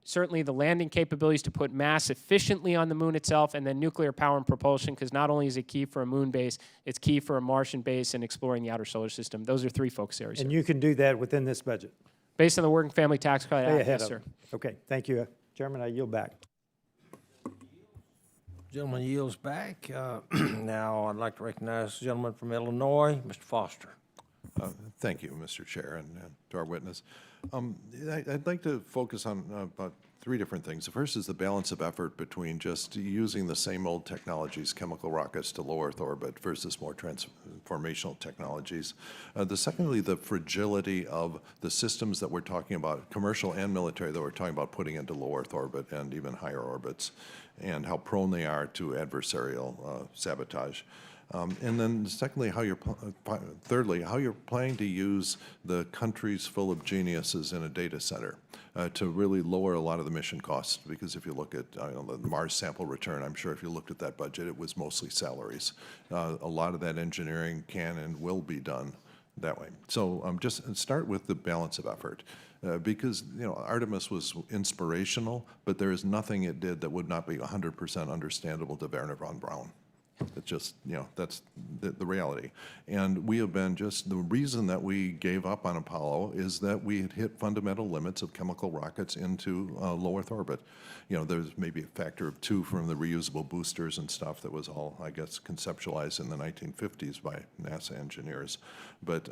Certainly the landing capabilities to put mass efficiently on the moon itself, and then nuclear power and propulsion, because not only is it key for a moon base, it's key for a Martian base and exploring the outer solar system. Those are three focus areas. And you can do that within this budget? Based on the Working Family Tax Cut Stay Act, ahead yes, of sir. it. Okay, thank you. Chairman, I yield back. Gentleman yields back. Now I'd like to recognize the gentleman from Illinois, Mr. Foster. Thank you, Mr. Chair, and to our witness. I'd like to focus on about three different things. The first is the balance of effort between just using the same old technologies, chemical rockets to low Earth orbit, versus more transformational technologies. Secondly, the fragility of the systems that we're talking about, commercial and military, that we're talking about putting into low Earth orbit and even higher orbits, and how prone they are to adversarial sabotage. And then secondly, thirdly, how you're planning to use the countries full of geniuses in a data center to really lower a lot of the mission costs. Because if you look at the Mars sample return, I'm sure if you looked at that budget, it was mostly salaries. A lot of that engineering can and will be done that way. So just start with the balance of effort. Because Artemis was inspirational, but there is nothing it did that would not be 100% understandable to Wernher von Braun. It's just, that's the reality. And we have been the reason that we gave up on Apollo is that we had hit fundamental limits of chemical rockets into low Earth orbit. There's maybe a factor of 2 from the reusable boosters and stuff that was all, I guess, conceptualized in the 1950s by NASA engineers. But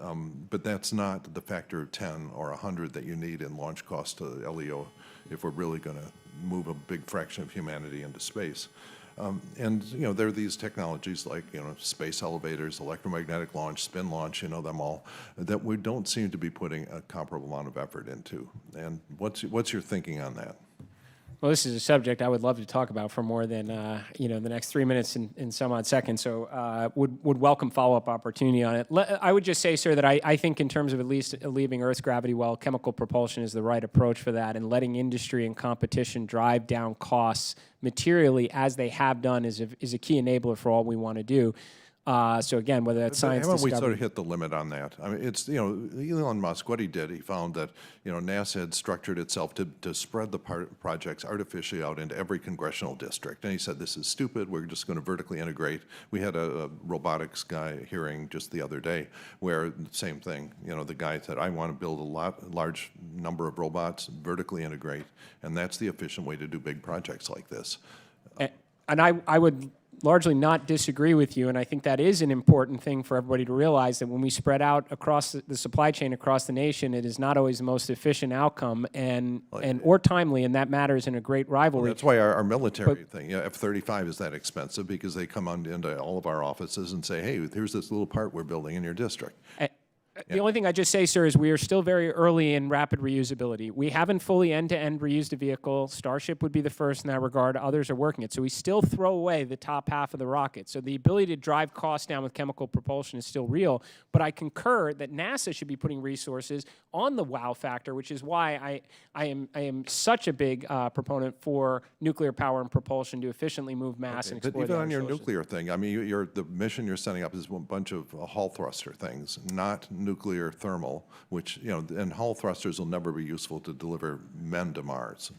that's not the factor of 10 or 100 that you need in launch cost to LEO if we're really going to move a big fraction of humanity into space. And there are these technologies like space elevators, electromagnetic launch, spin launch, them all, that we don't seem to be putting a comparable amount of effort into. And what's your thinking on that? Well, this is a subject I would love to talk about for more than the next 3 minutes and some odd seconds. So would welcome follow-up opportunity on it. I would just say, sir, that I think in terms of at least leaving Earth's gravity well, chemical propulsion is the right approach for that, and letting industry and competition drive down costs materially as they have done is a key enabler for all we want to do. So again, whether that's science Haven't we discovery. sort of hit the limit on that? I mean, it's, Elon Musk, what he did, he found that, NASA had structured itself to spread the projects artificially out into every congressional district. And he said, this is stupid, we're just going to vertically integrate. We had a robotics guy hearing just the other day where the same thing, the guy said, I want to build a large number of robots, vertically integrate, and that's the efficient way to do big projects like this. And I would largely not disagree with you, and I think that is an important thing for everybody to realize, that when we spread out across the supply chain across the nation, it is not always the most efficient outcome or timely, and that matters in a great rivalry. Well, that's why our military thing, F-35 is that expensive, because they come into all of our offices and say, hey, here's this little part we're building in your district. The only thing I just say, sir, is we are still very early in rapid reusability. We haven't fully end-to-end reused a vehicle. Starship would be the first in that regard. Others are working it. So we still throw away the top half of the rocket. So the ability to drive costs down with chemical propulsion is still real. But I concur that NASA should be putting resources on the wow factor, which is why I am such a big proponent for nuclear power and propulsion to efficiently move mass and But explore even the on your outer sources. nuclear thing, I mean, the mission you're setting up is a bunch of Hall thruster things, not nuclear thermal, which, and Hall thrusters will never be useful to deliver men to Mars,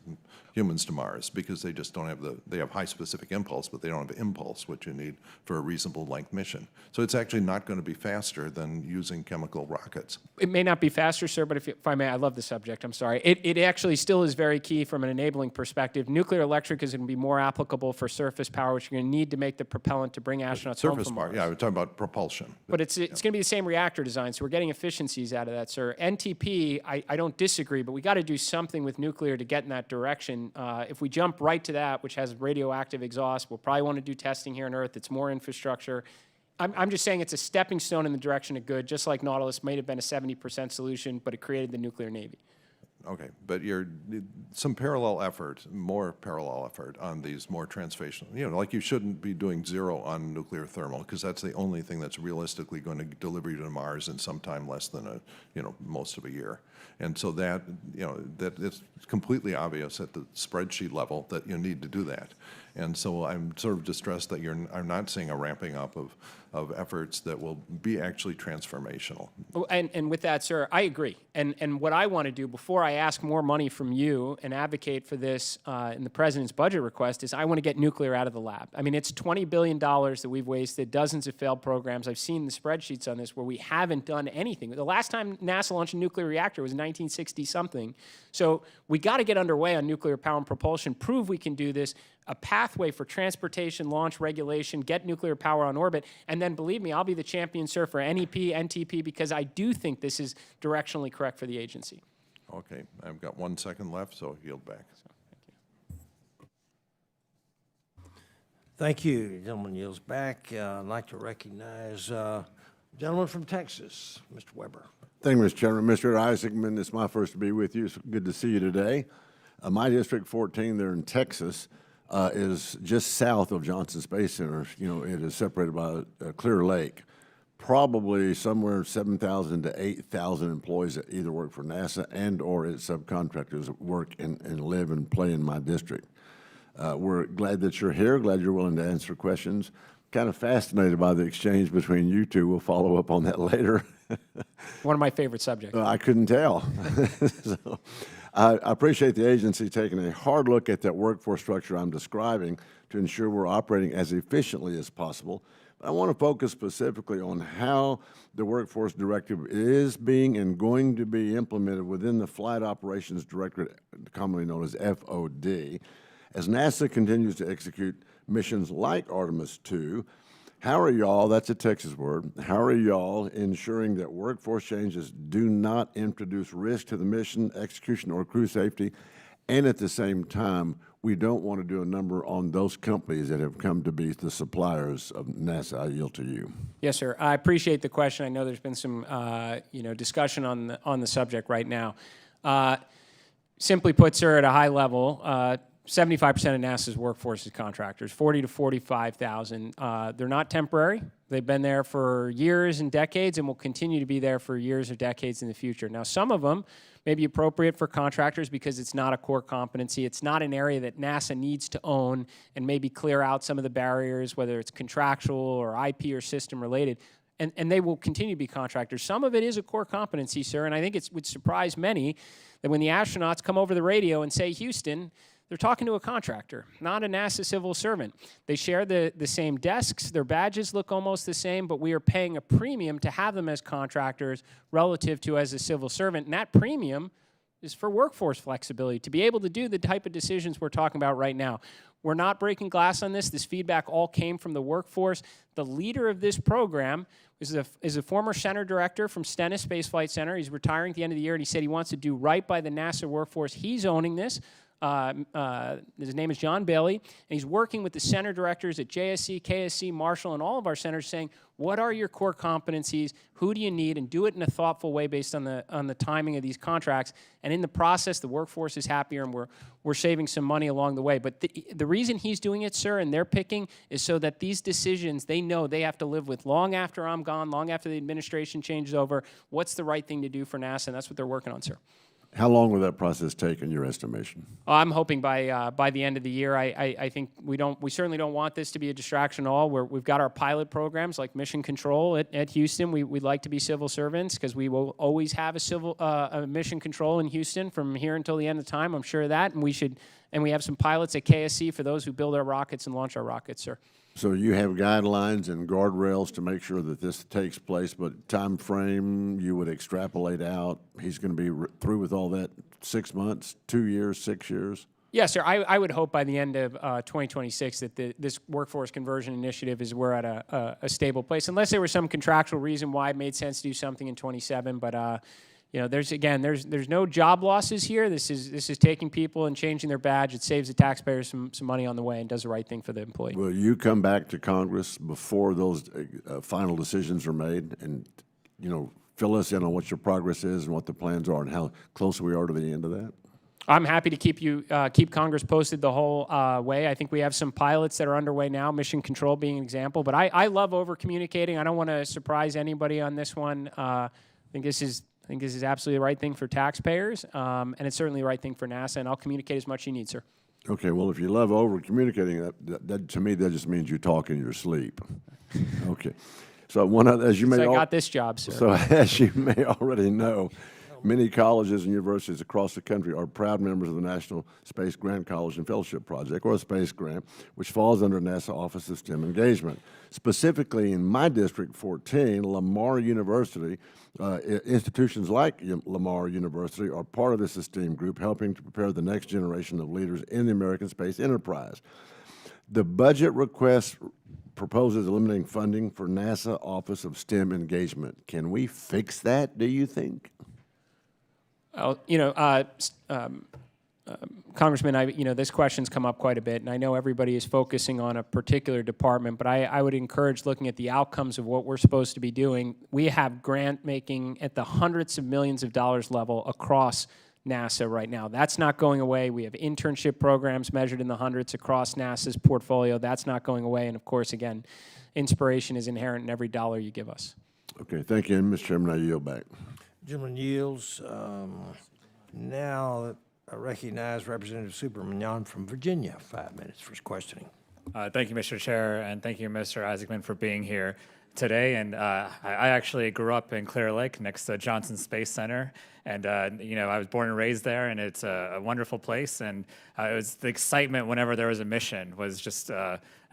humans to Mars, because they just don't have they have high specific impulse, but they don't have impulse, which you need for a reasonable length mission. So it's actually not going to be faster than using chemical rockets. It may not be faster, sir, but if I may, I love the subject, I'm sorry. It actually still is very key from an enabling perspective. Nuclear electric is going to be more applicable for surface power, which you're going to need to make the propellant to bring astronauts home Surface from power, Mars. yeah, we're talking about propulsion. But it's going to be the same reactor design, so we're getting efficiencies out of that, sir. NTP, I don't disagree, but we got to do something with nuclear to get in that direction. If we jump right to that, which has radioactive exhaust, we'll probably want to do testing here on Earth. It's more infrastructure. I'm just saying it's a stepping stone in the direction of good, just like Nautilus might have been a 70% solution, but it created the nuclear navy. Okay, but some parallel effort, more parallel effort on these more transformational, like you shouldn't be doing zero on nuclear thermal, because that's the only thing that's realistically going to deliver you to Mars in some time less than most of a year. And so that it's completely obvious at the spreadsheet level that you need to do that. And so I'm sort of distressed that I'm not seeing a ramping up of efforts that will be actually transformational. Oh, and with that, sir, I agree. And what I want to do before I ask more money from you and advocate for this in the president's budget request is I want to get nuclear out of the lab. I mean, it's $20 billion that we've wasted, dozens of failed programs. I've seen the spreadsheets on this where we haven't done anything. The last time NASA launched a nuclear reactor was 1960-something. So we got to get underway on nuclear power and propulsion, prove we can do this, a pathway for transportation, launch, regulation, get nuclear power on orbit, and then believe me, I'll be the champion, sir, for NEP, NTP, because I do think this is directionally correct for the agency. Okay, I've got 1 second left, so yield back. Thank you. Gentleman yields back. I'd like to recognize gentleman from Texas, Mr. Weber. Thank you, Mr. Chairman. Mr. Isaacman, it's my first to be with you. It's good to see you today. My District 14 there in Texas is just south of Johnson Space Center. It is separated by a clear lake. Probably somewhere 7,000 to 8,000 employees that either work for NASA and or its subcontractors work and live and play in my district. We're glad that you're here, glad you're willing to answer questions. Kind of fascinated by the exchange between you two. We'll follow up on that later. One of my favorite subjects. I couldn't tell. So, I appreciate the agency taking a hard look at that workforce structure I'm describing to ensure we're operating as efficiently as possible. But I want to focus specifically on how the Workforce Directive is being and going to be implemented within the Flight Operations Directorate, commonly known as FOD. As NASA continues to execute missions like Artemis II, how are y'all, that's a Texas word, how are y'all ensuring that workforce changes do not introduce risk to the mission, execution, or crew safety, and at the same time, we don't want to do a number on those companies that have come to be the suppliers of NASA? I yield to you. Yes, sir. I appreciate the question. I know there's been some, discussion on the subject right now. Simply put, sir, at a high level, 75% of NASA's workforce is contractors, 40 to 45,000. They're not temporary. They've been there for years and decades and will continue to be there for years or decades in the future. Now, some of them may be appropriate for contractors because it's not a core competency. It's not an area that NASA needs to own and maybe clear out some of the barriers, whether it's contractual or IP or system related. And they will continue to be contractors. Some of it is a core competency, sir, and I think it would surprise many that when the astronauts come over the radio and say, Houston, they're talking to a contractor, not a NASA civil servant. They share the same desks. Their badges look almost the same, but we are paying a premium to have them as contractors relative to as a civil servant. And that premium is for workforce flexibility, to be able to do the type of decisions we're talking about right now. We're not breaking glass on this. This feedback all came from the workforce. The leader of this program is a former center director from Stennis Space Flight Center. He's retiring at the end of the year, and he said he wants to do right by the NASA workforce. He's owning this. His name is John Bailey, and he's working with the center directors at JSC, KSC, Marshall, and all of our centers saying, what are your core competencies? Who do you need? And do it in a thoughtful way based on the timing of these contracts. And in the process, the workforce is happier, and we're saving some money along the way. But the reason he's doing it, sir, and they're picking is so that these decisions they know they have to live with long after I'm gone, long after the administration changes over. What's the right thing to do for NASA? And that's what they're working on, sir. How long will that process take in your estimation? I'm hoping by the end of the year. I think we certainly don't want this to be a distraction at all. We've got our pilot programs like Mission Control at Houston. We'd like to be civil servants because we will always have a Mission Control in Houston from here until the end of time. I'm sure of that, and we have some pilots at KSC for those who build our rockets and launch our rockets, sir. So you have guidelines and guardrails to make sure that this takes place, but time frame you would extrapolate out. He's going to be through with all that 6 months, 2 years, 6 years? Yes, sir. I would hope by the end of 2026 that this workforce conversion initiative we're at a stable place, unless there was some contractual reason why it made sense to do something in 27. But there's no job losses here. This is taking people and changing their badge. It saves the taxpayers some money on the way and does the right thing for the employee. Will you come back to Congress before those final decisions are made and, fill us in on what your progress is and what the plans are and how close we are to the end of that? I'm happy to keep Congress posted the whole way. I think we have some pilots that are underway now, Mission Control being an example. But I love over-communicating. I don't want to surprise anybody on this one. I think this is absolutely the right thing for taxpayers, and it's certainly the right thing for NASA, and I'll communicate as much as you need, sir. Okay, well, if you love over-communicating, that to me, that just means you talk in your sleep. Okay. So as you may... I got this job, sir. So as you may already know, many colleges and universities across the country are proud members of the National Space Grant College and Fellowship Project, or a space grant, which falls under NASA Office of STEM Engagement. Specifically in my District 14, Lamar University, institutions like Lamar University are part of this esteemed group, helping to prepare the next generation of leaders in the American space enterprise. The budget request proposes eliminating funding for NASA Office of STEM Engagement. Can we fix that, do you think? Congressman, this question's come up quite a bit, and I know everybody is focusing on a particular department, but I would encourage looking at the outcomes of what we're supposed to be doing. We have grant making at the hundreds of millions of dollars level across NASA right now. That's not going away. We have internship programs measured in the hundreds across NASA's portfolio. That's not going away. And of course, again, inspiration is inherent in every dollar you give us. Okay, thank you. And Mr. Chairman, I yield back. Gentleman yields. Now I recognize Representative Superman from Virginia, 5 minutes for his questioning. Thank you, Mr. Chair, and thank you, Mr. Isaacman, for being here today. And I actually grew up in Clear Lake next to Johnson Space Center. And, I was born and raised there, and it's a wonderful place. And it was the excitement whenever there was a mission was just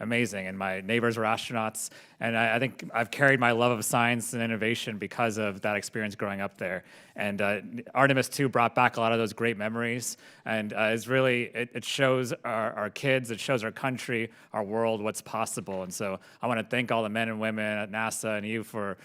amazing. And my neighbors were astronauts. And I think I've carried my love of science and innovation because of that experience growing up there. And Artemis 2 brought back a lot of those great memories. And it shows our kids, it shows our country, our world, what's possible. And so I want to thank all the men and women at NASA and you for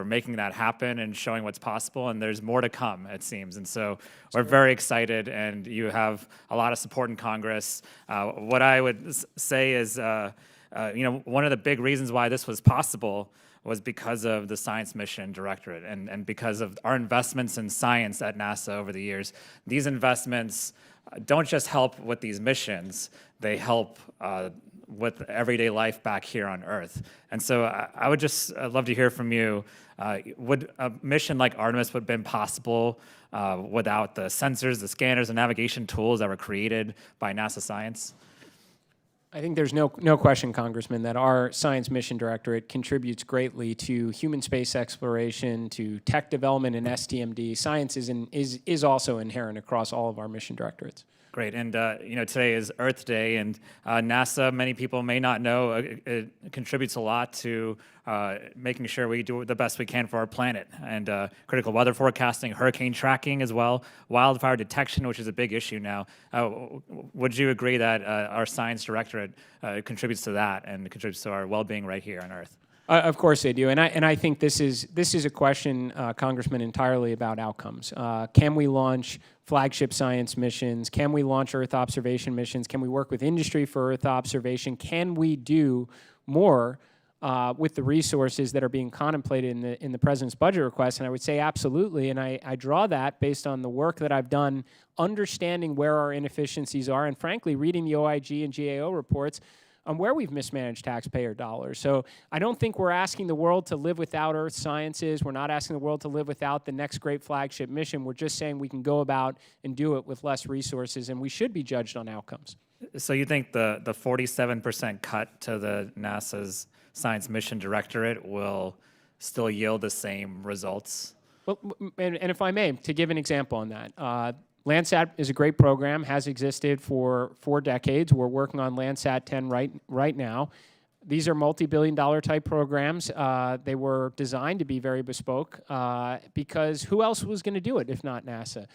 making that happen and showing what's possible. And there's more to come, it seems. And so we're very excited, and you have a lot of support in Congress. What I would say is, one of the big reasons why this was possible was because of the Science Mission Directorate and because of our investments in science at NASA over the years. These investments don't just help with these missions, they help with everyday life back here on Earth. And so I would just love to hear from you. Would a mission like Artemis have been possible without the sensors, the scanners, and navigation tools that were created by NASA science? I think there's no question, Congressman, that our Science Mission Directorate contributes greatly to human space exploration, to tech development and STMD. Science is also inherent across all of our mission directorates. Great, and today is Earth Day, and NASA, many people may not know, it contributes a lot to making sure we do the best we can for our planet, and critical weather forecasting, hurricane tracking as well, wildfire detection, which is a big issue now. Would you agree that our Science Directorate contributes to that and contributes to our well-being right here on Earth? Of course they do, and I think this is a question, Congressman, entirely about outcomes. Can we launch flagship science missions? Can we launch Earth observation missions? Can we work with industry for Earth observation? Can we do more with the resources that are being contemplated in the president's budget request? And I would say absolutely, and I draw that based on the work that I've done, understanding where our inefficiencies are, and frankly, reading the OIG and GAO reports on where we've mismanaged taxpayer dollars. So I don't think we're asking the world to live without Earth sciences. We're not asking the world to live without the next great flagship mission. We're just saying we can go about and do it with less resources, and we should be judged on outcomes. So you think the 47% cut to the NASA's Science Mission Directorate will still yield the same results? Well, and if I may, to give an example on that, Landsat is a great program, has existed for 4 decades. We're working on Landsat 10 right now. These are multi-billion-dollar type programs. They were designed to be very bespoke because who else was going to do it if not NASA?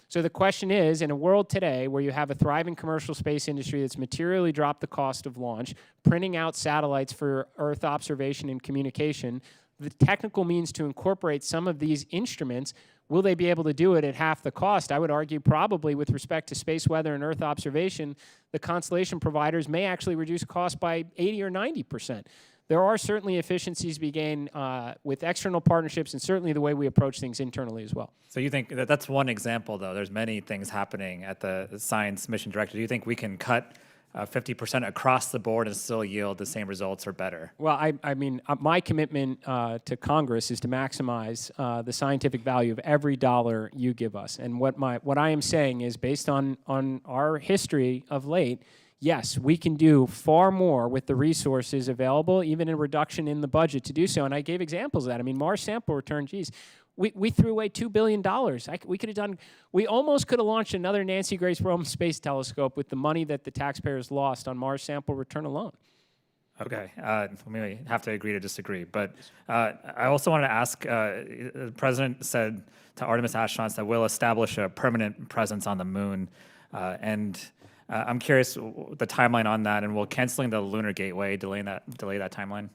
So the question is, in a world today where you have a thriving commercial space industry that's materially dropped the cost of launch, printing out satellites for Earth observation and communication, the technical means to incorporate some of these instruments, will they be able to do it at half the cost? I would argue probably with respect to space weather and Earth observation, the constellation providers may actually reduce cost by 80 or 90%. There are certainly efficiencies to be gained with external partnerships and certainly the way we approach things internally as well. So you think that's one example, though. There's many things happening at the Science Mission Directorate. Do you think we can cut 50% across the board and still yield the same results or better? Well, I mean, my commitment to Congress is to maximize the scientific value of every dollar you give us. And what I am saying is, based on our history of late, yes, we can do far more with the resources available, even a reduction in the budget to do so. And I gave examples of that. I mean, Mars sample return, geez. We threw away $2 billion. We almost could have launched another Nancy Grace Rome Space Telescope with the money that the taxpayers lost on Mars sample return alone. Okay, we have to agree to disagree. But I also wanted to ask, the president said to Artemis astronauts that we'll establish a permanent presence on the moon. I'm curious the timeline on that, and will canceling the Lunar Gateway delay that timeline?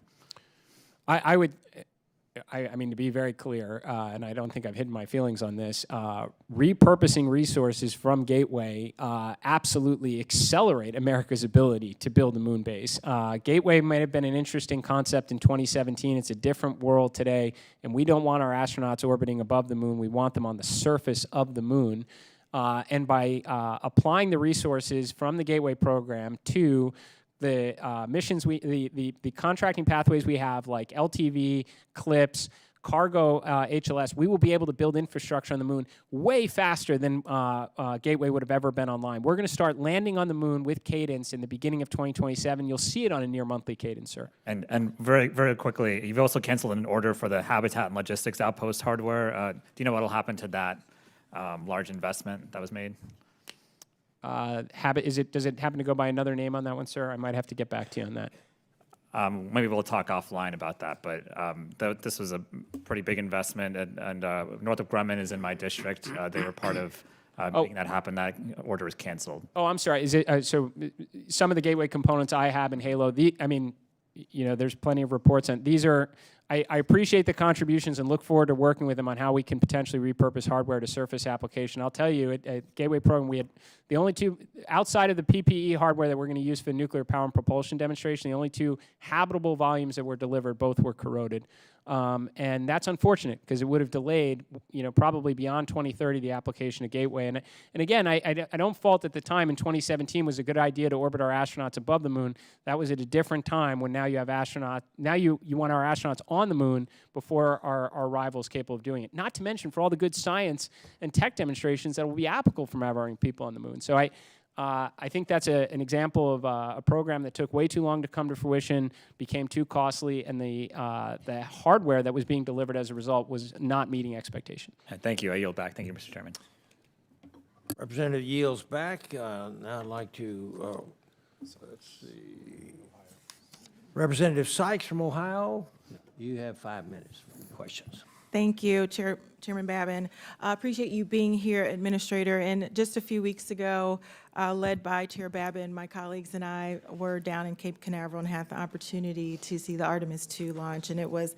I mean, to be very clear, and I don't think I've hidden my feelings on this, repurposing resources from Gateway absolutely accelerate America's ability to build a moon base. Gateway might have been an interesting concept in 2017. It's a different world today, and we don't want our astronauts orbiting above the moon. We want them on the surface of the moon. And by applying the resources from the Gateway program to the missions, the contracting pathways we have, like LTV, CLIPS, cargo HLS, we will be able to build infrastructure on the moon way faster than Gateway would have ever been online. We're going to start landing on the moon with cadence in the beginning of 2027. You'll see it on a near monthly cadence, sir. And very, very quickly, you've also canceled an order for the Habitat and Logistics Outpost hardware. Do you know what will happen to that large investment that was made? Does it happen to go by another name on that one, sir? I might have to get back to you on that. Maybe we'll talk offline about that, but this was a pretty big investment, and Northrop Grumman is in my district. They were part of making that happen. That order was canceled. Oh, I'm sorry. Is it so? Some of the Gateway components I have in Halo. There's plenty of reports on these. I appreciate the contributions and look forward to working with them on how we can potentially repurpose hardware to surface application. I'll tell you, at Gateway program, we had the only two, outside of the PPE hardware that we're going to use for the nuclear power and propulsion demonstration, the only 2 habitable volumes that were delivered, both were corroded. And that's unfortunate because it would have delayed, probably beyond 2030, the application of Gateway. And again, I don't fault at the time in 2017 was a good idea to orbit our astronauts above the moon. That was at a different time when now you have astronauts. Now you want our astronauts on the moon before our rivals capable of doing it. Not to mention for all the good science and tech demonstrations that will be applicable from having people on the moon. So I think that's an example of a program that took way too long to come to fruition, became too costly, and the hardware that was being delivered as a result was not meeting expectation. Thank you. I yield back. Thank you, Mr. Chairman. Representative yields back. Now I'd like to, let's see. Representative Sykes from Ohio, you have 5 minutes for questions. Thank you, Chairman Babin. Appreciate you being here, Administrator. And just a few weeks ago, led by Chair Babin, my colleagues and I were down in Cape Canaveral and had the opportunity to see the Artemis II launch. And it was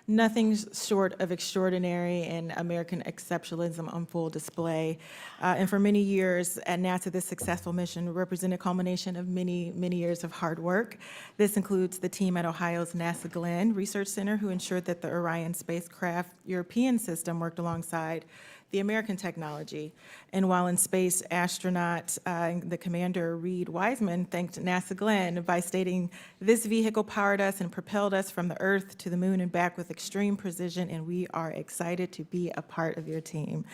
nothing short of extraordinary and American exceptionalism on full display. And for many years at NASA, this successful mission represented a culmination of many, many years of hard work. This includes the team at Ohio's NASA Glenn Research Center, who ensured that the Orion spacecraft European system worked alongside the American technology. And while in space, astronaut, the commander, Reed Wiseman, thanked NASA Glenn by stating, "This vehicle powered us and propelled us from the Earth to the moon and back with extreme precision, and we are excited to be a part of your team."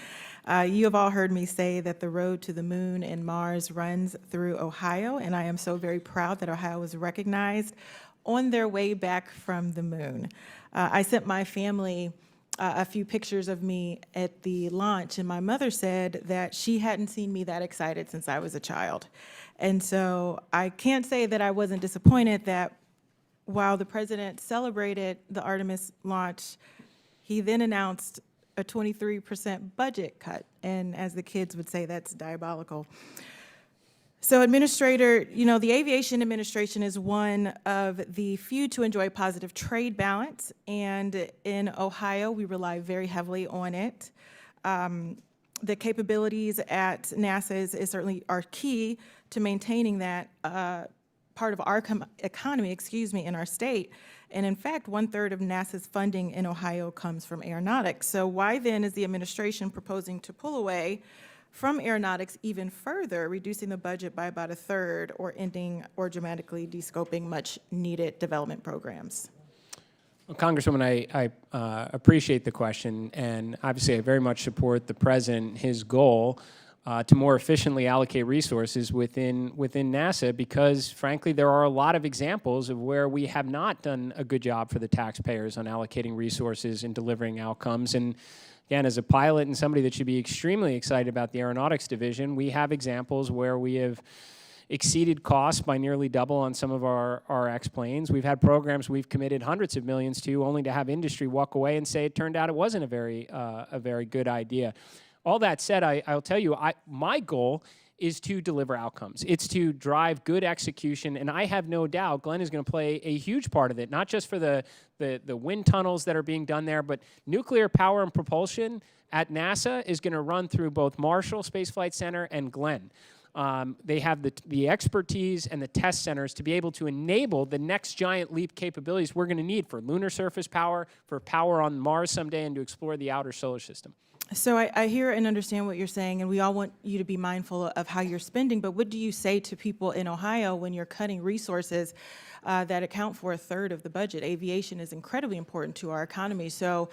You have all heard me say that the road to the moon and Mars runs through Ohio, and I am so very proud that Ohio was recognized on their way back from the moon. I sent my family a few pictures of me at the launch, and my mother said that she hadn't seen me that excited since I was a child. And so I can't say that I wasn't disappointed that while the president celebrated the Artemis launch, he then announced a 23% budget cut. And as the kids would say, that's diabolical. So, Administrator, the Aviation Administration is one of the few to enjoy positive trade balance, and in Ohio, we rely very heavily on it. The capabilities at NASA is certainly are key to maintaining that part of our economy, in our state. And in fact, 1/3 of NASA's funding in Ohio comes from aeronautics. So why then is the administration proposing to pull away from aeronautics even further, reducing the budget by about 1/3 or ending or dramatically descoping much needed development programs? Well, Congresswoman, I appreciate the question, and obviously I very much support the President, his goal to more efficiently allocate resources within NASA, because frankly there are a lot of examples of where we have not done a good job for the taxpayers on allocating resources and delivering outcomes. And again, as a pilot and somebody that should be extremely excited about the aeronautics division, we have examples where we have exceeded costs by nearly double on some of our X-planes. We've had programs we've committed hundreds of millions to, only to have industry walk away and say it turned out it wasn't a very good idea. All that said, I'll tell you, my goal is to deliver outcomes. It's to drive good execution, and I have no doubt Glenn is going to play a huge part of it, not just for the wind tunnels that are being done there, but nuclear power and propulsion at NASA is going to run through both Marshall Space Flight Center and Glenn. They have the expertise and the test centers to be able to enable the next giant leap capabilities we're going to need for lunar surface power, for power on Mars someday, and to explore the outer solar system. So I hear and understand what you're saying, and we all want you to be mindful of how you're spending, but what do you say to people in Ohio when you're cutting resources that account for 1/3 of the budget? Aviation is incredibly important to our economy. So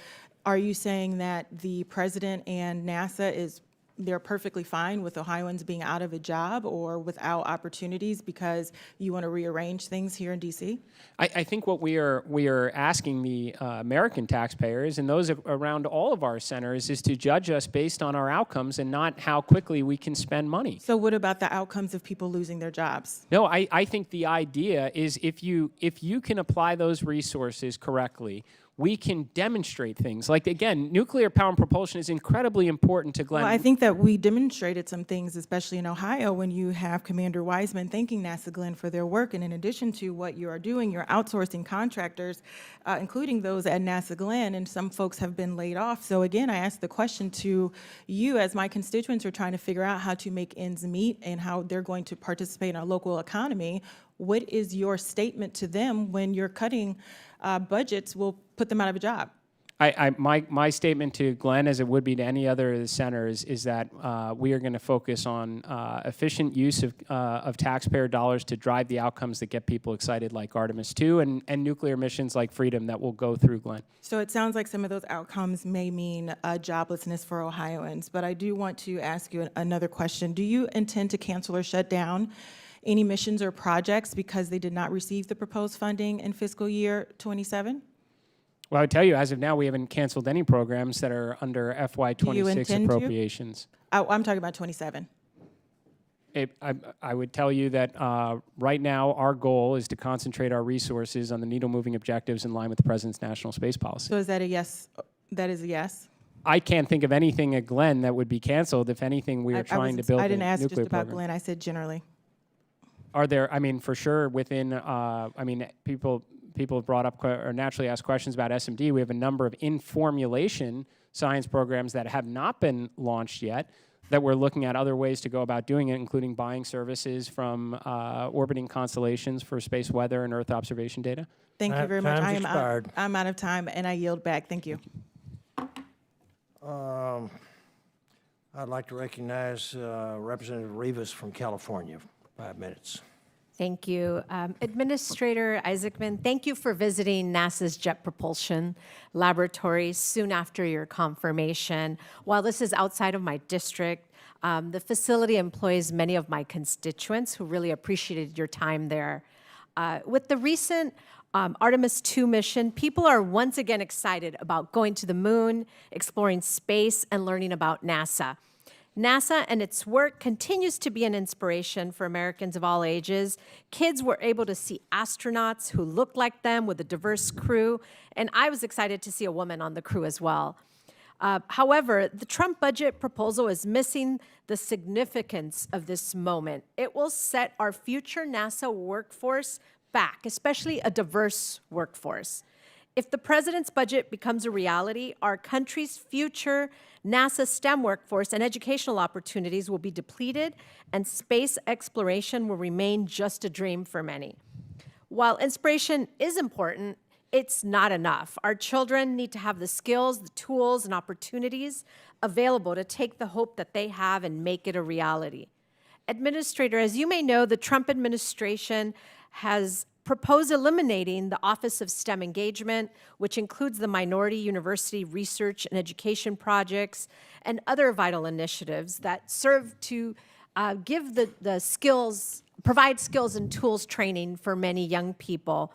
are you saying that the President and NASA they're perfectly fine with Ohioans being out of a job or without opportunities because you want to rearrange things here in D.C.? I think what we are asking the American taxpayers and those around all of our centers is to judge us based on our outcomes and not how quickly we can spend money. So what about the outcomes of people losing their jobs? No, I think the idea is if you can apply those resources correctly, we can demonstrate things. Like, again, nuclear power and propulsion is incredibly important to Glenn. Well, I think that we demonstrated some things, especially in Ohio, when you have Commander Wiseman thanking NASA Glenn for their work. And in addition to what you are doing, you're outsourcing contractors, including those at NASA Glenn, and some folks have been laid off. So again, I ask the question to you, as my constituents are trying to figure out how to make ends meet and how they're going to participate in our local economy. What is your statement to them when you're cutting budgets will put them out of a job? My statement to Glenn, as it would be to any other of the centers, is that we are going to focus on efficient use of taxpayer dollars to drive the outcomes that get people excited, like Artemis II and nuclear missions like Freedom that will go through Glenn. So it sounds like some of those outcomes may mean joblessness for Ohioans, but I do want to ask you another question. Do you intend to cancel or shut down any missions or projects because they did not receive the proposed funding in fiscal year 27? Well, I would tell you, as of now, we haven't canceled any programs that are under FY26 appropriations. I'm talking about 27. I would tell you that right now our goal is to concentrate our resources on the needle-moving objectives in line with the President's national space policy. So is that a yes? That is a yes? I can't think of anything at Glenn that would be canceled. If anything, we are trying to build I didn't a ask just nuclear about program. Glenn, I said generally. Are there, I mean, for sure, within, I mean, people have brought up or naturally asked questions about SMD. We have a number of in-formulation science programs that have not been launched yet that we're looking at other ways to go about doing it, including buying services from orbiting constellations for space weather and Earth observation data. Thank you very much. Time's expired. I'm out of time, and I yield back. Thank you. I'd like to recognize Representative Rivas from California, 5 minutes. Thank you. Administrator Isaacman, thank you for visiting NASA's Jet Propulsion Laboratory soon after your confirmation. While this is outside of my district, the facility employs many of my constituents who really appreciated your time there. With the recent Artemis II mission, people are once again excited about going to the moon, exploring space, and learning about NASA. NASA and its work continues to be an inspiration for Americans of all ages. Kids were able to see astronauts who looked like them with a diverse crew, and I was excited to see a woman on the crew as well. However, the Trump budget proposal is missing the significance of this moment. It will set our future NASA workforce back, especially a diverse workforce. If the president's budget becomes a reality, our country's future NASA STEM workforce and educational opportunities will be depleted, and space exploration will remain just a dream for many. While inspiration is important, it's not enough. Our children need to have the skills, the tools, and opportunities available to take the hope that they have and make it a reality. Administrator, as you may know, the Trump administration has proposed eliminating the Office of STEM Engagement, which includes the minority university research and education projects and other vital initiatives that serve to give the skills, provide skills and tools training for many young people.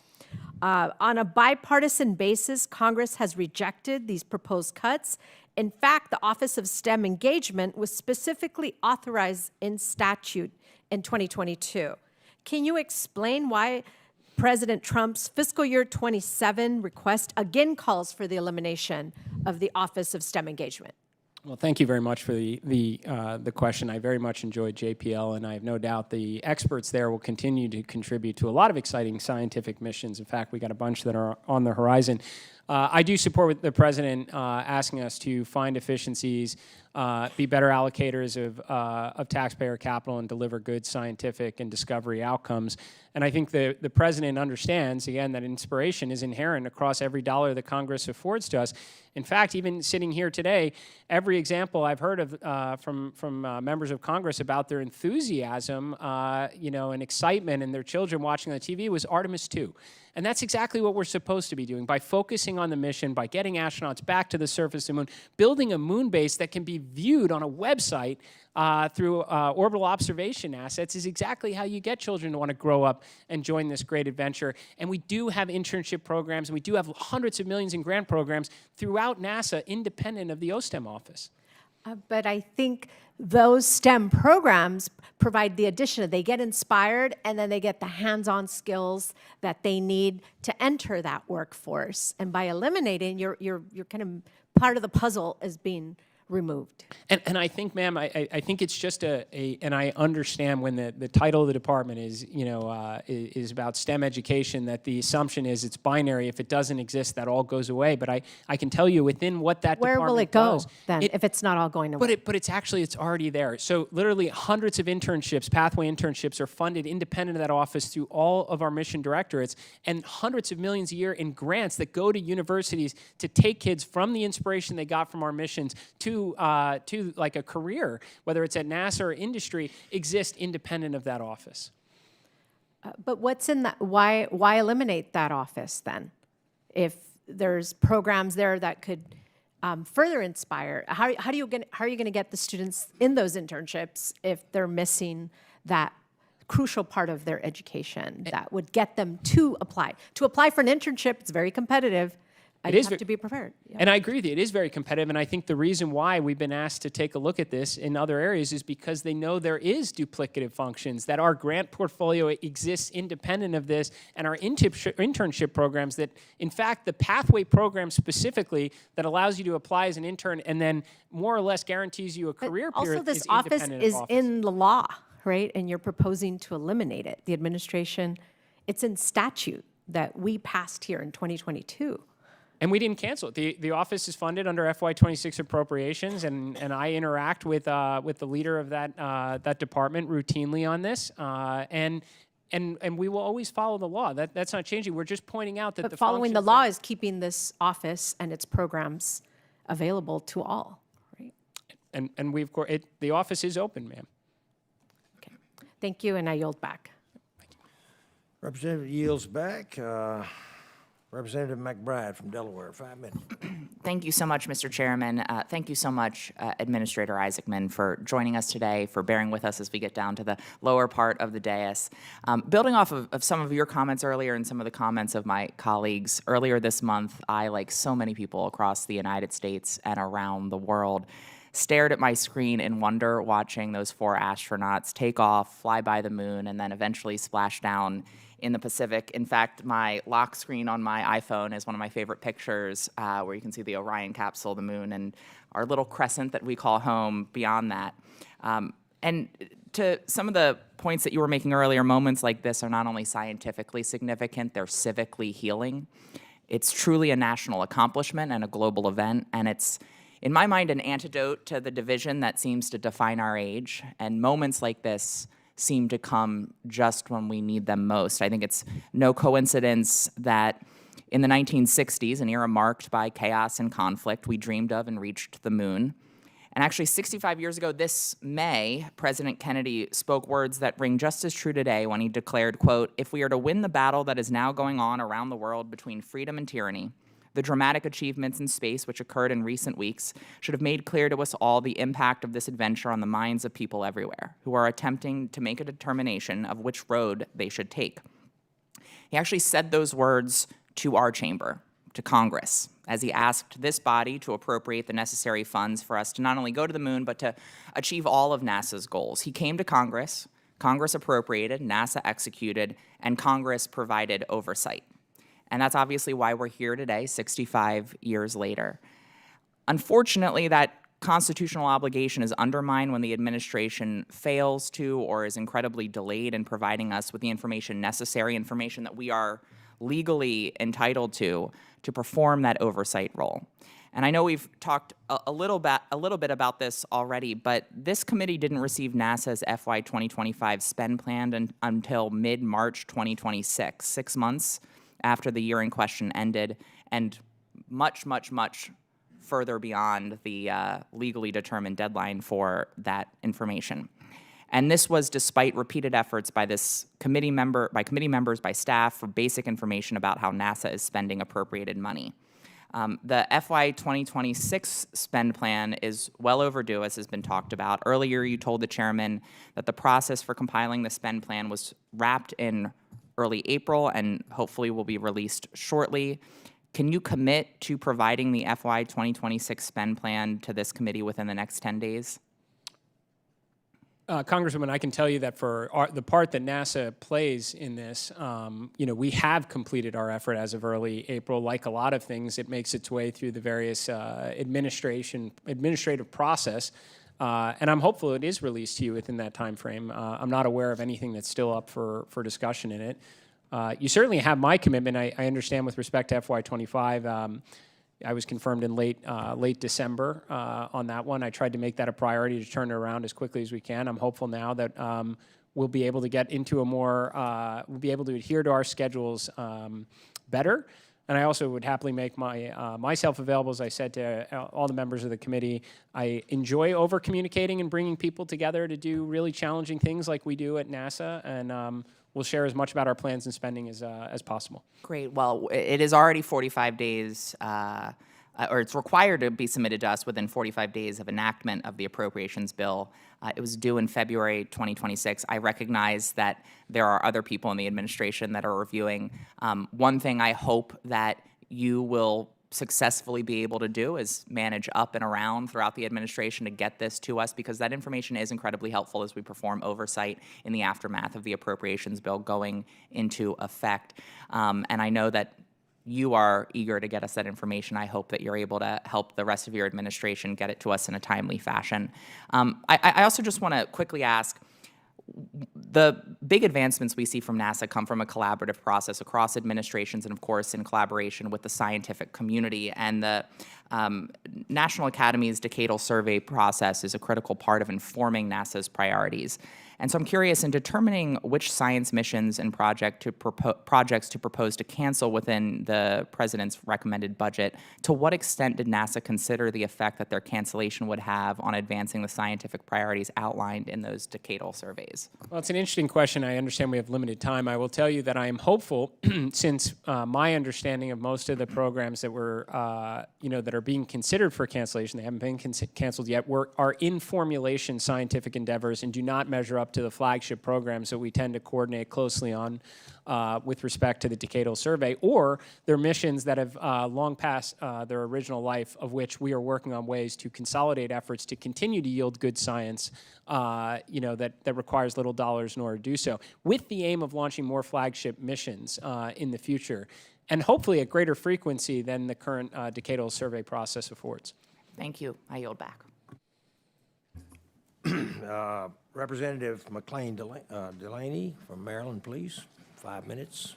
On a bipartisan basis, Congress has rejected these proposed cuts. In fact, the Office of STEM Engagement was specifically authorized in statute in 2022. Can you explain why President Trump's fiscal year 27 request again calls for the elimination of the Office of STEM Engagement? Well, thank you very much for the question. I very much enjoyed JPL, and I have no doubt the experts there will continue to contribute to a lot of exciting scientific missions. In fact, we got a bunch that are on the horizon. I do support the president asking us to find efficiencies, be better allocators of taxpayer capital, and deliver good scientific and discovery outcomes. And I think the president understands, again, that inspiration is inherent across every dollar that Congress affords to us. In fact, even sitting here today, every example I've heard of from members of Congress about their enthusiasm, and excitement, and their children watching on the TV was Artemis II. And that's exactly what we're supposed to be doing by focusing on the mission, by getting astronauts back to the surface of the moon, building a moon base that can be viewed on a website through orbital observation assets is exactly how you get children to want to grow up and join this great adventure. And we do have internship programs, and we do have hundreds of millions in grant programs throughout NASA, independent of the OSTEM office. But I think those STEM programs provide the addition. They get inspired, and then they get the hands-on skills that they need to enter that workforce. And by eliminating, you're kind of part of the puzzle is being removed. And I think, ma'am, I think it's just and I understand when the title of the department is, is about STEM education, that the assumption is it's binary. If it doesn't exist, that all goes away. But I can tell you within what that Where department will it go does, then if it's not all going away? But it's already there. So literally hundreds of internships, pathway internships, are funded independent of that office through all of our mission directorates, and hundreds of millions a year in grants that go to universities to take kids from the inspiration they got from our missions to like a career, whether it's at NASA or industry, exist independent of that office. But what's in that? Why eliminate that office then? If there's programs there that could further inspire, how are you going to get the students in those internships if they're missing that crucial part of their education that would get them to apply? To apply for an internship, it's very competitive. You have to be prepared. Yeah. And I agree with you. It is very competitive, and I think the reason why we've been asked to take a look at this in other areas is because they know there is duplicative functions, that our grant portfolio exists independent of this, and our internship programs that, in fact, the pathway program specifically that allows you to apply as an intern and then more or less guarantees you a career period. Also, this is office independent is of in the law, right? And you're proposing to eliminate it. The administration, it's in statute that we passed here in 2022. And we didn't cancel it. The office is funded under FY26 appropriations, and I interact with the leader of that department routinely on this, and we will always follow the law. That's not changing. We're just pointing out that But the following the functions law is keeping this office and its programs available to all, right? and we've the office is open, ma'am. Okay. Thank you, and I yield back. Representative yields back. Representative McBride from Delaware, 5 minutes. Thank you so much, Mr. Chairman. Thank you so much, Administrator Isaacman, for joining us today, for bearing with us as we get down to the lower part of the dais. Building off of some of your comments earlier and some of the comments of my colleagues, earlier this month, I, like so many people across the United States and around the world, stared at my screen in wonder watching those 4 astronauts take off, fly by the moon, and then eventually splash down in the Pacific. In fact, my lock screen on my iPhone is one of my favorite pictures, where you can see the Orion capsule, the moon, and our little crescent that we call home beyond that. And to some of the points that you were making earlier, moments like this are not only scientifically significant, they're civically healing. It's truly a national accomplishment and a global event, and it's, in my mind, an antidote to the division that seems to define our age. And moments like this seem to come just when we need them most. I think it's no coincidence that in the 1960s, an era marked by chaos and conflict, we dreamed of and reached the moon. And actually 65 years ago this May, President Kennedy spoke words that ring just as true today when he declared, quote, "If we are to win the battle that is now going on around the world between freedom and tyranny, the dramatic achievements in space which occurred in recent weeks should have made clear to us all the impact of this adventure on the minds of people everywhere who are attempting to make a determination of which road they should take." He actually said those words to our chamber, to Congress, as he asked this body to appropriate the necessary funds for us to not only go to the moon, but to achieve all of NASA's goals. He came to Congress, Congress appropriated, NASA executed, and Congress provided oversight. And that's obviously why we're here today, 65 years later. Unfortunately, that constitutional obligation is undermined when the administration fails to or is incredibly delayed in providing us with the information necessary, information that we are legally entitled to perform that oversight role. And I know we've talked a little bit about this already, but this committee didn't receive NASA's FY 2025 spend plan until mid-March 2026, 6 months after the year in question ended, and much, much, much further beyond the legally determined deadline for that information. And this was despite repeated efforts by committee members, by staff, for basic information about how NASA is spending appropriated money. The FY 2026 spend plan is well overdue, as has been talked about. Earlier, you told the chairman that the process for compiling the spend plan was wrapped in early April and hopefully will be released shortly. Can you commit to providing the FY 2026 spend plan to this committee within the next 10 days? Congresswoman, I can tell you that for the part that NASA plays in this, we have completed our effort as of early April. Like a lot of things, it makes its way through the various administrative process, and I'm hopeful it is released to you within that time frame. I'm not aware of anything that's still up for discussion in it. You certainly have my commitment. I understand with respect to FY25. I was confirmed in late December on that one. I tried to make that a priority to turn it around as quickly as we can. I'm hopeful now that we'll be able to get into we'll be able to adhere to our schedules better. And I also would happily make myself available, as I said, to all the members of the committee. I enjoy over-communicating and bringing people together to do really challenging things like we do at NASA, and we'll share as much about our plans and spending as possible. Great. Well, it is already 45 days, or it's required to be submitted to us within 45 days of enactment of the appropriations bill. It was due in February 2026. I recognize that there are other people in the administration that are reviewing. One thing I hope that you will successfully be able to do is manage up and around throughout the administration to get this to us, because that information is incredibly helpful as we perform oversight in the aftermath of the appropriations bill going into effect. And I know that you are eager to get us that information. I hope that you're able to help the rest of your administration get it to us in a timely fashion. I also just want to quickly ask, the big advancements we see from NASA come from a collaborative process across administrations and, of course, in collaboration with the scientific community. And the National Academy's decadal survey process is a critical part of informing NASA's priorities. And so I'm curious, in determining which science missions and projects to propose to cancel within the President's recommended budget, to what extent did NASA consider the effect that their cancellation would have on advancing the scientific priorities outlined in those decadal surveys? Well, it's an interesting question. I understand we have limited time. I will tell you that I am hopeful, since my understanding of most of the programs that were, that are being considered for cancellation, they haven't been canceled yet, are in formulation scientific endeavors and do not measure up to the flagship programs that we tend to coordinate closely on with respect to the decadal survey, or their missions that have long passed their original life, of which we are working on ways to consolidate efforts to continue to yield good science, that requires little dollars in order to do so, with the aim of launching more flagship missions in the future, and hopefully at greater frequency than the current decadal survey process affords. Thank you. I yield back. Representative McLean Delaney from Maryland, please. 5 minutes.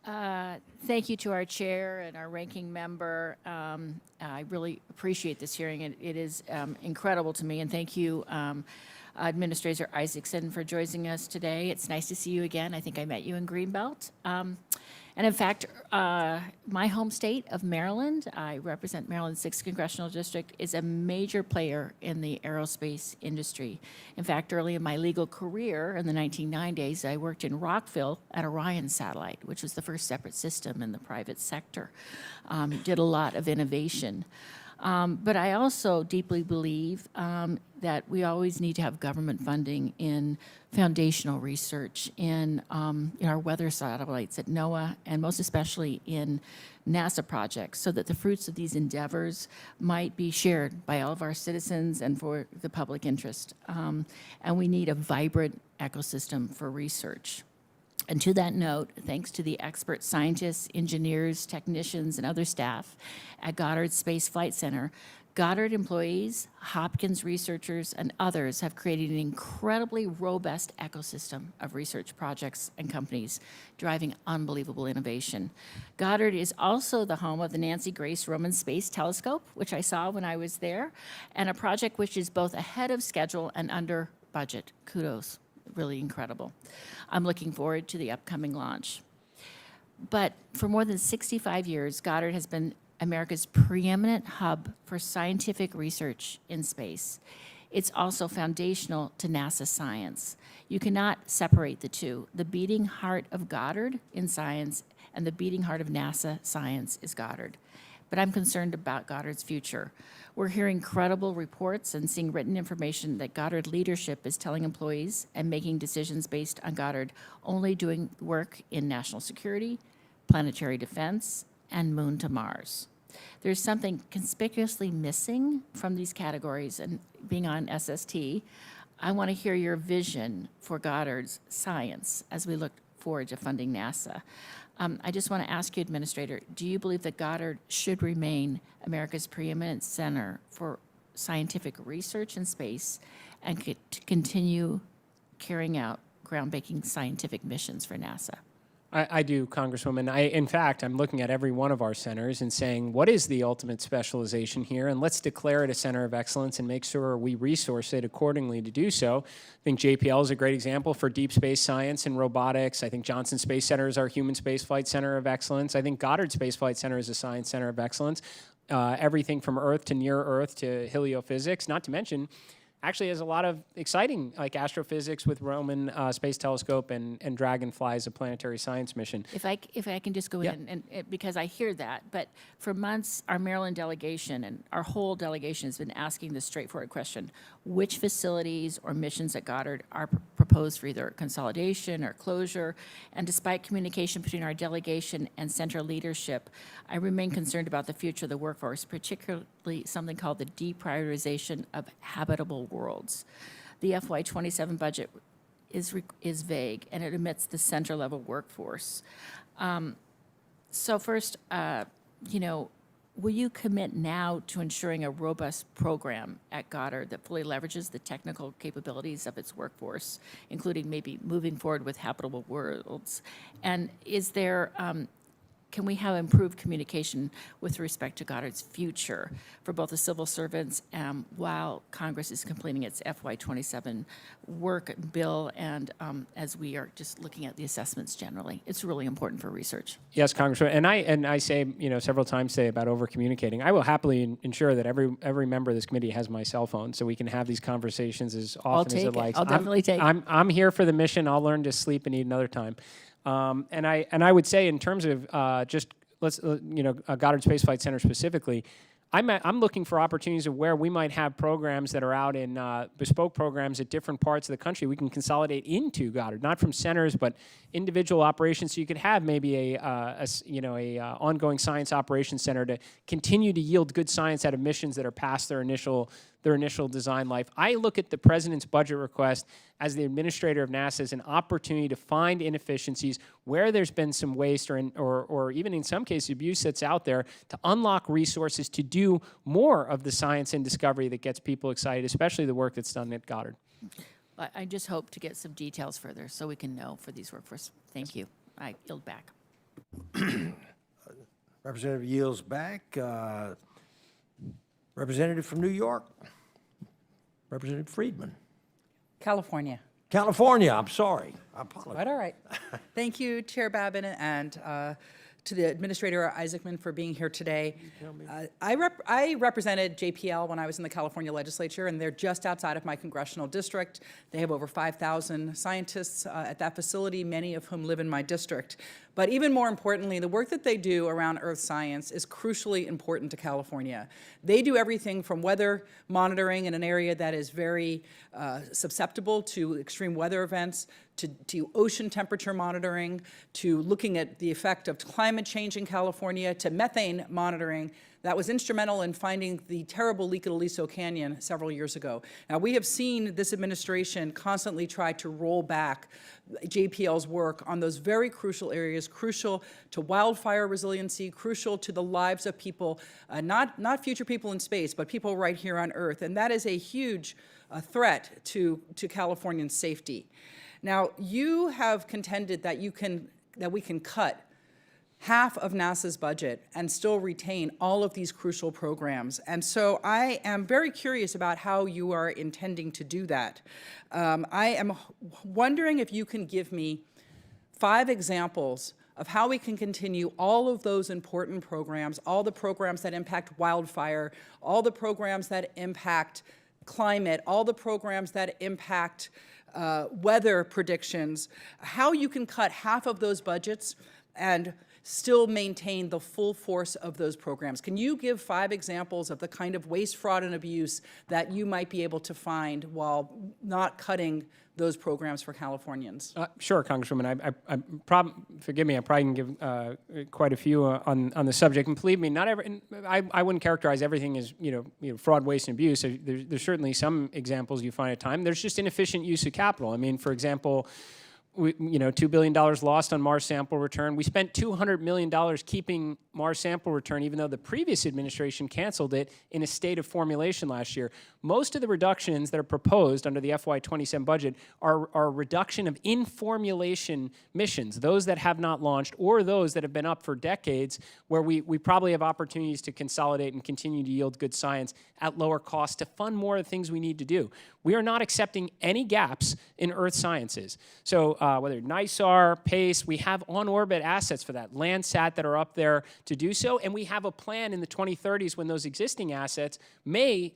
Thank you to our chair and our ranking member. I really appreciate this hearing. It is incredible to me, and thank you, Administrator Isaacson, for joining us today. It's nice to see you again. I think I met you in Greenbelt. And in fact, my home state of Maryland, I represent Maryland's 6th Congressional District, is a major player in the aerospace industry. In fact, early in my legal career in the 1990s, I worked in Rockville at Orion Satellite, which was the first separate system in the private sector. Did a lot of innovation. But I also deeply believe that we always need to have government funding in foundational research, in our weather satellites at NOAA, and most especially in NASA projects, so that the fruits of these endeavors might be shared by all of our citizens and for the public interest. And we need a vibrant ecosystem for research. And to that note, thanks to the expert scientists, engineers, technicians, and other staff at Goddard Space Flight Center, Goddard employees, Hopkins researchers, and others have created an incredibly robust ecosystem of research projects and companies driving unbelievable innovation. Goddard is also the home of the Nancy Grace Roman Space Telescope, which I saw when I was there, and a project which is both ahead of schedule and under budget. Kudos. Really incredible. I'm looking forward to the upcoming launch. But for more than 65 years, Goddard has been America's preeminent hub for scientific research in space. It's also foundational to NASA science. You cannot separate the two. The beating heart of Goddard in science and the beating heart of NASA science is Goddard. But I'm concerned about Goddard's future. We're hearing credible reports and seeing written information that Goddard leadership is telling employees and making decisions based on Goddard only doing work in national security, planetary defense, and moon to Mars. There's something conspicuously missing from these categories, and being on SST, I want to hear your vision for Goddard's science as we look forward to funding NASA. I just want to ask you, Administrator, do you believe that Goddard should remain America's preeminent center for scientific research in space and to continue carrying out groundbreaking scientific missions for NASA? I do, Congresswoman. In fact, I'm looking at every one of our centers and saying, what is the ultimate specialization here? And let's declare it a center of excellence and make sure we resource it accordingly to do so. I think JPL is a great example for deep space science and robotics. I think Johnson Space Center is our human spaceflight center of excellence. I think Goddard Space Flight Center is a science center of excellence. Everything from Earth to near Earth to heliophysics, not to mention actually has a lot of exciting, like astrophysics with Roman Space Telescope and Dragonfly as a planetary science mission. If I can just go in, and because I hear that, but for months, our Maryland delegation and our whole delegation has been asking this straightforward question: which facilities or missions at Goddard are proposed for either consolidation or closure? And despite communication between our delegation and center leadership, I remain concerned about the future of the workforce, particularly something called the deprioritization of habitable worlds. The FY27 budget is vague, and it omits the center-level workforce. So first, will you commit now to ensuring a robust program at Goddard that fully leverages the technical capabilities of its workforce, including maybe moving forward with habitable worlds? And is there, can we have improved communication with respect to Goddard's future for both the civil servants while Congress is completing its FY27 work bill and as we are just looking at the assessments generally? It's really important for research. Yes, Congressman, and I say several times today about over communicating. I will happily ensure that every member of this committee has my cell phone, so we can have these conversations as often as it likes. I'll definitely take it. I'm here for the mission. I'll learn to sleep and eat another time. And I would say in terms of Goddard Space Flight Center specifically, I'm looking for opportunities of where we might have programs that are out in bespoke programs at different parts of the country. We can consolidate into Goddard, not from centers, but individual operations. So you could have maybe a ongoing science operations center to continue to yield good science out of missions that are past their initial design life. I look at the president's budget request as the administrator of NASA as an opportunity to find inefficiencies where there's been some waste or even in some cases abuse that's out there, to unlock resources to do more of the science and discovery that gets people excited, especially the work that's done at Goddard. I just hope to get some details further so we can know for these workforce. Thank you. I yield back. Representative yields back. Representative from New York, Representative Friedman. California. California, I'm sorry. I apologize. Quite all right. Thank you, Chair Babin, and to the Administrator Isaacman for being here today. I represented JPL when I was in the California legislature, and they're just outside of my congressional district. They have over 5,000 scientists at that facility, many of whom live in my district. But even more importantly, the work that they do around earth science is crucially important to California. They do everything from weather monitoring in an area that is very susceptible to extreme weather events, to ocean temperature monitoring, to looking at the effect of climate change in California, to methane monitoring. That was instrumental in finding the terrible leak at Aliso Canyon several years ago. Now, we have seen this administration constantly try to roll back JPL's work on those very crucial areas, crucial to wildfire resiliency, crucial to the lives of people, not future people in space, but people right here on Earth. And that is a huge threat to Californian safety. Now, you have contended that we can cut half of NASA's budget and still retain all of these crucial programs. And so I am very curious about how you are intending to do that. I am wondering if you can give me 5 examples of how we can continue all of those important programs, all the programs that impact wildfire, all the programs that impact climate, all the programs that impact weather predictions, how you can cut half of those budgets and still maintain the full force of those programs. Can you give 5 examples of the kind of waste, fraud, and abuse that you might be able to find while not cutting those programs for Californians? Sure, Congresswoman. Forgive me, I probably can give quite a few on the subject. And believe me, not every. I wouldn't characterize everything as fraud, waste, and abuse. There's certainly some examples you find at times. There's just inefficient use of capital. I mean, for example, $2 billion lost on Mars sample return. We spent $200 million keeping Mars sample return, even though the previous administration canceled it in a state of formulation last year. Most of the reductions that are proposed under the FY27 budget are a reduction of in-formulation missions, those that have not launched or those that have been up for decades, where we probably have opportunities to consolidate and continue to yield good science at lower cost to fund more of the things we need to do. We are not accepting any gaps in Earth sciences. So whether NISAR, PACE, we have on-orbit assets for that. Landsat that are up there to do so, and we have a plan in the 2030s when those existing assets may,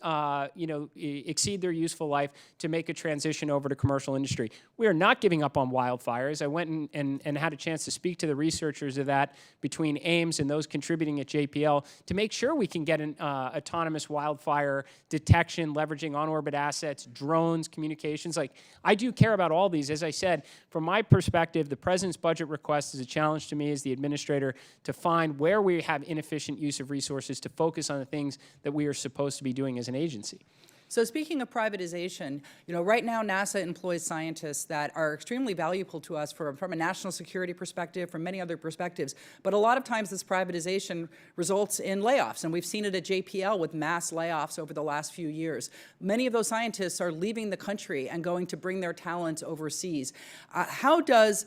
exceed their useful life to make a transition over to commercial industry. We are not giving up on wildfires. I went and had a chance to speak to the researchers of that between Ames and those contributing at JPL to make sure we can get an autonomous wildfire detection, leveraging on-orbit assets, drones, communications. Like, I do care about all these. As I said, from my perspective, the president's budget request is a challenge to me as the administrator to find where we have inefficient use of resources to focus on the things that we are supposed to be doing as an agency. So speaking of privatization, right now NASA employs scientists that are extremely valuable to us from a national security perspective, from many other perspectives. But a lot of times this privatization results in layoffs, and we've seen it at JPL with mass layoffs over the last few years. Many of those scientists are leaving the country and going to bring their talents overseas. How does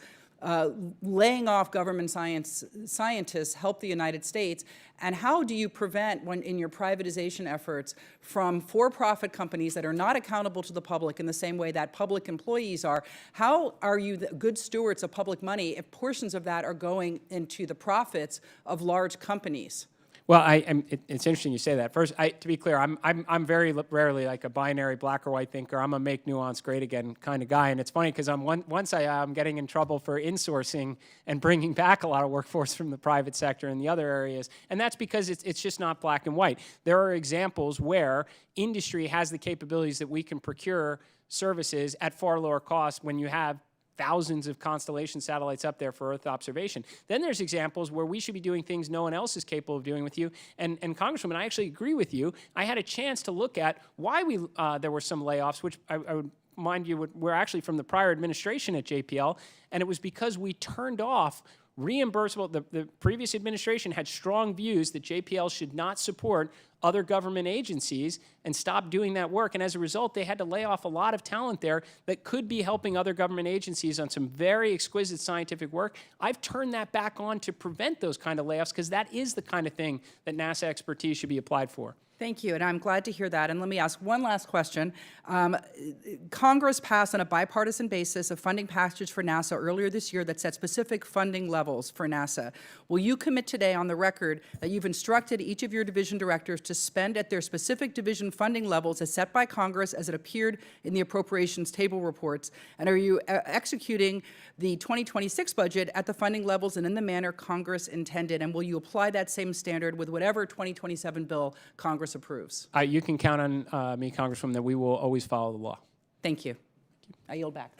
laying off government scientists help the United States? And how do you prevent, when in your privatization efforts, from for-profit companies that are not accountable to the public in the same way that public employees are? How are you the good stewards of public money if portions of that are going into the profits of large companies? Well, it's interesting you say that. First, to be clear, I'm very rarely like a binary black or white thinker. I'm a make nuance great again kind of guy. And it's funny because I'm getting in trouble for insourcing and bringing back a lot of workforce from the private sector and the other areas. And that's because it's just not black and white. There are examples where industry has the capabilities that we can procure services at far lower cost when you have thousands of constellation satellites up there for Earth observation. Then there's examples where we should be doing things no one else is capable of doing with you. And Congresswoman, I actually agree with you. I had a chance to look at why there were some layoffs, which I would mind you were actually from the prior administration at JPL, and it was because we turned off reimbursable. The previous administration had strong views that JPL should not support other government agencies and stop doing that work. And as a result, they had to lay off a lot of talent there that could be helping other government agencies on some very exquisite scientific work. I've turned that back on to prevent those kind of layoffs because that is the kind of thing that NASA expertise should be applied for. Thank you, and I'm glad to hear that. And let me ask one last question. Congress passed on a bipartisan basis a funding package for NASA earlier this year that set specific funding levels for NASA. Will you commit today on the record that you've instructed each of your division directors to spend at their specific division funding levels as set by Congress as it appeared in the appropriations table reports? And are you executing the 2026 budget at the funding levels and in the manner Congress intended? And will you apply that same standard with whatever 2027 bill Congress approves? You can count on me, Congresswoman, that we will always follow the law. Thank you. I yield back.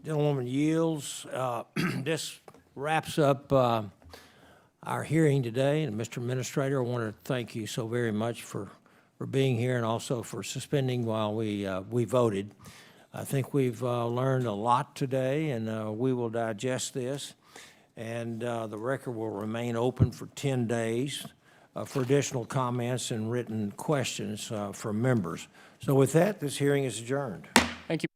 Gentlewoman yields. This wraps up our hearing today. And Mr. Administrator, I want to thank you so very much for being here and also for suspending while we voted. I think we've learned a lot today, and we will digest this. And the record will remain open for 10 days for additional comments and written questions from members. So with that, this hearing is adjourned. Thank you.